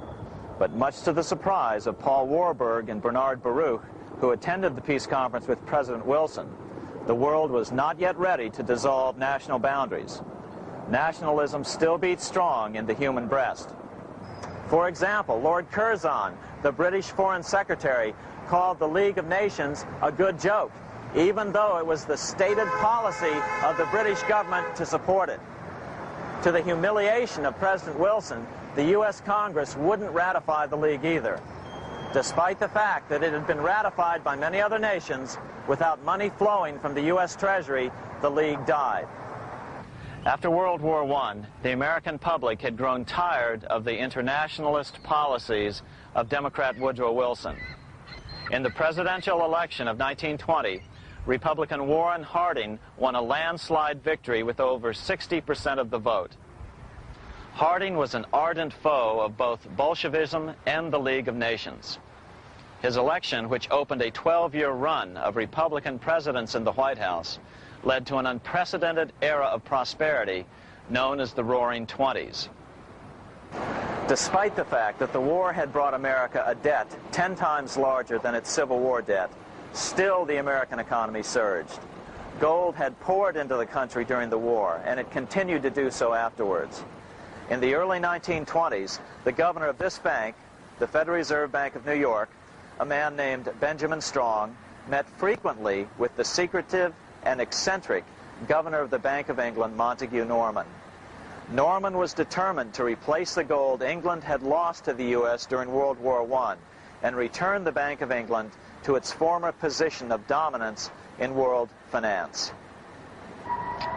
But much to the surprise of Paul Warburg and Bernard Baruch, who attended the peace conference with President Wilson, the world was not yet ready to dissolve national boundaries. Nationalism still beats strong in the human breast. For example, Lord Curzon, the British Foreign Secretary, called the League of Nations a good joke, even though it was the stated policy of the British government to support it. To the humiliation of President Wilson, the U.S. Congress wouldn't ratify the League either, despite the fact that it had been ratified by many other nations. Without money flowing from the U.S. Treasury, the League died. After World War I, the American public had grown tired of the internationalist policies of Democrat Woodrow Wilson. In the presidential election of 1920, Republican Warren Harding won a landslide victory with over 60% of the vote. Harding was an ardent foe of both Bolshevism and the League of Nations. His election, which opened a 12-year run of Republican presidents in the White House, led to an unprecedented era of prosperity known as the Roaring Twenties. Despite the fact that the war had brought America a debt 10 times larger than its Civil War debt, still the American economy surged. Gold had poured into the country during the war, and it continued to do so afterwards. In the early 1920s, the governor of this bank, the Federal Reserve Bank of New York, a man named Benjamin Strong, met frequently with the secretive and eccentric governor of the Bank of England, Montague Norman. Norman was determined to replace the gold England had lost to the U.S. during World War I and return the Bank of England to its former position of dominance in world finance.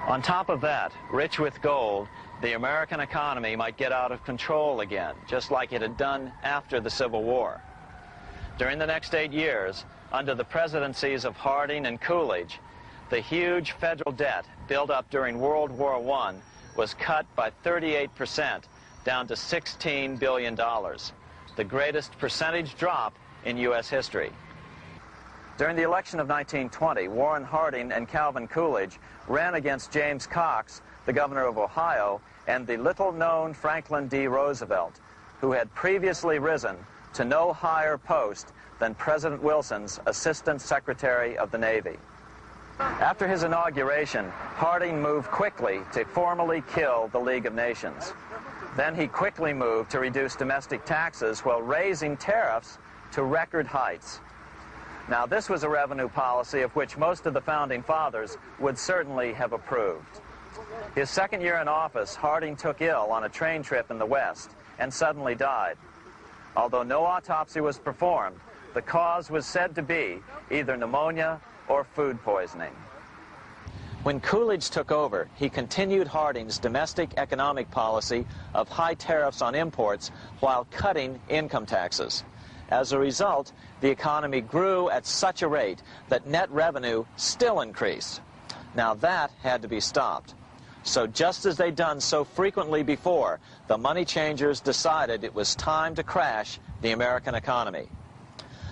On top of that, rich with gold, the American economy might get out of control again, just like it had done after the Civil War. During the next 8 years, under the presidencies of Harding and Coolidge, the huge federal debt built up during World War I was cut by 38%, down to $16 billion, the greatest percentage drop in U.S. history. During the election of 1920, Warren Harding and Calvin Coolidge ran against James Cox, the governor of Ohio, and the little-known Franklin D. Roosevelt, who had previously risen to no higher post than President Wilson's Assistant Secretary of the Navy. After his inauguration, Harding moved quickly to formally kill the League of Nations. Then he quickly moved to reduce domestic taxes while raising tariffs to record heights. Now, this was a revenue policy of which most of the Founding Fathers would certainly have approved. His second year in office, Harding took ill on a train trip in the West and suddenly died. Although no autopsy was performed, the cause was said to be either pneumonia or food poisoning. When Coolidge took over, he continued Harding's domestic economic policy of high tariffs on imports while cutting income taxes. As a result, the economy grew at such a rate that net revenue still increased. Now that had to be stopped. So just as they'd done so frequently before, the money changers decided it was time to crash the American economy.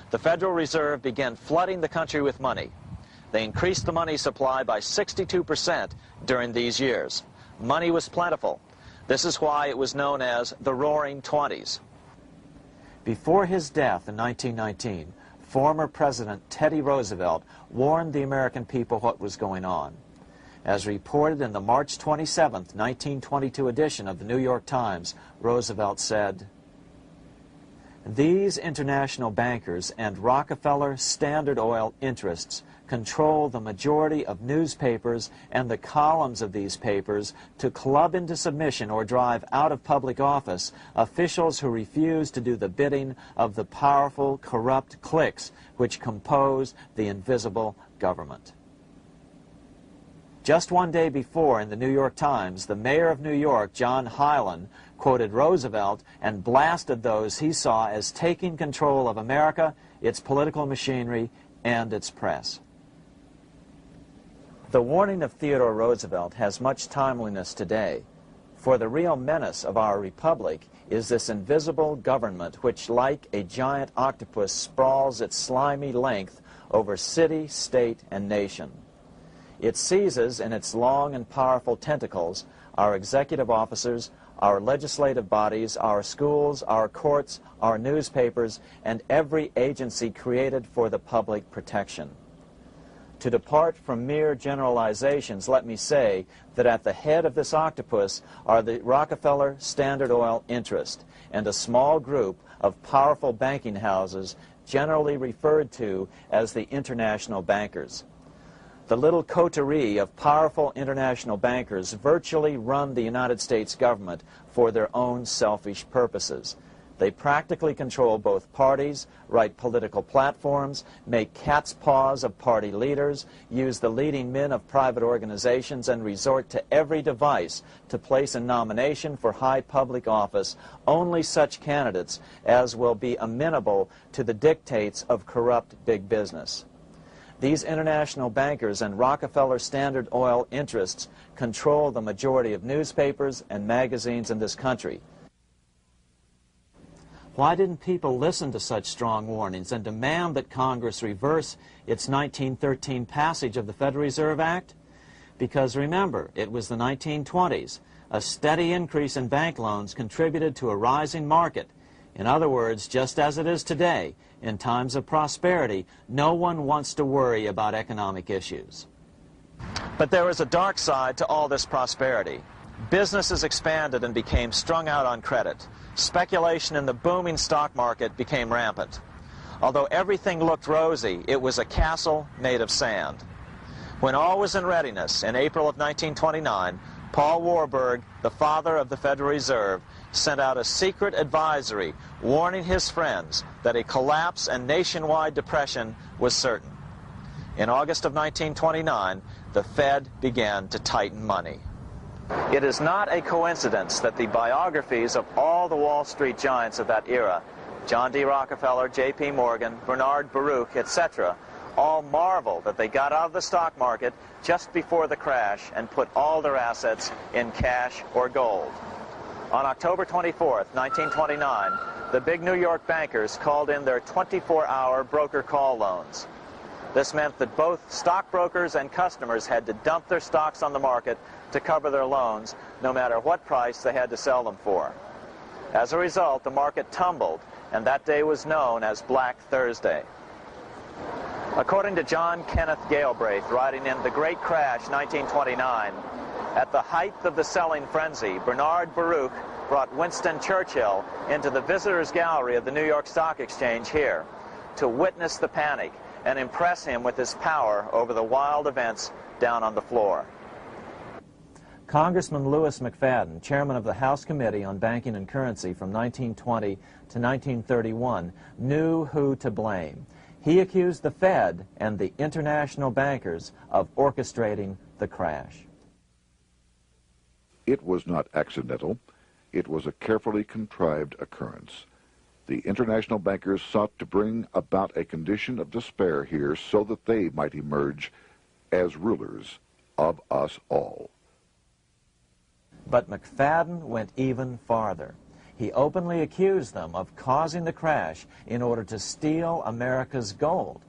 The Federal Reserve began flooding the country with money. They increased the money supply by 62% during these years. Money was plentiful. This is why it was known as the Roaring Twenties. Before his death in 1919, former President Teddy Roosevelt warned the American people what was going on. As reported in the March 27, 1922 edition of the New York Times, Roosevelt said, "These international bankers and Rockefeller Standard Oil interests control the majority of newspapers and the columns of these papers to club into submission or drive out of public office officials who refuse to do the bidding of the powerful, corrupt cliques which compose the invisible government." Just one day before, in the New York Times, the mayor of New York, John Hylan, quoted Roosevelt and blasted those he saw as taking control of America, its political machinery, and its press. The warning of Theodore Roosevelt has much timeliness today, for the real menace of our republic is this invisible government which, like a giant octopus, sprawls its slimy length over city, state, and nation. It seizes in its long and powerful tentacles our executive officers, our legislative bodies, our schools, our courts, our newspapers, and every agency created for the public protection. To depart from mere generalizations, let me say that at the head of this octopus are the Rockefeller Standard Oil interest and a small group of powerful banking houses generally referred to as the international bankers. The little coterie of powerful international bankers virtually run the United States government for their own selfish purposes. They practically control both parties, write political platforms, make cat's paws of party leaders, use the leading men of private organizations, and resort to every device to place a nomination for high public office only such candidates as will be amenable to the dictates of corrupt big business. These international bankers and Rockefeller Standard Oil interests control the majority of newspapers and magazines in this country. Why didn't people listen to such strong warnings and demand that Congress reverse its 1913 passage of the Federal Reserve Act? Because remember, it was the 1920s. A steady increase in bank loans contributed to a rising market. In other words, just as it is today, in times of prosperity, no one wants to worry about economic issues. But there was a dark side to all this prosperity. Businesses expanded and became strung out on credit. Speculation in the booming stock market became rampant. Although everything looked rosy, it was a castle made of sand. When all was in readiness, in April of 1929, Paul Warburg, the father of the Federal Reserve, sent out a secret advisory warning his friends that a collapse and nationwide depression was certain. In August of 1929, the Fed began to tighten money. It is not a coincidence that the biographies of all the Wall Street giants of that era, John D. Rockefeller, J.P. Morgan, Bernard Baruch, etc., all marvel that they got out of the stock market just before the crash and put all their assets in cash or gold. On October 24th, 1929, the big New York bankers called in their 24-hour broker call loans. This meant that both stockbrokers and customers had to dump their stocks on the market to cover their loans, no matter what price they had to sell them for. As a result, the market tumbled, and that day was known as Black Thursday. According to John Kenneth Galbraith, writing in The Great Crash, 1929, at the height of the selling frenzy, Bernard Baruch brought Winston Churchill into the visitors' gallery of the New York Stock Exchange here to witness the panic and impress him with his power over the wild events down on the floor. Congressman Louis McFadden, chairman of the House Committee on Banking and Currency from 1920 to 1931, knew who to blame. He accused the Fed and the international bankers of orchestrating the crash. It was not accidental. It was a carefully contrived occurrence. The international bankers sought to bring about a condition of despair here so that they might emerge as rulers of us all. But McFadden went even farther. He openly accused them of causing the crash in order to steal America's gold.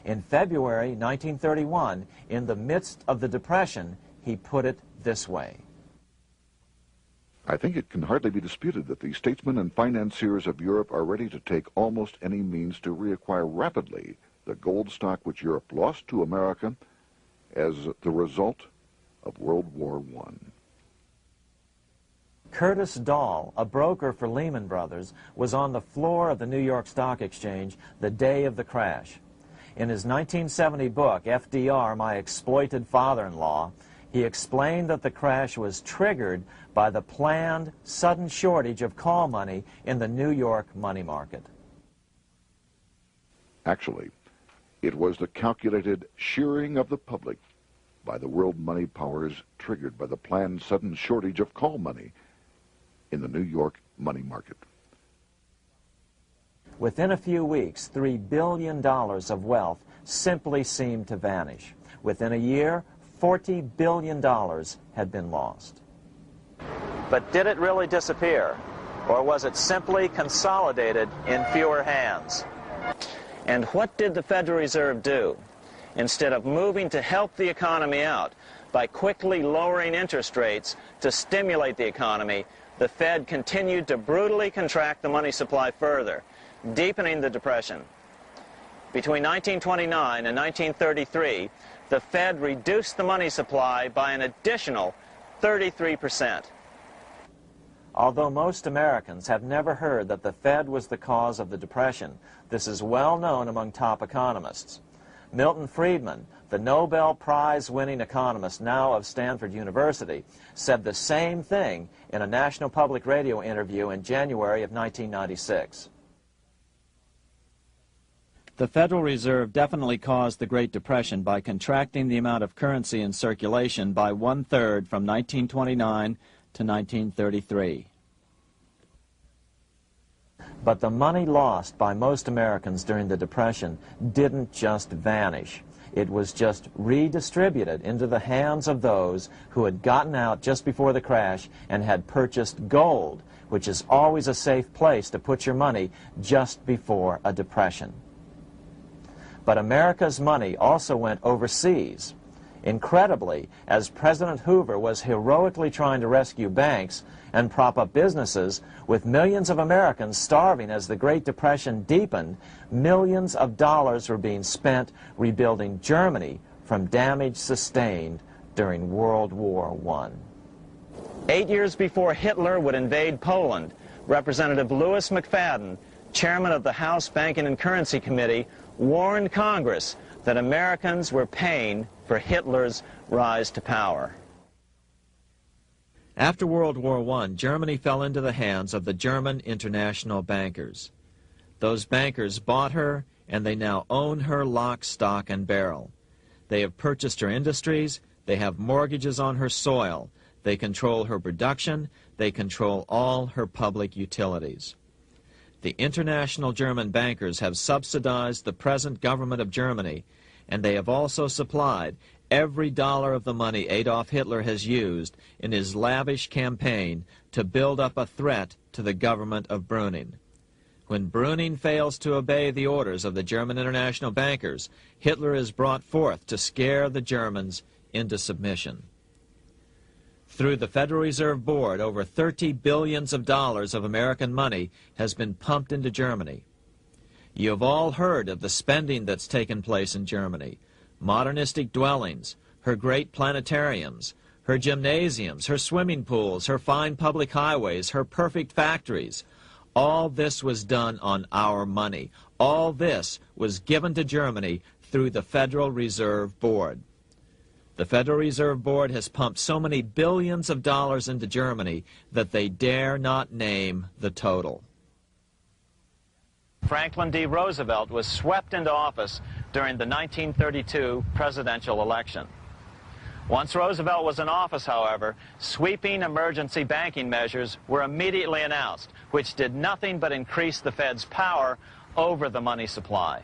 In February 1931, in the midst of the Depression, he put it this way. I think it can hardly be disputed that the statesmen and financiers of Europe are ready to take almost any means to reacquire rapidly the gold stock which Europe lost to America as the result of World War I. Curtis Dahl, a broker for Lehman Brothers, was on the floor of the New York Stock Exchange the day of the crash. In his 1970 book, FDR, My Exploited Father-in-Law, he explained that the crash was triggered by the planned sudden shortage of call money in the New York money market. Actually, it was the calculated shearing of the public by the world money powers triggered by the planned sudden shortage of call money in the New York money market. Within a few weeks, $3 billion of wealth simply seemed to vanish. Within a year, $40 billion had been lost. But did it really disappear? Or was it simply consolidated in fewer hands? And what did the Federal Reserve do? Instead of moving to help the economy out by quickly lowering interest rates to stimulate the economy, the Fed continued to brutally contract the money supply further, deepening the Depression. Between 1929 and 1933, the Fed reduced the money supply by an additional 33%. Although most Americans have never heard that the Fed was the cause of the Depression, this is well known among top economists. Milton Friedman, the Nobel Prize-winning economist now of Stanford University, said the same thing in a National Public Radio interview in January of 1996. The Federal Reserve definitely caused the Great Depression by contracting the amount of currency in circulation by 1/3 from 1929 to 1933. But the money lost by most Americans during the Depression didn't just vanish. It was just redistributed into the hands of those who had gotten out just before the crash and had purchased gold, which is always a safe place to put your money just before a depression. But America's money also went overseas. Incredibly, as President Hoover was heroically trying to rescue banks and prop up businesses, with millions of Americans starving as the Great Depression deepened, millions of dollars were being spent rebuilding Germany from damage sustained during World War I. 8 years before Hitler would invade Poland, Representative Louis McFadden, chairman of the House Banking and Currency Committee, warned Congress that Americans were paying for Hitler's rise to power. After World War I, Germany fell into the hands of the German international bankers. Those bankers bought her, and they now own her lock, stock, and barrel. They have purchased her industries, they have mortgages on her soil, they control her production, they control all her public utilities. The international German bankers have subsidized the present government of Germany, and they have also supplied every dollar of the money Adolf Hitler has used in his lavish campaign to build up a threat to the government of Brüning. When Brüning fails to obey the orders of the German international bankers, Hitler is brought forth to scare the Germans into submission. Through the Federal Reserve Board, over $30 billion of American money has been pumped into Germany. You have all heard of the spending that's taken place in Germany. Modernistic dwellings, her great planetariums, her gymnasiums, her swimming pools, her fine public highways, her perfect factories. All this was done on our money. All this was given to Germany through the Federal Reserve Board. The Federal Reserve Board has pumped so many billions of dollars into Germany that they dare not name the total. Franklin D. Roosevelt was swept into office during the 1932 presidential election. Once Roosevelt was in office, however, sweeping emergency banking measures were immediately announced, which did nothing but increase the Fed's power over the money supply.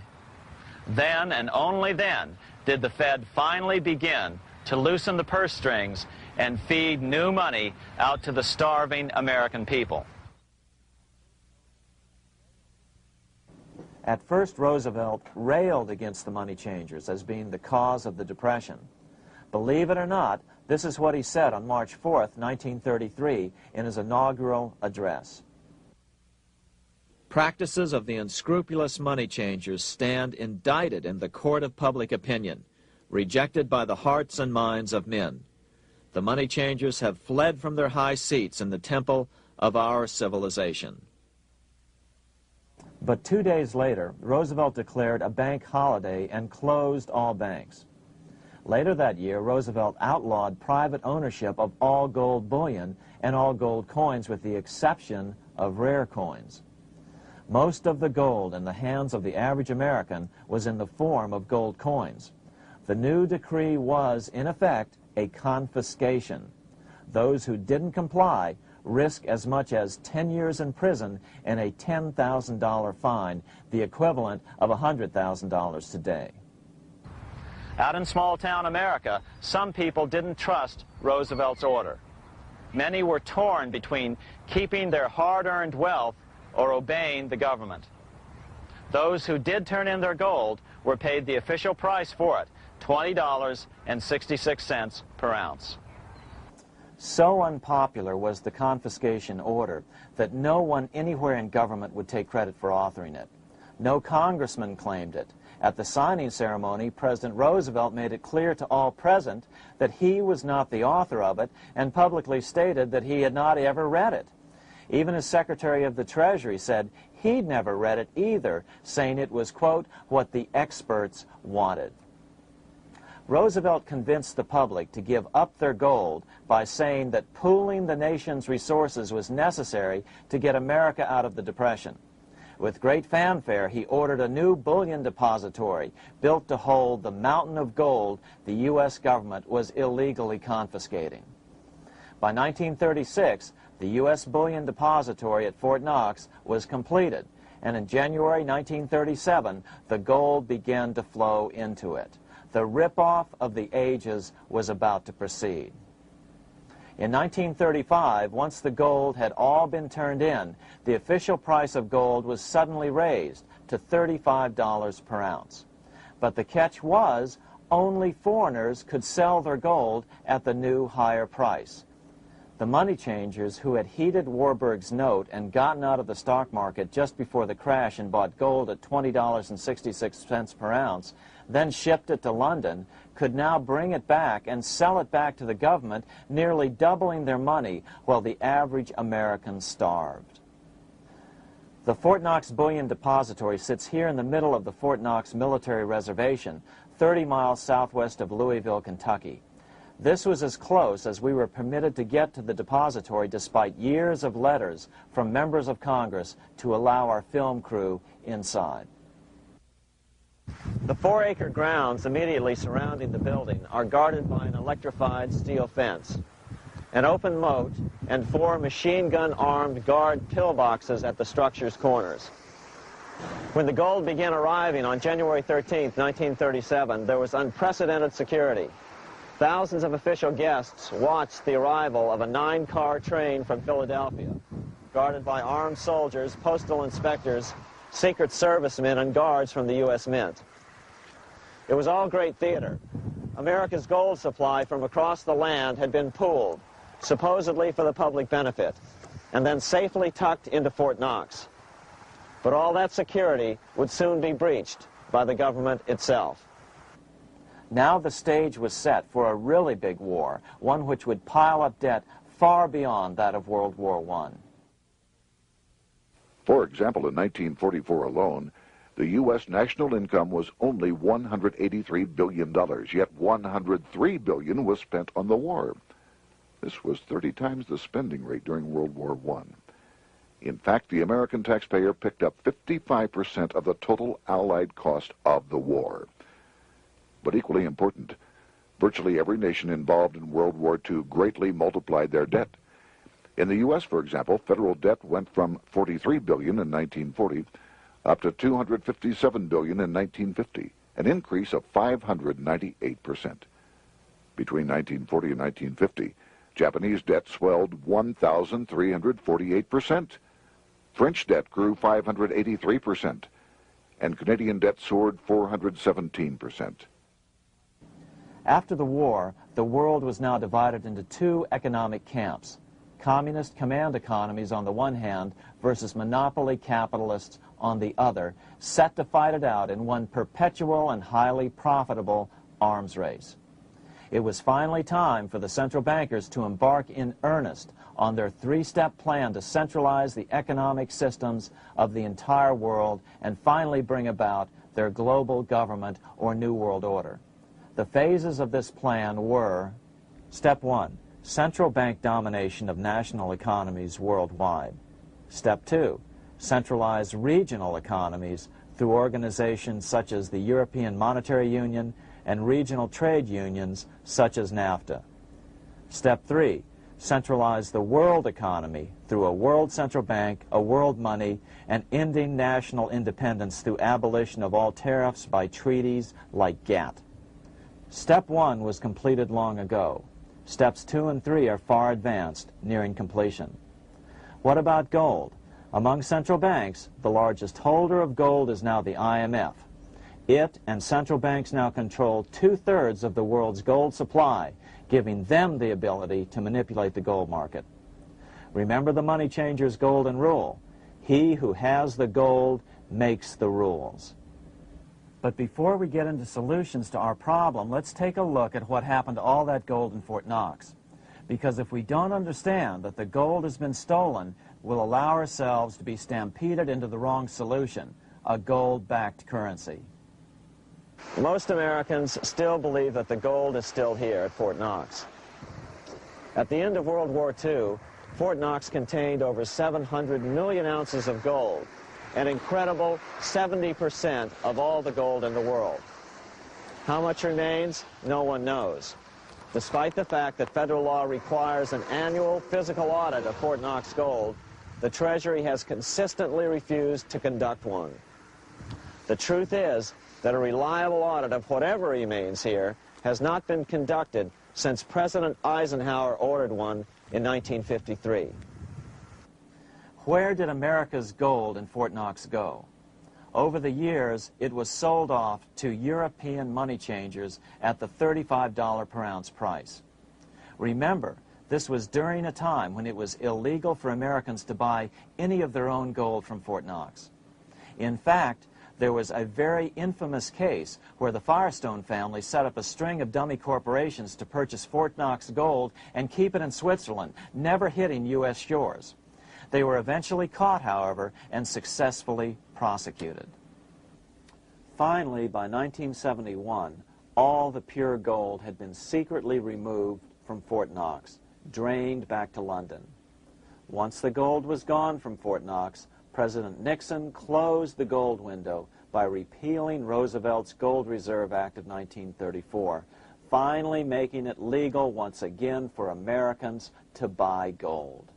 Then, and only then, did the Fed finally begin to loosen the purse strings and feed new money out to the starving American people. At first, Roosevelt railed against the money changers as being the cause of the Depression. Believe it or not, this is what he said on March 4th, 1933, in his inaugural address. Practices of the unscrupulous money changers stand indicted in the court of public opinion, rejected by the hearts and minds of men. The money changers have fled from their high seats in the temple of our civilization. But 2 days later, Roosevelt declared a bank holiday and closed all banks. Later that year, Roosevelt outlawed private ownership of all gold bullion and all gold coins with the exception of rare coins. Most of the gold in the hands of the average American was in the form of gold coins. The new decree was, in effect, a confiscation. Those who didn't comply risk as much as 10 years in prison and a $10,000 fine, the equivalent of $100,000 today. Out in small-town America, some people didn't trust Roosevelt's order. Many were torn between keeping their hard-earned wealth or obeying the government. Those who did turn in their gold were paid the official price for it, $20.66 per ounce. So unpopular was the confiscation order that no one anywhere in government would take credit for authoring it. No congressman claimed it. At the signing ceremony, President Roosevelt made it clear to all present that he was not the author of it and publicly stated that he had not ever read it. Even his Secretary of the Treasury said he'd never read it either, saying it was, quote, what the experts wanted. Roosevelt convinced the public to give up their gold by saying that pooling the nation's resources was necessary to get America out of the Depression. With great fanfare, he ordered a new bullion depository built to hold the mountain of gold the U.S. government was illegally confiscating. By 1936, the U.S. bullion depository at Fort Knox was completed, and in January 1937, the gold began to flow into it. The rip-off of the ages was about to proceed. In 1935, once the gold had all been turned in, the official price of gold was suddenly raised to $35 per ounce. But the catch was, only foreigners could sell their gold at the new higher price. The money changers who had heeded Warburg's note and gotten out of the stock market just before the crash and bought gold at $20.66 per ounce, then shipped it to London, could now bring it back and sell it back to the government, nearly doubling their money while the average American starved. The Fort Knox Bullion Depository sits here in the middle of the Fort Knox Military Reservation, 30 miles southwest of Louisville, Kentucky. This was as close as we were permitted to get to the depository despite years of letters from members of Congress to allow our film crew inside. The 4-acre grounds immediately surrounding the building are guarded by an electrified steel fence, an open moat, and 4 machine-gun-armed guard pillboxes at the structure's corners. When the gold began arriving on January 13, 1937, there was unprecedented security. Thousands of official guests watched the arrival of a 9-car train from Philadelphia, guarded by armed soldiers, postal inspectors, Secret Servicemen, and guards from the U.S. Mint. It was all great theater. America's gold supply from across the land had been pooled, supposedly for the public benefit, and then safely tucked into Fort Knox. But all that security would soon be breached by the government itself. Now the stage was set for a really big war, one which would pile up debt far beyond that of World War I. For example, in 1944 alone, the U.S. national income was only $183 billion, yet $103 billion was spent on the war. This was 30 times the spending rate during World War I. In fact, the American taxpayer picked up 55% of the total Allied cost of the war. But equally important, virtually every nation involved in World War II greatly multiplied their debt. In the U.S., for example, federal debt went from $43 billion in 1940 up to $257 billion in 1950, an increase of 598%. Between 1940 and 1950, Japanese debt swelled 1,348%. French debt grew 583%, and Canadian debt soared 417%. After the war, the world was now divided into 2 economic camps: communist command economies on the one hand versus monopoly capitalists on the other, set to fight it out in one perpetual and highly profitable arms race. It was finally time for the central bankers to embark in earnest on their 3-step plan to centralize the economic systems of the entire world and finally bring about their global government or New World Order. The phases of this plan were: Step 1, central bank domination of national economies worldwide. Step 2, centralize regional economies through organizations such as the European Monetary Union and regional trade unions such as NAFTA. Step 3, centralize the world economy through a world central bank, a world money, and ending national independence through abolition of all tariffs by treaties like GATT. Step 1 was completed long ago. Steps 2 and 3 are far advanced, nearing completion. What about gold? Among central banks, the largest holder of gold is now the IMF. It and central banks now control 2/3 of the world's gold supply, giving them the ability to manipulate the gold market. Remember the money changer's golden rule: he who has the gold makes the rules. But before we get into solutions to our problem, let's take a look at what happened to all that gold in Fort Knox. Because if we don't understand that the gold has been stolen, we'll allow ourselves to be stampeded into the wrong solution, a gold-backed currency. Most Americans still believe that the gold is still here at Fort Knox. At the end of World War II, Fort Knox contained over 700 million ounces of gold, an incredible 70% of all the gold in the world. How much remains? No one knows. Despite the fact that federal law requires an annual physical audit of Fort Knox gold, the Treasury has consistently refused to conduct one. The truth is that a reliable audit of whatever remains here has not been conducted since President Eisenhower ordered one in 1953. Where did America's gold in Fort Knox go? Over the years, it was sold off to European money changers at the $35 per ounce price. Remember, this was during a time when it was illegal for Americans to buy any of their own gold from Fort Knox. In fact, there was a very infamous case where the Firestone family set up a string of dummy corporations to purchase Fort Knox gold and keep it in Switzerland, never hitting U.S. shores. They were eventually caught, however, and successfully prosecuted. Finally, by 1971, all the pure gold had been secretly removed from Fort Knox, drained back to London. Once the gold was gone from Fort Knox, President Nixon closed the gold window by repealing Roosevelt's Gold Reserve Act of 1934, finally making it legal once again for Americans to buy gold.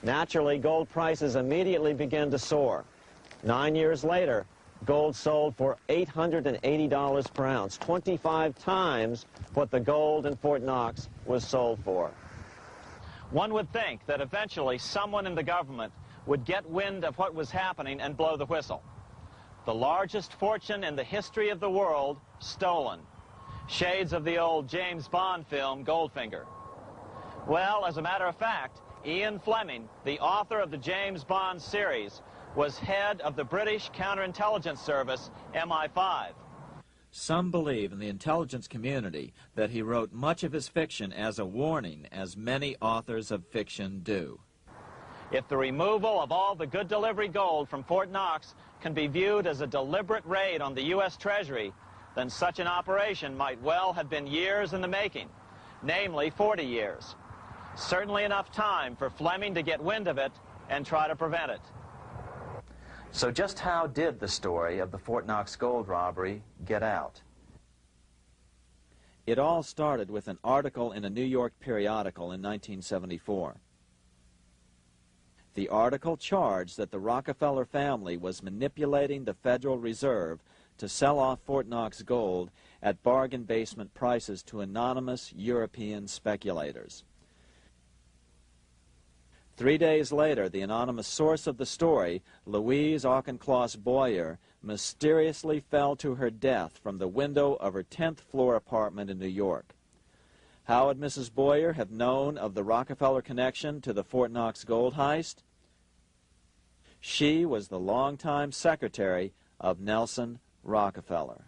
Naturally, gold prices immediately began to soar. 9 years later, gold sold for $880 per ounce, 25 times what the gold in Fort Knox was sold for. One would think that eventually someone in the government would get wind of what was happening and blow the whistle. The largest fortune in the history of the world stolen. Shades of the old James Bond film, Goldfinger. Well, as a matter of fact, Ian Fleming, the author of the James Bond series, was head of the British counterintelligence service, MI5. Some believe in the intelligence community that he wrote much of his fiction as a warning, as many authors of fiction do. If the removal of all the good delivery gold from Fort Knox can be viewed as a deliberate raid on the U.S. Treasury, then such an operation might well have been years in the making, namely 40 years. Certainly enough time for Fleming to get wind of it and try to prevent it. So just how did the story of the Fort Knox gold robbery get out? It all started with an article in a New York periodical in 1974. The article charged that the Rockefeller family was manipulating the Federal Reserve to sell off Fort Knox gold at bargain basement prices to anonymous European speculators. 3 days later, the anonymous source of the story, Louise Auchincloss Boyer, mysteriously fell to her death from the window of her 10th floor apartment in New York. How would Mrs. Boyer have known of the Rockefeller connection to the Fort Knox gold heist? She was the longtime secretary of Nelson Rockefeller.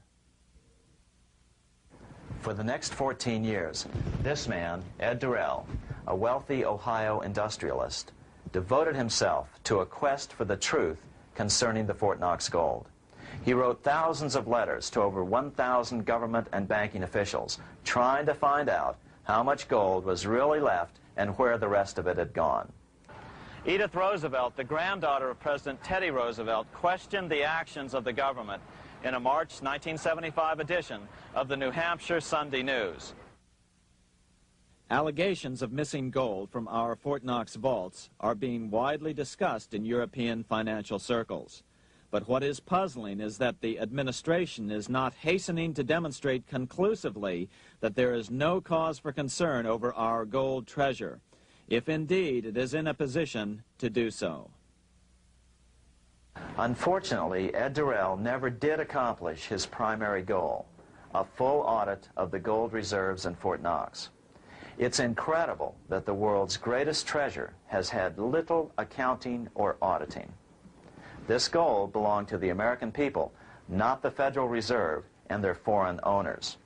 For the next 14 years, this man, Ed Durrell, a wealthy Ohio industrialist, devoted himself to a quest for the truth concerning the Fort Knox gold. He wrote thousands of letters to over 1,000 government and banking officials, trying to find out how much gold was really left and where the rest of it had gone. Edith Roosevelt, the granddaughter of President Teddy Roosevelt, questioned the actions of the government in a March 1975 edition of the New Hampshire Sunday News. Allegations of missing gold from our Fort Knox vaults are being widely discussed in European financial circles. But what is puzzling is that the administration is not hastening to demonstrate conclusively that there is no cause for concern over our gold treasure, if indeed it is in a position to do so. Unfortunately, Ed Durrell never did accomplish his primary goal, a full audit of the gold reserves in Fort Knox. It's incredible that the world's greatest treasure has had little accounting or auditing. This gold belonged to the American people, not the Federal Reserve and their foreign owners.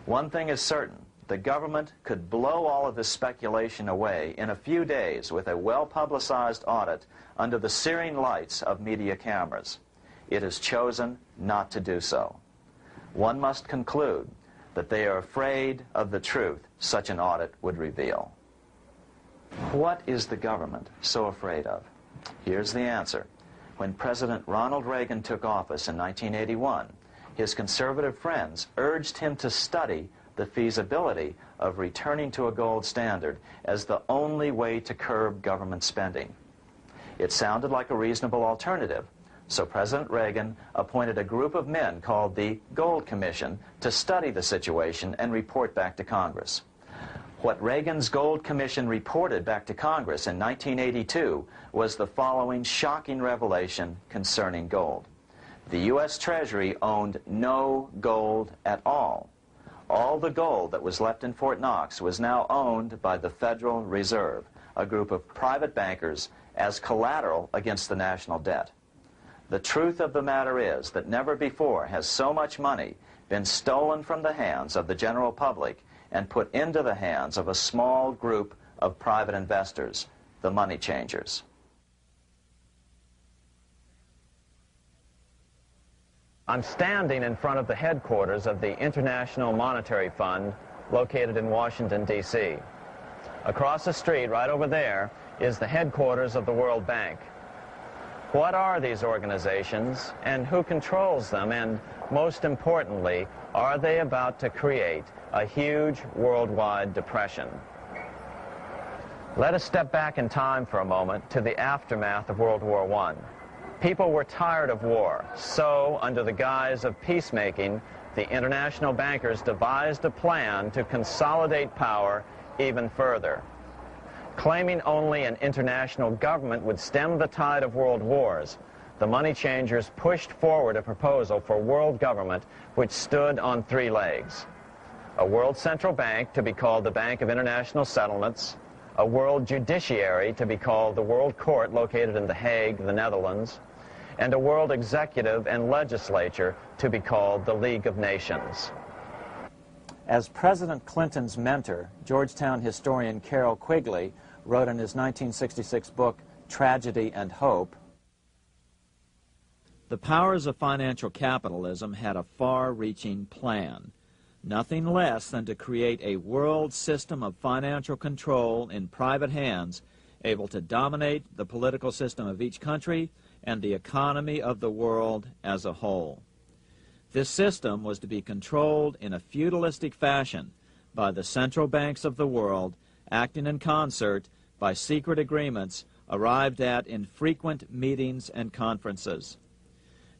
One thing is certain, the government could blow all of this speculation away in a few days with a well-publicized audit under the searing lights of media cameras. It has chosen not to do so. One must conclude that they are afraid of the truth such an audit would reveal. What is the government so afraid of? Here's the answer. When President Ronald Reagan took office in 1981, his conservative friends urged him to study the feasibility of returning to a gold standard as the only way to curb government spending. It sounded like a reasonable alternative, so President Reagan appointed a group of men called the Gold Commission to study the situation and report back to Congress. What Reagan's Gold Commission reported back to Congress in 1982 was the following shocking revelation concerning gold. The U.S. Treasury owned no gold at all. All the gold that was left in Fort Knox was now owned by the Federal Reserve, a group of private bankers, as collateral against the national debt. The truth of the matter is that never before has so much money been stolen from the hands of the general public and put into the hands of a small group of private investors, the money changers. I'm standing in front of the headquarters of the International Monetary Fund located in Washington, D.C. Across the street, right over there, is the headquarters of the World Bank. What are these organizations, and who controls them, and most importantly, are they about to create a huge worldwide depression? Let us step back in time for a moment to the aftermath of World War I. People were tired of war, so under the guise of peacemaking, the international bankers devised a plan to consolidate power even further. Claiming only an international government would stem the tide of world wars, the money changers pushed forward a proposal for world government which stood on three legs. A world central bank to be called the Bank of International Settlements, a world judiciary to be called the World Court located in The Hague, the Netherlands, and a world executive and legislature to be called the League of Nations. As President Clinton's mentor, Georgetown historian Carroll Quigley wrote in his 1966 book, Tragedy and Hope, the powers of financial capitalism had a far-reaching plan, nothing less than to create a world system of financial control in private hands, able to dominate the political system of each country and the economy of the world as a whole. This system was to be controlled in a feudalistic fashion by the central banks of the world, acting in concert by secret agreements arrived at in frequent meetings and conferences.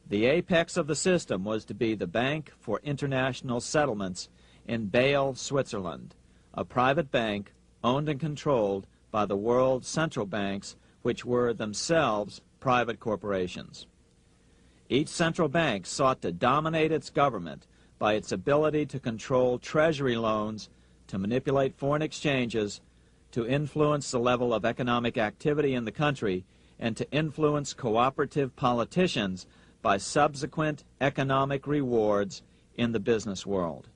The apex of the system was to be the Bank for International Settlements in Bâle, Switzerland, a private bank owned and controlled by the world central banks, which were themselves private corporations. Each central bank sought to dominate its government by its ability to control treasury loans, to manipulate foreign exchanges, to influence the level of economic activity in the country, and to influence cooperative politicians by subsequent economic rewards in the business world.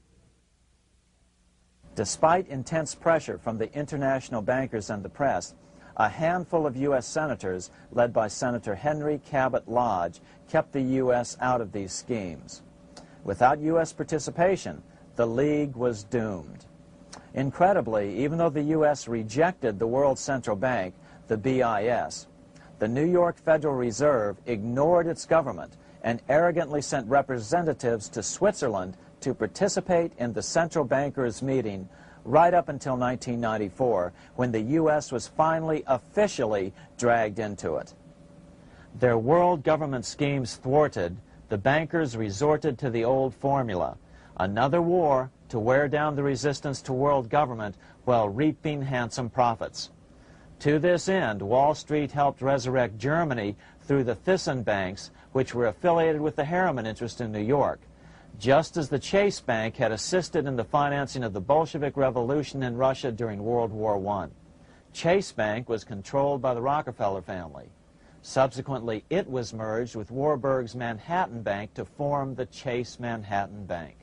Despite intense pressure from the international bankers and the press, a handful of U.S. senators, led by Senator Henry Cabot Lodge, kept the U.S. out of these schemes. Without U.S. participation, the League was doomed. Incredibly, even though the U.S. rejected the World Central Bank, the BIS, the New York Federal Reserve ignored its government and arrogantly sent representatives to Switzerland to participate in the central bankers' meeting right up until 1994, when the U.S. was finally officially dragged into it. Their world government schemes thwarted, the bankers resorted to the old formula, another war to wear down the resistance to world government while reaping handsome profits. To this end, Wall Street helped resurrect Germany through the Thyssen banks, which were affiliated with the Harriman interest in New York, just as the Chase Bank had assisted in the financing of the Bolshevik Revolution in Russia during World War I. Chase Bank was controlled by the Rockefeller family. Subsequently, it was merged with Warburg's Manhattan Bank to form the Chase Manhattan Bank.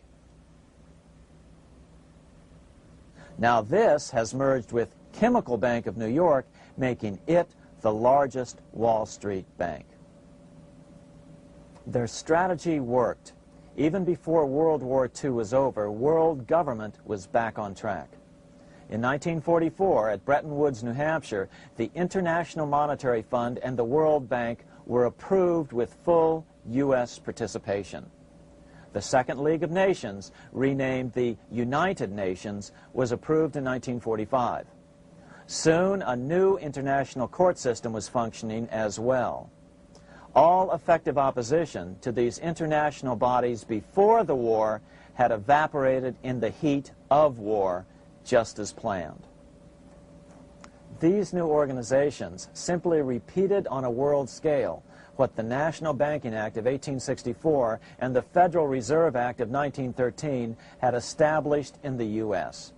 Now this has merged with Chemical Bank of New York, making it the largest Wall Street bank. Their strategy worked. Even before World War II was over, world government was back on track. In 1944, at Bretton Woods, New Hampshire, the International Monetary Fund and the World Bank were approved with full U.S. participation. The Second League of Nations, renamed the United Nations, was approved in 1945. Soon, a new international court system was functioning as well. All effective opposition to these international bodies before the war had evaporated in the heat of war, just as planned. These new organizations simply repeated on a world scale what the National Banking Act of 1864 and the Federal Reserve Act of 1913 had established in the U.S.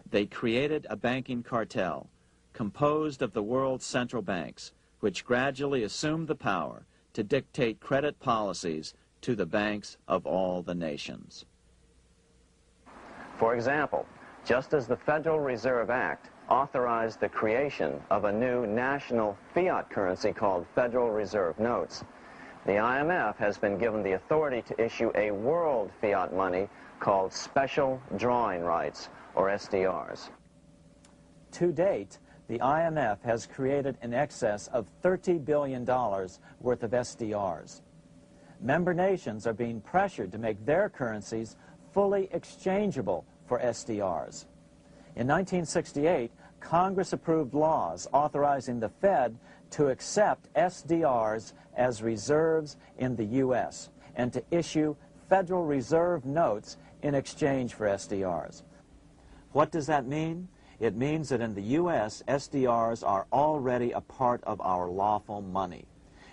They created a banking cartel composed of the world's central banks, which gradually assumed the power to dictate credit policies to the banks of all the nations. For example, just as the Federal Reserve Act authorized the creation of a new national fiat currency called Federal Reserve Notes, the IMF has been given the authority to issue a world fiat money called Special Drawing Rights, or SDRs. To date, the IMF has created in excess of $30 billion worth of SDRs. Member nations are being pressured to make their currencies fully exchangeable for SDRs. In 1968, Congress approved laws authorizing the Fed to accept SDRs as reserves in the U.S. and to issue Federal Reserve notes in exchange for SDRs. What does that mean? It means that in the U.S., SDRs are already a part of our lawful money.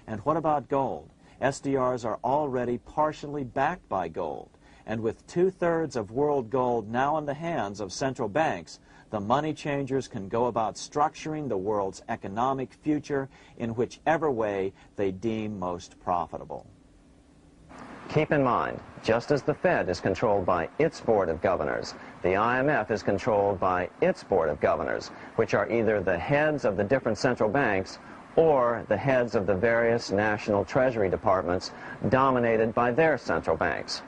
And what about gold? SDRs are already partially backed by gold. And with 2/3 of world gold now in the hands of central banks, the money changers can go about structuring the world's economic future in whichever way they deem most profitable. Keep in mind, just as the Fed is controlled by its Board of Governors, the IMF is controlled by its Board of Governors, which are either the heads of the different central banks or the heads of the various national treasury departments dominated by their central banks.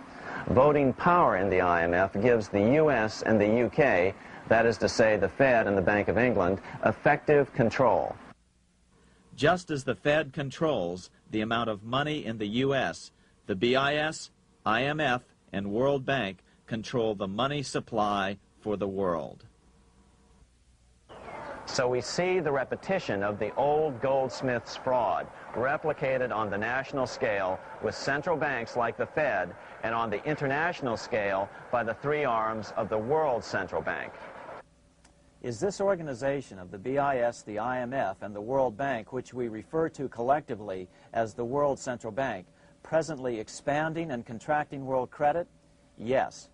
Voting power in the IMF gives the U.S. and the UK, that is to say the Fed and the Bank of England, effective control. Just as the Fed controls the amount of money in the U.S., the BIS, IMF, and World Bank control the money supply for the world. So we see the repetition of the old goldsmith's fraud replicated on the national scale with central banks like the Fed and on the international scale by the three arms of the World Central Bank. Is this organization of the BIS, the IMF, and the World Bank, which we refer to collectively as the World Central Bank, presently expanding and contracting world credit? Yes.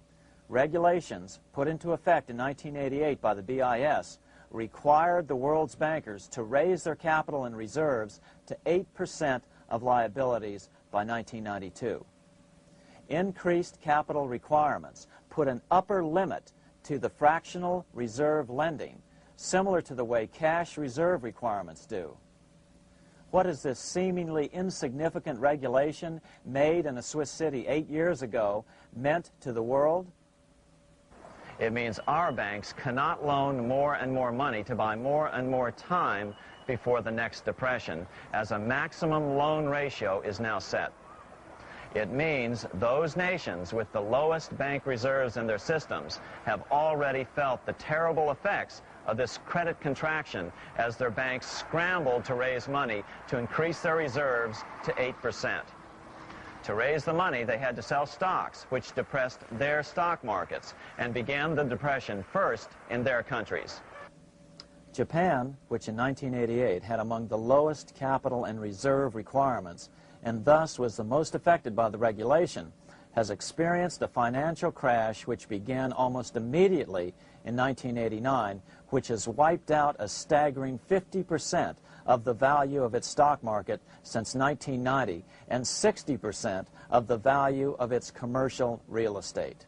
Regulations put into effect in 1988 by the BIS required the world's bankers to raise their capital and reserves to 8% of liabilities by 1992. Increased capital requirements put an upper limit to the fractional reserve lending, similar to the way cash reserve requirements do. What has this seemingly insignificant regulation made in a Swiss city 8 years ago meant to the world? It means our banks cannot loan more and more money to buy more and more time before the next depression, as a maximum loan ratio is now set. It means those nations with the lowest bank reserves in their systems have already felt the terrible effects of this credit contraction as their banks scrambled to raise money to increase their reserves to 8%. To raise the money, they had to sell stocks, which depressed their stock markets and began the depression first in their countries. Japan, which in 1988 had among the lowest capital and reserve requirements and thus was the most affected by the regulation, has experienced a financial crash which began almost immediately in 1989, which has wiped out a staggering 50% of the value of its stock market since 1990 and 60% of the value of its commercial real estate.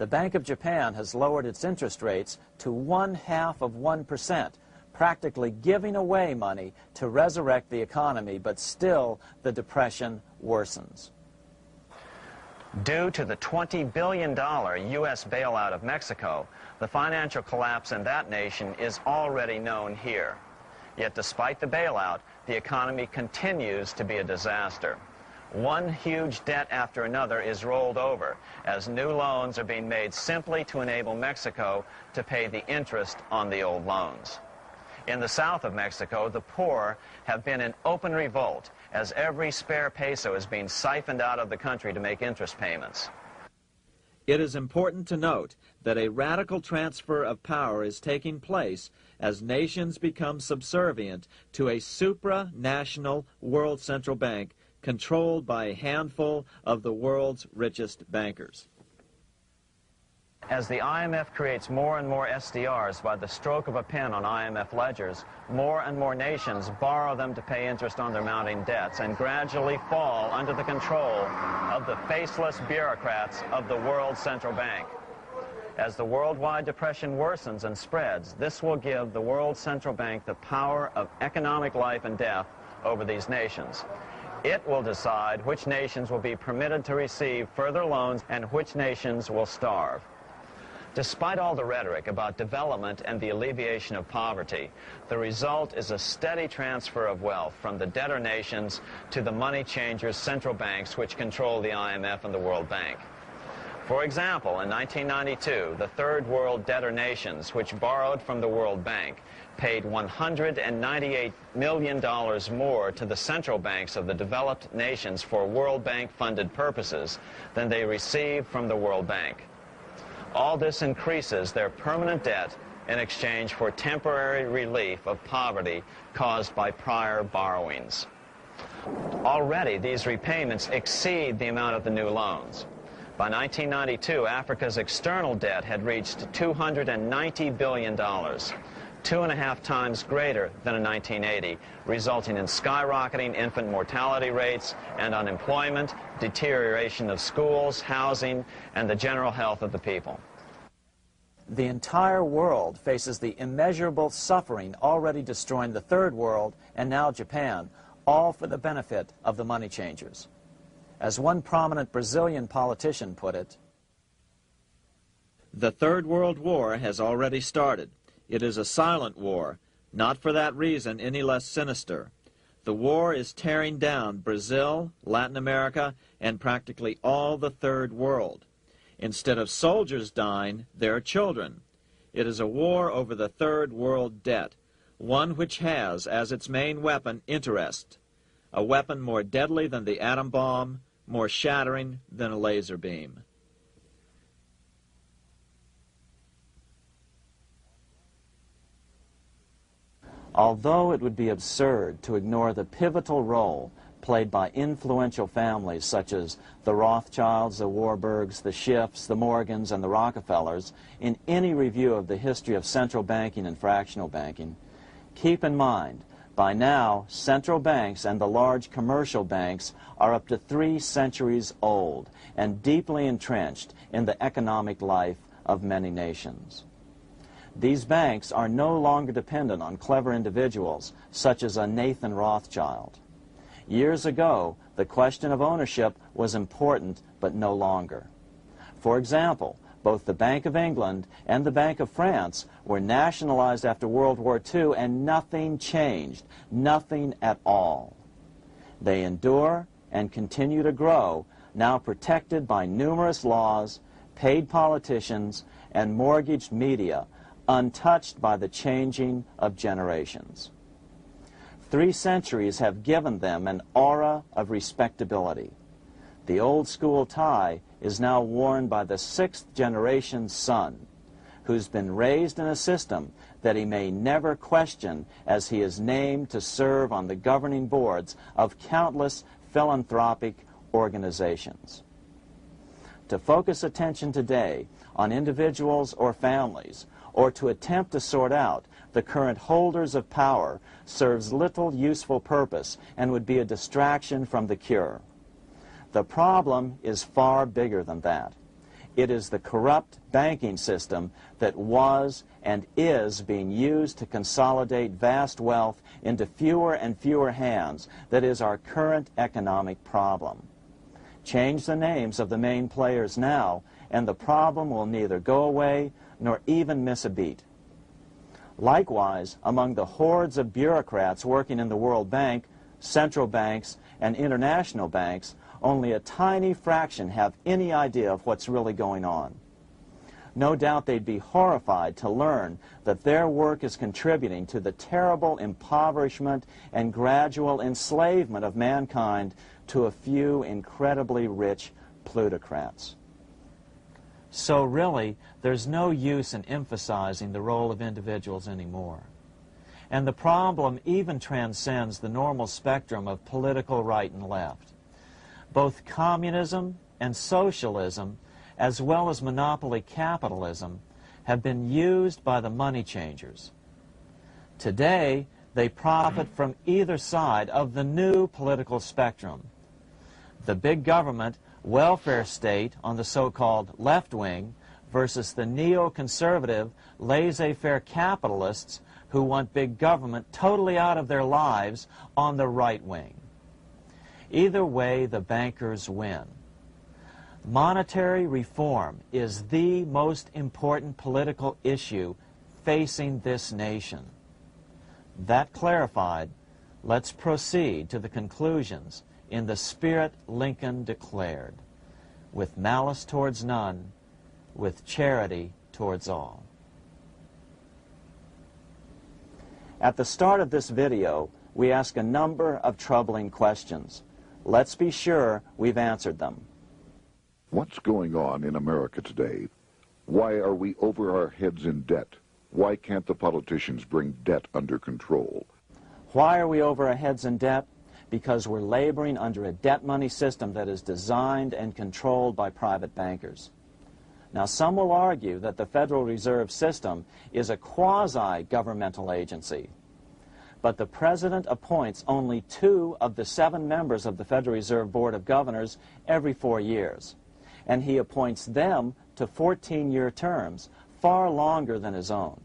the Bank of Japan has lowered its interest rates to 0.5%, practically giving away money to resurrect the economy, but still the depression worsens. Due to the $20 billion U.S. bailout of Mexico, the financial collapse in that nation is already known here. Yet despite the bailout, the economy continues to be a disaster. One huge debt after another is rolled over as new loans are being made simply to enable Mexico to pay the interest on the old loans. In the south of Mexico, the poor have been in open revolt as every spare peso is being siphoned out of the country to make interest payments. It is important to note that a radical transfer of power is taking place as nations become subservient to a supranational world central bank controlled by a handful of the world's richest bankers. As the IMF creates more and more SDRs by the stroke of a pen on IMF ledgers, more and more nations borrow them to pay interest on their mounting debts and gradually fall under the control of the faceless bureaucrats of the World Central Bank. As the worldwide depression worsens and spreads, this will give the World Central Bank the power of economic life and death over these nations. It will decide which nations will be permitted to receive further loans and which nations will starve. Despite all the rhetoric about development and the alleviation of poverty, the result is a steady transfer of wealth from the debtor nations to the money changers' central banks which control the IMF and the World Bank. For example, in 1992, the Third World debtor nations, which borrowed from the World Bank, paid $198 million more to the central banks of the developed nations for World Bank-funded purposes than they received from the World Bank. All this increases their permanent debt in exchange for temporary relief of poverty caused by prior borrowings. Already, these repayments exceed the amount of the new loans. By 1992, Africa's external debt had reached $290 billion, 2.5 times greater than in 1980, resulting in skyrocketing infant mortality rates and unemployment, deterioration of schools, housing, and the general health of the people. The entire world faces the immeasurable suffering already destroying the Third World and now Japan, all for the benefit of the money changers. As one prominent Brazilian politician put it, "The Third World War has already started. It is a silent war, not for that reason any less sinister. The war is tearing down Brazil, Latin America, and practically all the Third World. Instead of soldiers dying, there are children. It is a war over the Third World debt, one which has as its main weapon interest, a weapon more deadly than the atom bomb, more shattering than a laser beam." Although it would be absurd to ignore the pivotal role played by influential families such as the Rothschilds, the Warburgs, the Schiffs, the Morgans, and the Rockefellers in any review of the history of central banking and fractional banking, keep in mind, by now, central banks and the large commercial banks are up to 3 centuries old and deeply entrenched in the economic life of many nations. These banks are no longer dependent on clever individuals such as a Nathan Rothschild. Years ago, the question of ownership was important, but no longer. For example, both the Bank of England and the Bank of France were nationalized after World War II, and nothing changed, nothing at all. They endure and continue to grow, now protected by numerous laws, paid politicians, and mortgaged media, untouched by the changing of generations. 3 centuries have given them an aura of respectability. The old school tie is now worn by the 6th generation son, who's been raised in a system that he may never question as he is named to serve on the governing boards of countless philanthropic organizations. To focus attention today on individuals or families, or to attempt to sort out the current holders of power, serves little useful purpose and would be a distraction from the cure. The problem is far bigger than that. It is the corrupt banking system that was and is being used to consolidate vast wealth into fewer and fewer hands that is our current economic problem. Change the names of the main players now, and the problem will neither go away nor even miss a beat. Likewise, among the hordes of bureaucrats working in the World Bank, central banks, and international banks, only a tiny fraction have any idea of what's really going on. No doubt they'd be horrified to learn that their work is contributing to the terrible impoverishment and gradual enslavement of mankind to a few incredibly rich plutocrats. So really, there's no use in emphasizing the role of individuals anymore. And the problem even transcends the normal spectrum of political right and left. Both communism and socialism, as well as monopoly capitalism, have been used by the money changers. Today, they profit from either side of the new political spectrum. The big government welfare state on the so-called left wing versus the neoconservative laissez-faire capitalists who want big government totally out of their lives on the right wing. Either way, the bankers win. Monetary reform is the most important political issue facing this nation. That clarified, let's proceed to the conclusions in the spirit Lincoln declared, with malice towards none, with charity towards all. At the start of this video, we ask a number of troubling questions. Let's be sure we've answered them. What's going on in America today? Why are we over our heads in debt? Why can't the politicians bring debt under control? Why are we over our heads in debt? Because we're laboring under a debt money system that is designed and controlled by private bankers. Now, some will argue that the Federal Reserve System is a quasi-governmental agency. But the President appoints only 2 of the 7 members of the Federal Reserve Board of Governors every 4 years. And he appoints them to 14-year terms, far longer than his own.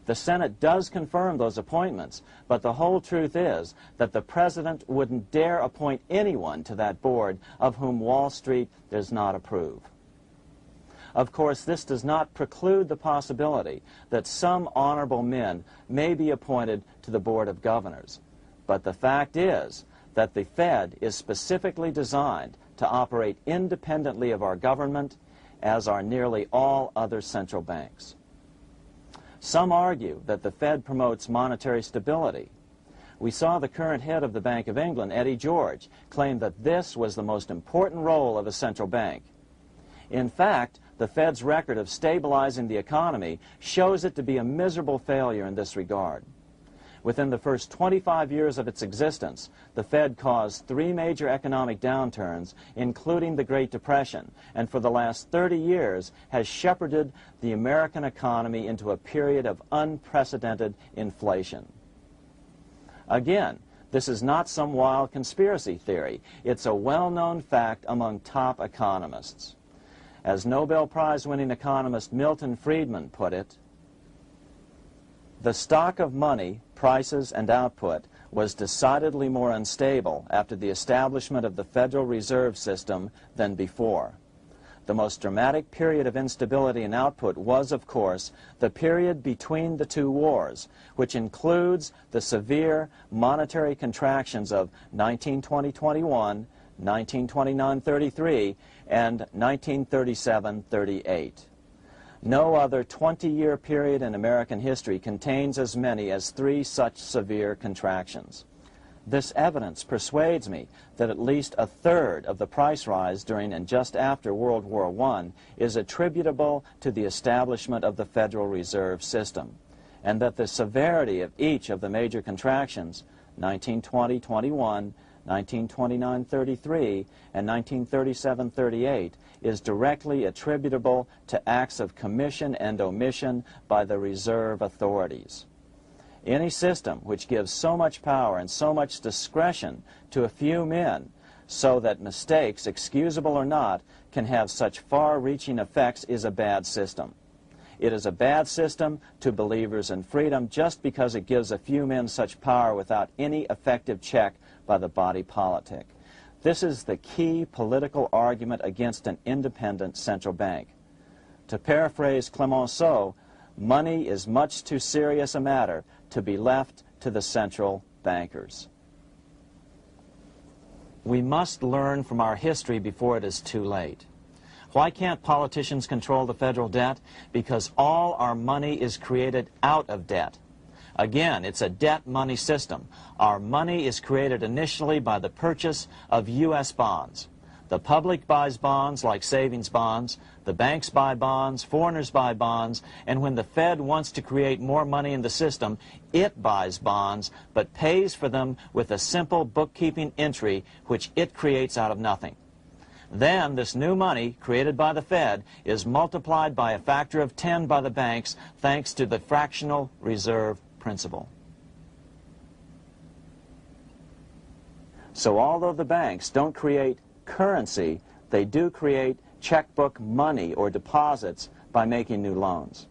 The Senate does confirm those appointments, but the whole truth is that the President wouldn't dare appoint anyone to that board of whom Wall Street does not approve. Of course, this does not preclude the possibility that some honorable men may be appointed to the Board of Governors. But the fact is that the Fed is specifically designed to operate independently of our government, as are nearly all other central banks. Some argue that the Fed promotes monetary stability. We saw the current head of the Bank of England, Eddie George, claim that this was the most important role of a central bank. In fact, the Fed's record of stabilizing the economy shows it to be a miserable failure in this regard. Within the first 25 years of its existence, the Fed caused 3 major economic downturns, including the Great Depression, and for the last 30 years has shepherded the American economy into a period of unprecedented inflation. Again, this is not some wild conspiracy theory. It's a well-known fact among top economists. As Nobel Prize-winning economist Milton Friedman put it, the stock of money, prices, and output was decidedly more unstable after the establishment of the Federal Reserve System than before. The most dramatic period of instability in output was, of course, the period between the 2 wars, which includes the severe monetary contractions of 1920-21, 1929-33, and 1937-38. No other 20-year period in American history contains as many as 3 such severe contractions. This evidence persuades me that at least a third of the price rise during and just after World War I is attributable to the establishment of the Federal Reserve System, and that the severity of each of the major contractions, 1920-21, 1929-33, and 1937-38, is directly attributable to acts of commission and omission by the reserve authorities. Any system which gives so much power and so much discretion to a few men so that mistakes, excusable or not, can have such far-reaching effects is a bad system. It is a bad system to believers in freedom just because it gives a few men such power without any effective check by the body politic. This is the key political argument against an independent central bank. To paraphrase Clemenceau, money is much too serious a matter to be left to the central bankers. We must learn from our history before it is too late. Why can't politicians control the federal debt? Because all our money is created out of debt. Again, it's a debt money system. Our money is created initially by the purchase of U.S. bonds. The public buys bonds like savings bonds, the banks buy bonds, foreigners buy bonds, and when the Fed wants to create more money in the system, it buys bonds, but pays for them with a simple bookkeeping entry which it creates out of nothing. Then this new money created by the Fed is multiplied by a factor of 10 by the banks thanks to the fractional reserve principle. So although the banks don't create currency, they do create checkbook money or deposits by making new loans.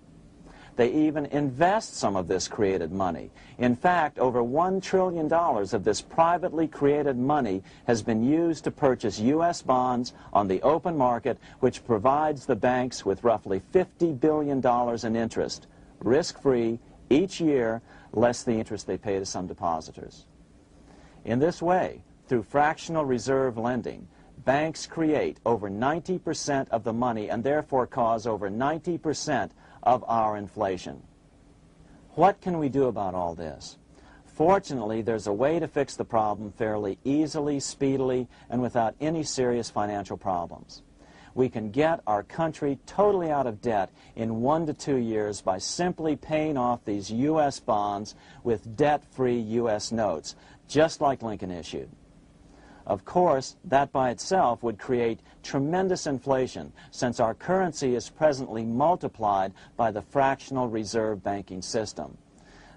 They even invest some of this created money. In fact, over $1 trillion of this privately created money has been used to purchase U.S. bonds on the open market, which provides the banks with roughly $50 billion in interest, risk-free, each year, less the interest they pay to some depositors. In this way, through fractional reserve lending, banks create over 90% of the money and therefore cause over 90% of our inflation. What can we do about all this? Fortunately, there's a way to fix the problem fairly easily, speedily, and without any serious financial problems. We can get our country totally out of debt in 1 to 2 years by simply paying off these U.S. bonds with debt-free U.S. notes, just like Lincoln issued. Of course, that by itself would create tremendous inflation, since our currency is presently multiplied by the fractional reserve banking system.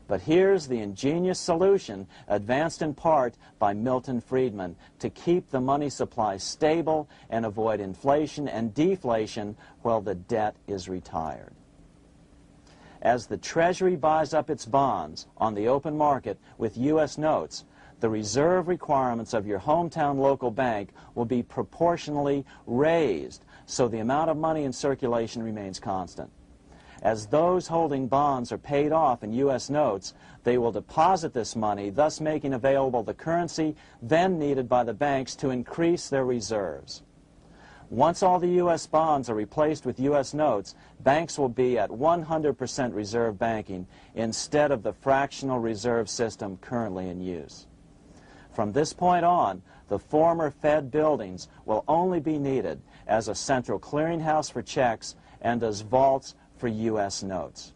But here's the ingenious solution, advanced in part by Milton Friedman, to keep the money supply stable and avoid inflation and deflation while the debt is retired. As the Treasury buys up its bonds on the open market with U.S. notes, the reserve requirements of your hometown local bank will be proportionally raised, so the amount of money in circulation remains constant. As those holding bonds are paid off in U.S. notes, they will deposit this money, thus making available the currency then needed by the banks to increase their reserves. Once all the U.S. bonds are replaced with U.S. notes, banks will be at 100% reserve banking instead of the fractional reserve system currently in use. From this point on, the former Fed buildings will only be needed as a central clearinghouse for checks and as vaults for U.S. notes.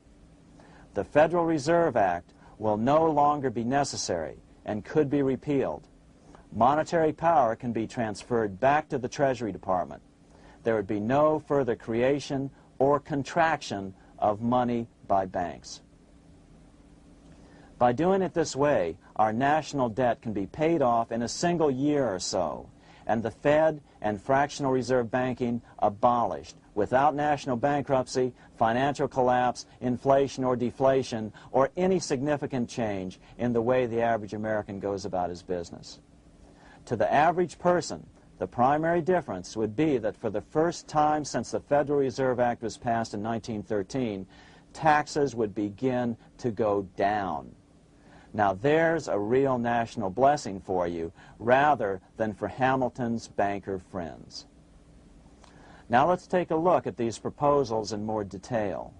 The Federal Reserve Act will no longer be necessary and could be repealed. Monetary power can be transferred back to the Treasury Department. There would be no further creation or contraction of money by banks. By doing it this way, our national debt can be paid off in a single year or so, and the Fed and fractional reserve banking abolished, without national bankruptcy, financial collapse, inflation or deflation, or any significant change in the way the average American goes about his business. To the average person, the primary difference would be that for the first time since the Federal Reserve Act was passed in 1913, taxes would begin to go down. Now there's a real national blessing for you, rather than for Hamilton's banker friends. Now let's take a look at these proposals in more detail.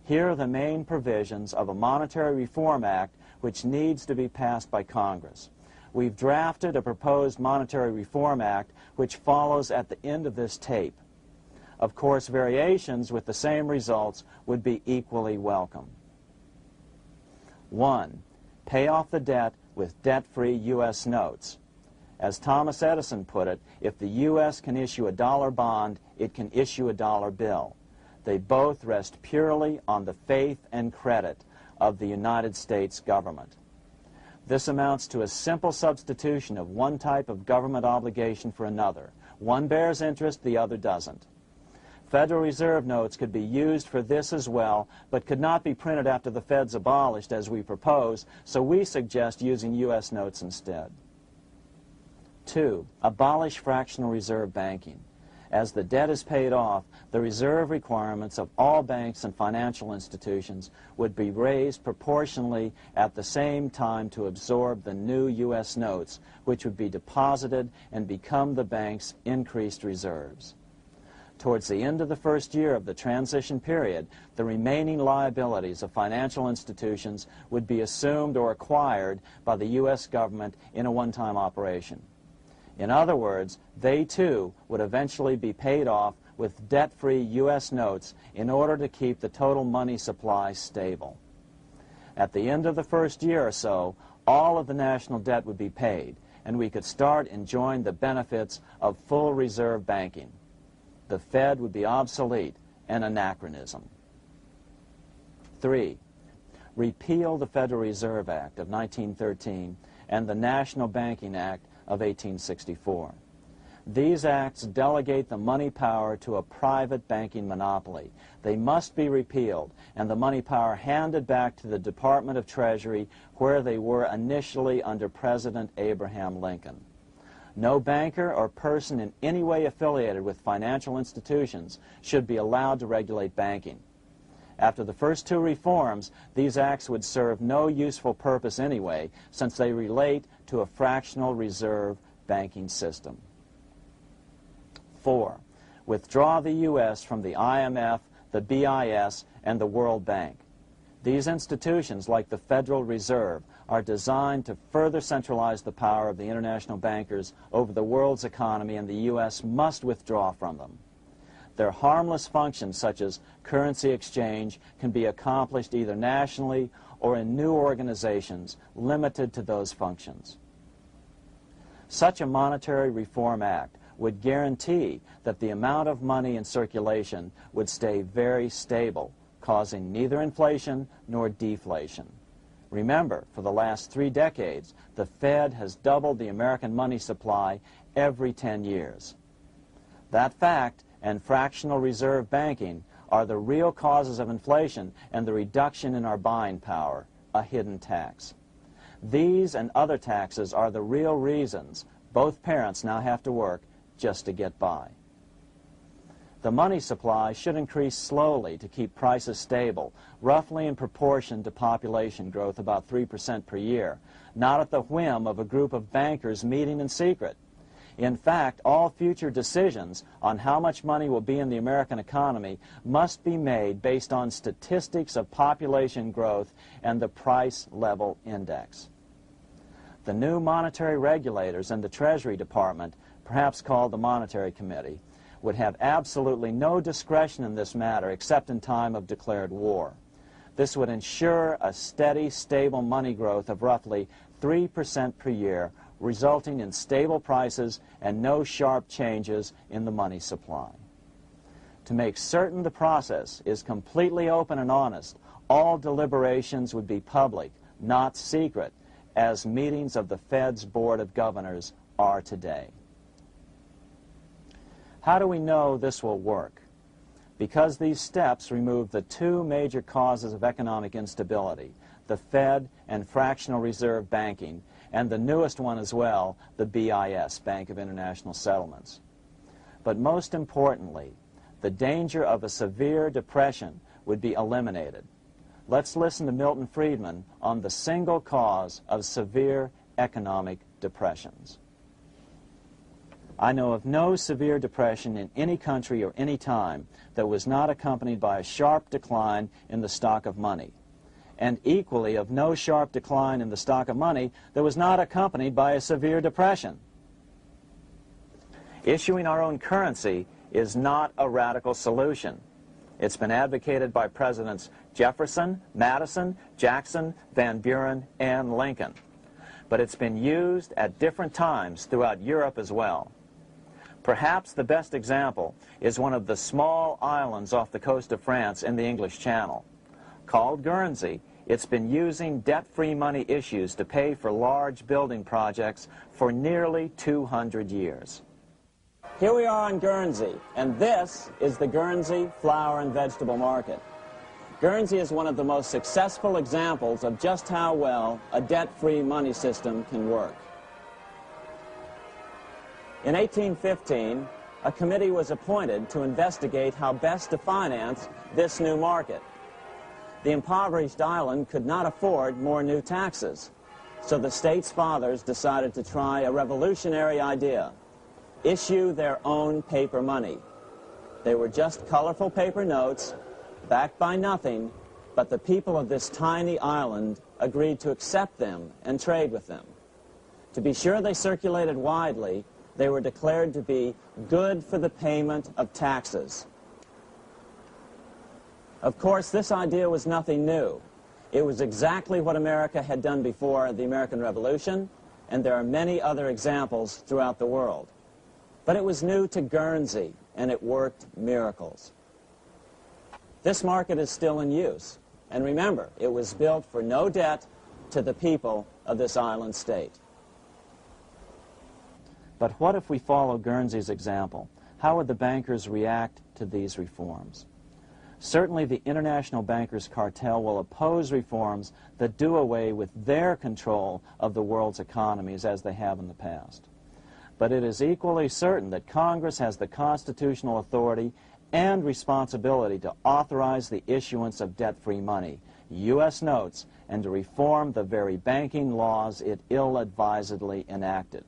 Here are the main provisions of a Monetary Reform Act which needs to be passed by Congress. We've drafted a proposed Monetary Reform Act which follows at the end of this tape. Of course, variations with the same results would be equally welcome. 1. Pay off the debt with debt-free U.S. notes. As Thomas Edison put it, if the U.S. can issue a dollar bond, it can issue a dollar bill. They both rest purely on the faith and credit of the United States government. This amounts to a simple substitution of one type of government obligation for another. One bears interest, the other doesn't. Federal Reserve notes could be used for this as well, but could not be printed after the Fed's abolished as we propose, so we suggest using U.S. notes instead. 2. Abolish fractional reserve banking. As the debt is paid off, the reserve requirements of all banks and financial institutions would be raised proportionally at the same time to absorb the new U.S. notes, which would be deposited and become the bank's increased reserves. Towards the end of the first year of the transition period, the remaining liabilities of financial institutions would be assumed or acquired by the U.S. government in a one-time operation. In other words, they too would eventually be paid off with debt-free U.S. notes in order to keep the total money supply stable. At the end of the first year or so, all of the national debt would be paid, and we could start enjoying the benefits of full reserve banking. The Fed would be obsolete, an anachronism. 3. Repeal the Federal Reserve Act of 1913 and the National Banking Act of 1864. These acts delegate the money power to a private banking monopoly. They must be repealed, and the money power handed back to the Department of Treasury, where they were initially under President Abraham Lincoln. No banker or person in any way affiliated with financial institutions should be allowed to regulate banking. After the first two reforms, these acts would serve no useful purpose anyway, since they relate to a fractional reserve banking system. 4. Withdraw the U.S. from the IMF, the BIS, and the World Bank. These institutions, like the Federal Reserve, are designed to further centralize the power of the international bankers over the world's economy, and the U.S. must withdraw from them. Their harmless functions, such as currency exchange, can be accomplished either nationally or in new organizations limited to those functions. Such a monetary reform act would guarantee that the amount of money in circulation would stay very stable, causing neither inflation nor deflation. Remember, for the last 3 decades, the Fed has doubled the American money supply every 10 years. That fact and fractional reserve banking are the real causes of inflation and the reduction in our buying power, a hidden tax. These and other taxes are the real reasons both parents now have to work just to get by. The money supply should increase slowly to keep prices stable, roughly in proportion to population growth, about 3% per year, not at the whim of a group of bankers meeting in secret. In fact, all future decisions on how much money will be in the American economy must be made based on statistics of population growth and the price level index. The new monetary regulators and the Treasury Department, perhaps called the Monetary Committee, would have absolutely no discretion in this matter except in time of declared war. This would ensure a steady, stable money growth of roughly 3% per year, resulting in stable prices and no sharp changes in the money supply. To make certain the process is completely open and honest, all deliberations would be public, not secret, as meetings of the Fed's Board of Governors are today. How do we know this will work? Because these steps remove the 2 major causes of economic instability, the Fed and fractional reserve banking, and the newest one as well, the BIS, Bank of International Settlements. But most importantly, the danger of a severe depression would be eliminated. Let's listen to Milton Friedman on the single cause of severe economic depressions. I know of no severe depression in any country or any time that was not accompanied by a sharp decline in the stock of money, and equally of no sharp decline in the stock of money that was not accompanied by a severe depression. Issuing our own currency is not a radical solution. It's been advocated by Presidents Jefferson, Madison, Jackson, Van Buren, and Lincoln. But it's been used at different times throughout Europe as well. Perhaps the best example is one of the small islands off the coast of France in the English Channel. Called Guernsey, It's been using debt-free money issues to pay for large building projects for nearly 200 years. Here we are on Guernsey, and this is the Guernsey Flower and Vegetable Market. Guernsey is one of the most successful examples of just how well a debt-free money system can work. In 1815, a committee was appointed to investigate how best to finance this new market. The impoverished island could not afford more new taxes, so the state's fathers decided to try a revolutionary idea: issue their own paper money. They were just colorful paper notes, backed by nothing, but the people of this tiny island agreed to accept them and trade with them. To be sure they circulated widely, they were declared to be good for the payment of taxes. Of course, this idea was nothing new. It was exactly what America had done before the American Revolution, and there are many other examples throughout the world. But it was new to Guernsey, and it worked miracles. This market is still in use, and remember, it was built for no debt to the people of this island state. But what if we follow Guernsey's example? How would the bankers react to these reforms? Certainly the international bankers' cartel will oppose reforms that do away with their control of the world's economies as they have in the past. But it is equally certain that Congress has the constitutional authority and responsibility to authorize the issuance of debt-free money, U.S. notes, and to reform the very banking laws it ill-advisedly enacted.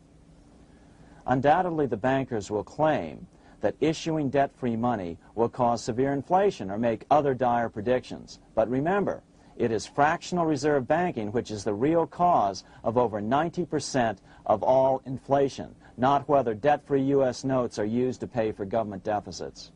Undoubtedly, the bankers will claim that issuing debt-free money will cause severe inflation or make other dire predictions. But remember, it is fractional reserve banking which is the real cause of over 90% of all inflation, not whether debt-free U.S. notes are used to pay for government deficits.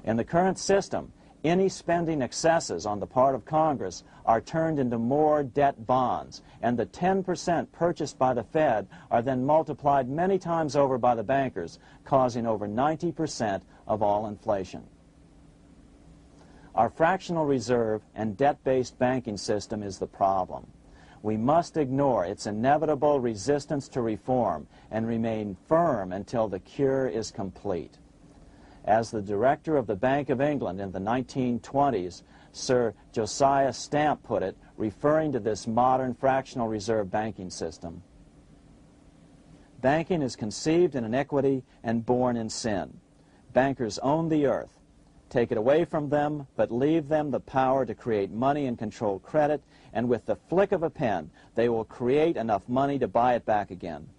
In the current system, any spending excesses on the part of Congress are turned into more debt bonds, and the 10% purchased by the Fed are then multiplied many times over by the bankers, causing over 90% of all inflation. Our fractional reserve and debt-based banking system is the problem. We must ignore its inevitable resistance to reform and remain firm until the cure is complete. As the director of the Bank of England in the 1920s, Sir Josiah Stamp put it, referring to this modern fractional reserve banking system, "Banking is conceived in iniquity and born in sin. Bankers own the earth. Take it away from them, but leave them the power to create money and control credit, and with the flick of a pen, they will create enough money to buy it back again.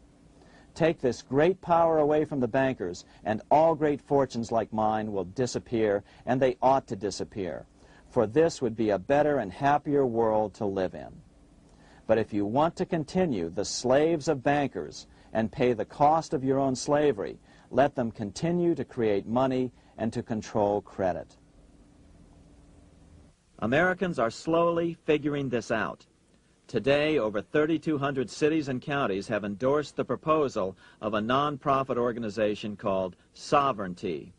Take this great power away from the bankers, and all great fortunes like mine will disappear, and they ought to disappear, for this would be a better and happier world to live in. But if you want to continue the slaves of bankers and pay the cost of your own slavery, let them continue to create money and to control credit." Americans are slowly figuring this out. Today, over 3,200 cities and counties have endorsed the proposal of a non-profit organization called Sovereignty.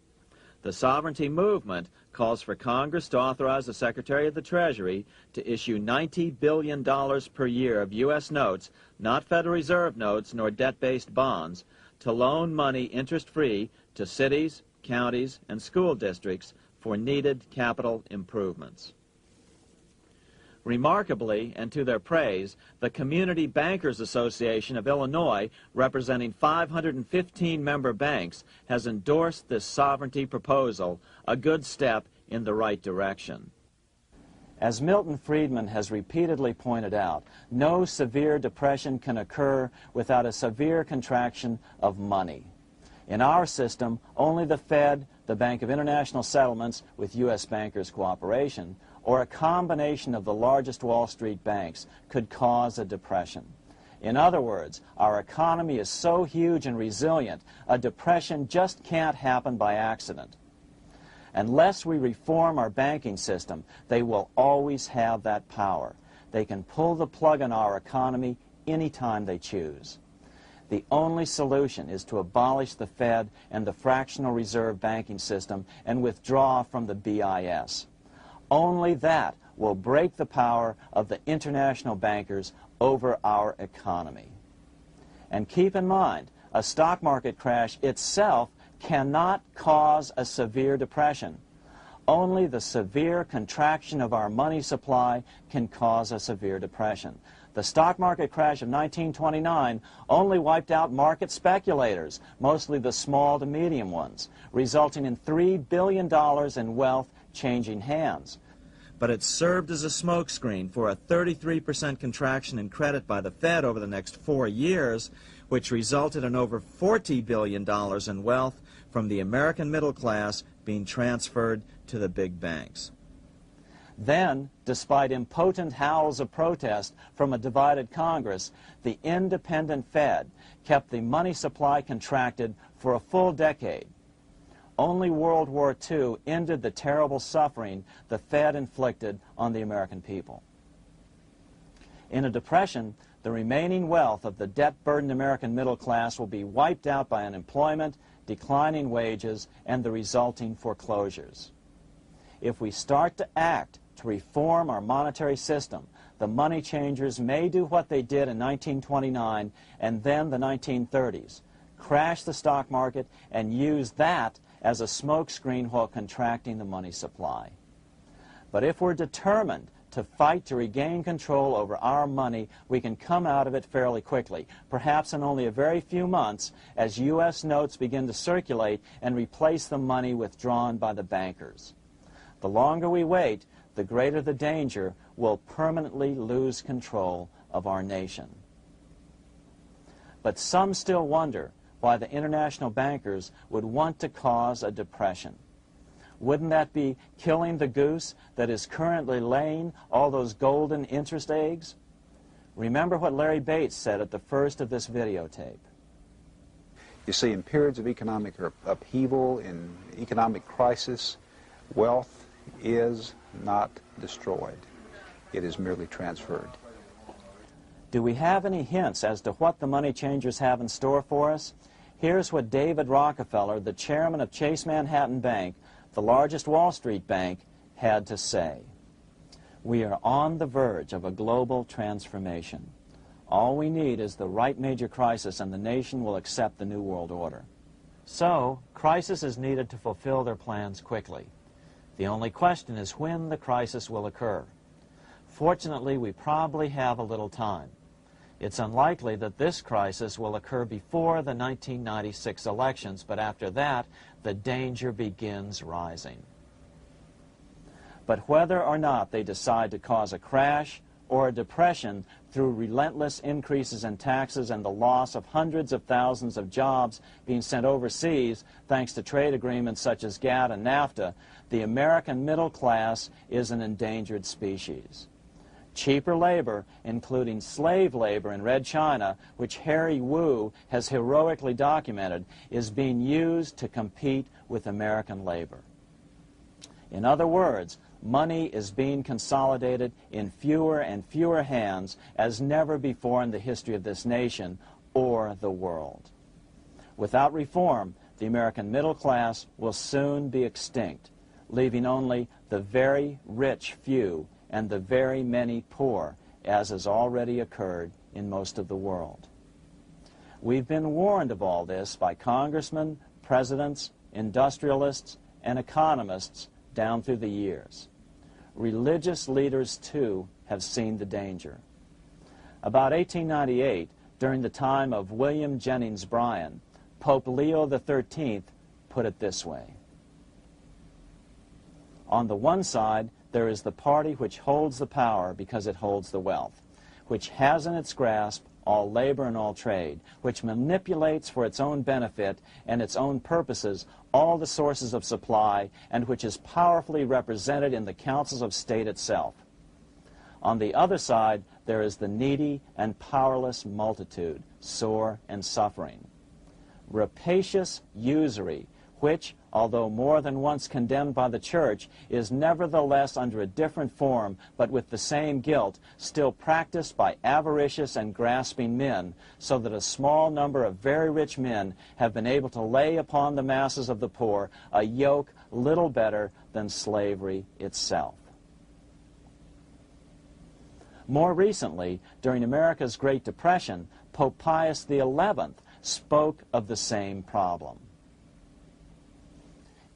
The Sovereignty movement calls for Congress to authorize the Secretary of the Treasury to issue $90 billion per year of U.S. notes, not Federal Reserve notes nor debt-based bonds, to loan money interest-free to cities, counties, and school districts for needed capital improvements. Remarkably, and to their praise, the Community Bankers Association of Illinois, representing 515 member banks, has endorsed this sovereignty proposal, a good step in the right direction. As Milton Friedman has repeatedly pointed out, no severe depression can occur without a severe contraction of money. In our system, only the Fed, the Bank of International Settlements, with U.S. bankers' cooperation, or a combination of the largest Wall Street banks could cause a depression. In other words, our economy is so huge and resilient, a depression just can't happen by accident. Unless we reform our banking system, they will always have that power. They can pull the plug on our economy anytime they choose. The only solution is to abolish the Fed and the fractional reserve banking system and withdraw from the BIS. Only that will break the power of the international bankers over our economy. And keep in mind, a stock market crash itself cannot cause a severe depression. Only the severe contraction of our money supply can cause a severe depression. The stock market crash of 1929 only wiped out market speculators, mostly the small to medium ones, resulting in $3 billion in wealth changing hands. But it served as a smokescreen for a 33% contraction in credit by the Fed over the next 4 years, which resulted in over $40 billion in wealth from the American middle class being transferred to the big banks. Then, despite impotent howls of protest from a divided Congress, the independent Fed kept the money supply contracted for a full decade. Only World War II ended the terrible suffering the Fed inflicted on the American people. In a depression, the remaining wealth of the debt-burdened American middle class will be wiped out by unemployment, declining wages, and the resulting foreclosures. If we start to act to reform our monetary system, the money changers may do what they did in 1929 and then the 1930s, crash the stock market and use that as a smokescreen while contracting the money supply. But if we're determined to fight to regain control over our money, we can come out of it fairly quickly, perhaps in only a very few months, as U.S. notes begin to circulate and replace the money withdrawn by the bankers. The longer we wait, the greater the danger we'll permanently lose control of our nation. But some still wonder why the international bankers would want to cause a depression. Wouldn't that be killing the goose that is currently laying all those golden interest eggs? Remember what Larry Bates said at the first of this videotape. You see, in periods of economic upheaval, in economic crisis, wealth is not destroyed. It is merely transferred. Do we have any hints as to what the money changers have in store for us? Here's what David Rockefeller, the chairman of Chase Manhattan Bank, the largest Wall Street bank, had to say. We are on the verge of a global transformation. All we need is the right major crisis and the nation will accept the New World Order. So, crisis is needed to fulfill their plans quickly. The only question is when the crisis will occur. Fortunately, we probably have a little time. It's unlikely that this crisis will occur before the 1996 elections, but after that, the danger begins rising. But whether or not they decide to cause a crash or a depression through relentless increases in taxes and the loss of hundreds of thousands of jobs being sent overseas thanks to trade agreements such as GATT and NAFTA, the American middle class is an endangered species. Cheaper labor, including slave labor in Red China, which Harry Wu has heroically documented, is being used to compete with American labor. In other words, money is being consolidated in fewer and fewer hands as never before in the history of this nation or the world. Without reform, the American middle class will soon be extinct, leaving only the very rich few and the very many poor, as has already occurred in most of the world. We've been warned of all this by congressmen, presidents, industrialists, and economists down through the years. Religious leaders, too, have seen the danger. About 1898, during the time of William Jennings Bryan, Pope Leo XIII put it this way. On the one side, there is the party which holds the power because it holds the wealth, which has in its grasp all labor and all trade, which manipulates for its own benefit and its own purposes all the sources of supply, and which is powerfully represented in the councils of state itself. On the other side, there is the needy and powerless multitude, sore and suffering. Rapacious usury, which, although more than once condemned by the Church, is nevertheless under a different form, but with the same guilt, still practiced by avaricious and grasping men, so that a small number of very rich men have been able to lay upon the masses of the poor a yoke little better than slavery itself. More recently, during America's Great Depression, Pope Pius XI spoke of the same problem.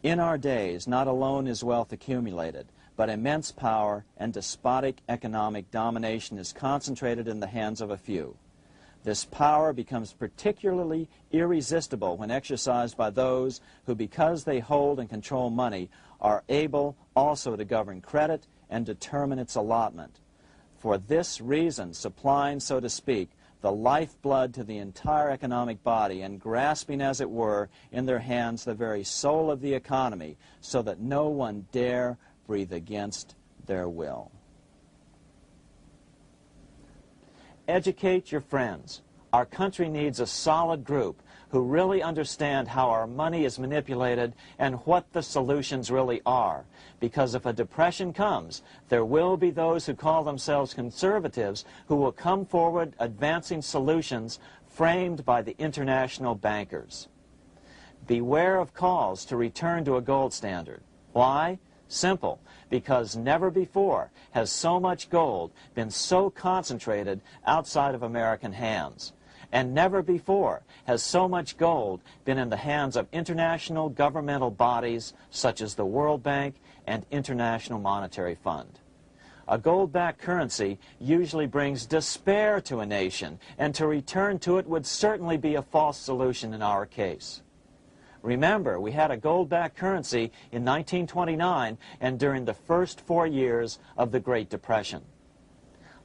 In our days, not alone is wealth accumulated, but immense power and despotic economic domination is concentrated in the hands of a few. This power becomes particularly irresistible when exercised by those who, because they hold and control money, are able also to govern credit and determine its allotment. For this reason, supplying, so to speak, the lifeblood to the entire economic body and grasping, as it were, in their hands the very soul of the economy, so that no one dare breathe against their will. Educate your friends. Our country needs a solid group who really understand how our money is manipulated and what the solutions really are. Because if a depression comes, there will be those who call themselves conservatives who will come forward advancing solutions framed by the international bankers. Beware of calls to return to a gold standard. Why? Simple, because never before has so much gold been so concentrated outside of American hands. And never before has so much gold been in the hands of international governmental bodies such as the World Bank and International Monetary Fund. A gold-backed currency usually brings despair to a nation, and to return to it would certainly be a false solution in our case. Remember, we had a gold-backed currency in 1929 and during the first 4 years of the Great Depression.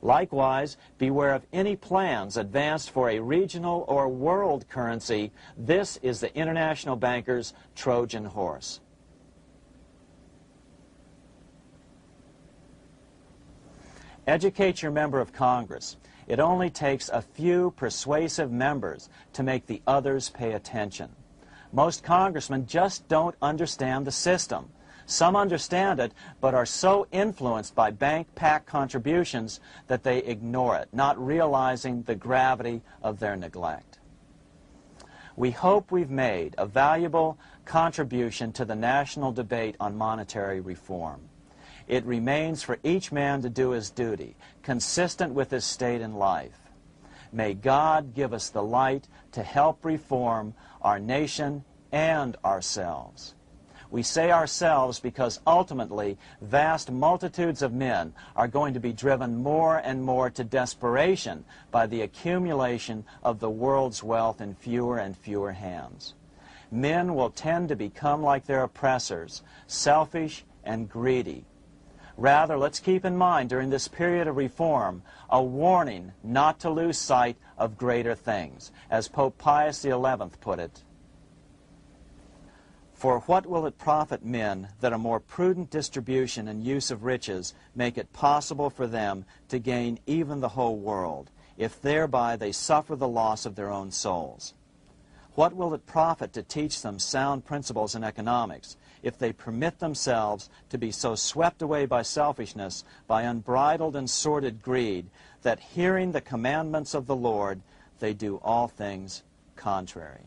Likewise, beware of any plans advanced for a regional or world currency. This is the international bankers' Trojan horse. Educate your member of Congress. It only takes a few persuasive members to make the others pay attention. Most congressmen just don't understand the system. Some understand it, but are so influenced by bank-packed contributions that they ignore it, not realizing the gravity of their neglect. We hope we've made a valuable contribution to the national debate on monetary reform. It remains for each man to do his duty, consistent with his state in life. May God give us the light to help reform our nation and ourselves. We say ourselves because ultimately vast multitudes of men are going to be driven more and more to desperation by the accumulation of the world's wealth in fewer and fewer hands. Men will tend to become like their oppressors, selfish and greedy. Rather, let's keep in mind during this period of reform a warning not to lose sight of greater things, as Pope Pius XI put it. For what will it profit men that a more prudent distribution and use of riches make it possible for them to gain even the whole world, if thereby they suffer the loss of their own souls? What will it profit to teach them sound principles in economics, if they permit themselves to be so swept away by selfishness, by unbridled and sordid greed, that hearing the commandments of the Lord, they do all things contrary?